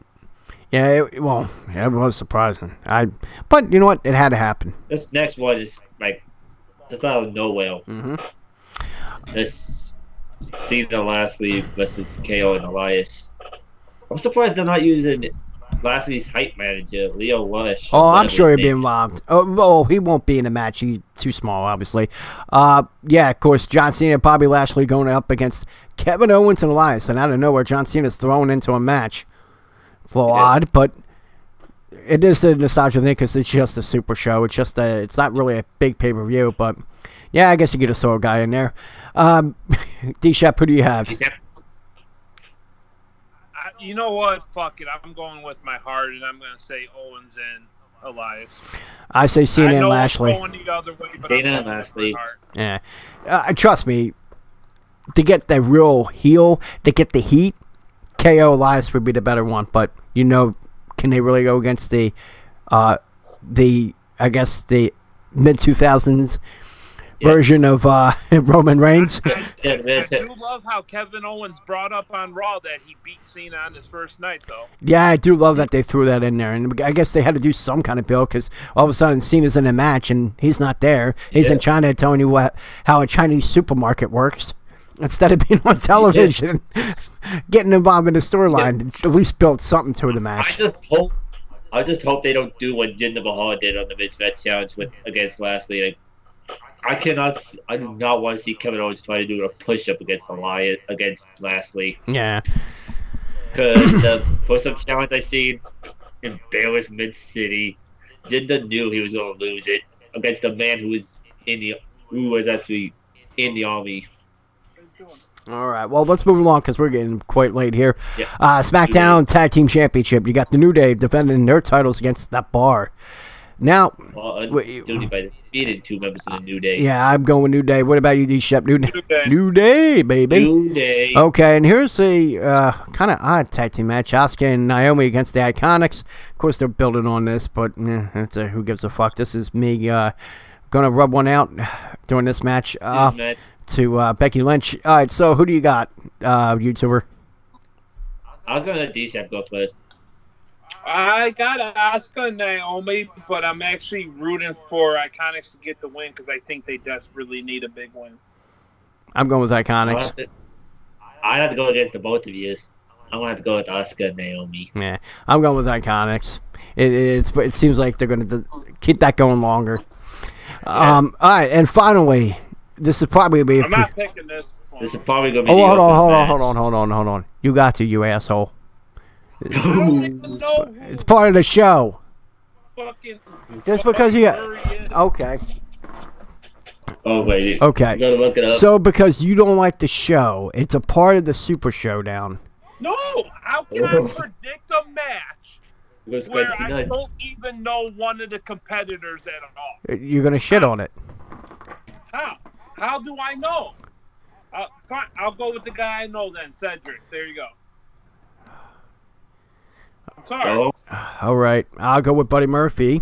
Yeah, it was surprising. But you know what? It had to happen. This next one is like just out of nowhere. Mm-hmm. This Cena Lashley versus KO and Elias. I'm surprised they're not using Lashley's hype manager, Leo Rush. Oh, I'm sure he'll be involved. Oh, he won't be in the match. He's too small, obviously. Yeah, of course, John Cena, Bobby Lashley going up against Kevin Owens and Elias. And out of nowhere, John Cena's thrown into a match. It's a little odd, but it is a nostalgia thing because it's just a super show. It's not really a big pay-per-view, but yeah, I guess you get a solo guy in there. D-Shep, who do you have? You know what? Fuck it. I'm going with my heart, and I'm going to say Owens and Elias. I say Cena and Lashley. I'm going the other way, but Cena and Lashley. Yeah. Trust me, to get the real heel, to get the heat, KO Elias would be the better one. But, can they really go against the mid-2000s version of Roman Reigns? I do love how Kevin Owens brought up on Raw that he beat Cena on his first night, though. Yeah, I do love that they threw that in there. And I guess they had to do some kind of build because all of a sudden Cena's in a match and he's not there. He's in China telling you how a Chinese supermarket works instead of being on television. Getting involved in the storyline, at least build something to the match. I just hope they don't do what Jinder Mahal did on the Mid-Vet Challenge against Lashley. Like, I do not want to see Kevin Owens try to do a push-up against Lashley. Yeah. Because the push-up challenge I seen in Bayless Mid-City, Jinder knew he was going to lose it against a man who was actually in the army. All right, well, let's move along because we're getting quite late here. Yeah. SmackDown Tag Team Championship. You got the New Day defending their titles against that Bar. Now, duty by defeating 2 members of the New Day. Yeah, I'm going with New Day. What about you, D-Shep? New Day, baby. New Day. Okay, and here's a kind of odd tag team match. Asuka and Naomi against the Iconics. Of course, they're building on this, but who gives a fuck? This is me going to rub one out during this match. To Becky Lynch. All right, so who do you got, YouTuber? I was going to let D-Shep go first. I got Asuka and Naomi, but I'm actually rooting for Iconics to get the win because I think they desperately need a big win. I'm going with Iconics. I have to go against the both of you. I'm going to have to go with Asuka and Naomi. Yeah, I'm going with Iconics. It seems like they're going to keep that going longer. Yeah. All right, and finally, this is probably going to be I'm not picking this one. This is probably going to be hold on. You got to, you asshole. It's part of the show. Just because you got... Okay. Oh, wait. Okay. You gotta look it up. So, because you don't like the show, it's a part of the Super Showdown. No! How can I predict a match where I don't even know one of the competitors at all? You're going to shit on it. How? How do I know? Fine, I'll go with the guy I know then, Cedric. There you go. I'm sorry. All right. I'll go with Buddy Murphy.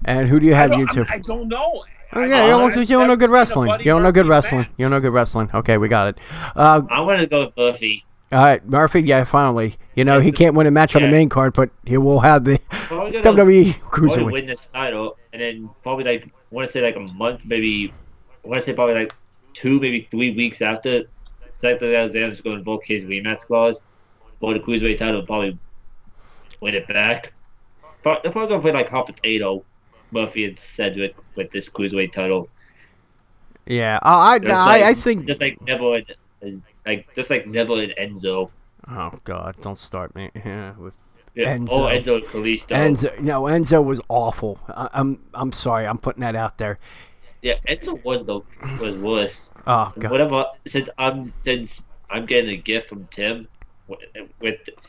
And who do you have, YouTube? I don't know. Oh, yeah, you don't know good wrestling. You don't know good wrestling. You don't know good wrestling. Okay, we got it. I'm going to go with Murphy. All right, Murphy, yeah, finally. He can't win a match on the main card, but he will have the WWE Cruiserweight. Win this title, and then probably a month, maybe, probably 2, maybe 3 weeks after Cedric Alexander's going to invoke his rematch clause, for the cruiserweight title will probably win it back. But they're probably going to play like hot potato, Murphy and Cedric with this cruiserweight title. Yeah, I think just like Neville and Enzo. Oh God, don't start me. Yeah, with Yeah, Enzo. Enzo and Kalisto. Enzo was awful. I'm sorry, I'm putting that out there. Yeah, Enzo was worse. Oh God. Whatever. Since I'm getting a gift from Tim,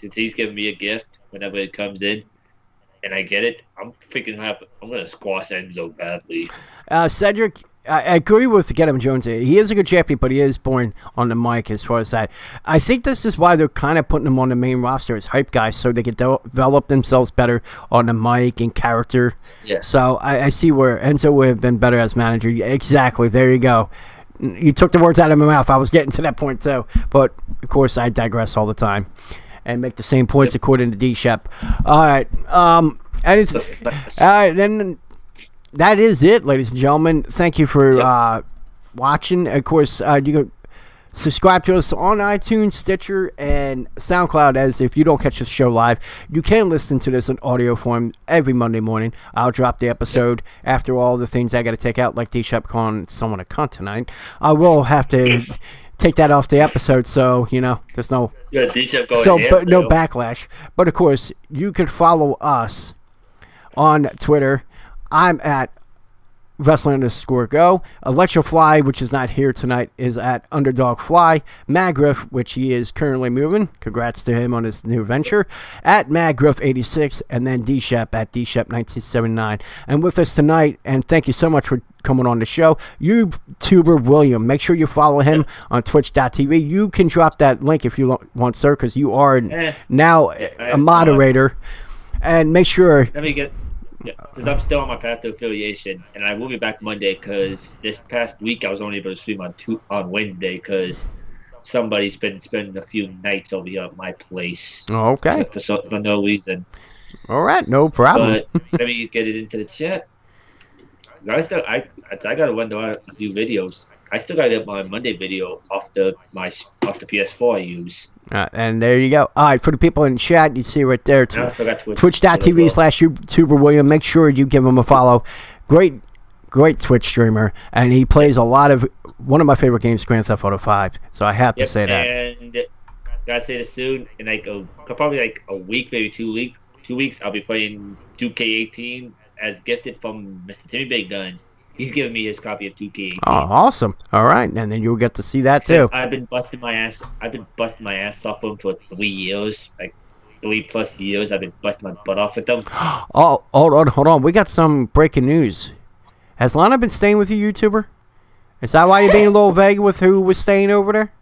since he's giving me a gift whenever it comes in, and I get it, I'm gonna squash Enzo badly. Cedric, I agree with Get Him Jones. He is a good champion, but he is born on the mic as far as that. I think this is why they're kind of putting him on the main roster as hype guys, so they can develop themselves better on the mic and character. Yeah. So I see where Enzo would have been better as manager. Exactly. There you go. You took the words out of my mouth. I was getting to that point too, but of course I digress all the time and make the same points according to D-Shep. All right. All right. Then that is it, ladies and gentlemen. Thank you for watching. Of course, you can subscribe to us on iTunes, Stitcher, and SoundCloud. As if you don't catch the show live, you can listen to this in audio form every Monday morning. I'll drop the episode after all the things I got to take out, like D-Shep calling someone a cunt tonight. I will have to take that off the episode, so there's no no backlash. But of course, you could follow us on Twitter. I'm at Wrestling_Go. Electrofly, which is not here tonight, is at UnderdogFly. Magriff, which he is currently moving. Congrats to him on his new venture. At Magriff86, and then D-Shep at D-Shep1979. And with us tonight, and thank you so much for coming on the show, YouTuber William. Make sure you follow him on Twitch.tv. You can drop that link if you want, sir, because you are now a moderator. And make sure... Let me get... Yeah, because I'm still on my path to affiliation, and I will be back Monday because this past week I was only able to stream on Wednesday because somebody's been spending a few nights over here at my place. Oh, okay. For no reason. All right, no problem. But let me get it into the chat. I gotta run a few videos. I still gotta get my Monday video off the PS4 I use. And there you go. All right, for the people in chat, you see right there, Twitch.tv/YouTuber William. Make sure you give him a follow. Great Twitch streamer, and he plays one of my favorite games, Grand Theft Auto 5. So I have to say that. And gotta say this soon. In probably a week, maybe 2 weeks, I'll be playing 2K18 as gifted from Mr. Timmy Big Guns. He's giving me his copy of 2K18. Oh, awesome! All right, and then you'll get to see that too. I've been busting my ass off them for 3 years, 3+ years. I've been busting my butt off with them. Oh, hold on. We got some breaking news. Has Lana been staying with you, YouTuber? Is that why you're being a little vague with who was staying over there?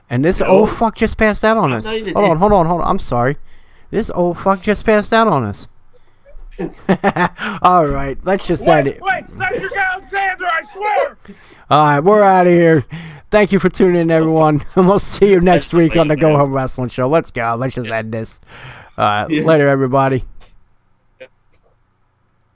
And this old fuck just passed out on us. Hold on. I'm sorry. This old fuck just passed out on us. All right, let's just end it. Wait, Cedric Alexander, I swear. All right, we're out of here. Thank you for tuning in, everyone. And we'll see you next week on the Go Home Wrestling Show. Let's go. Let's just end this. Later, everybody.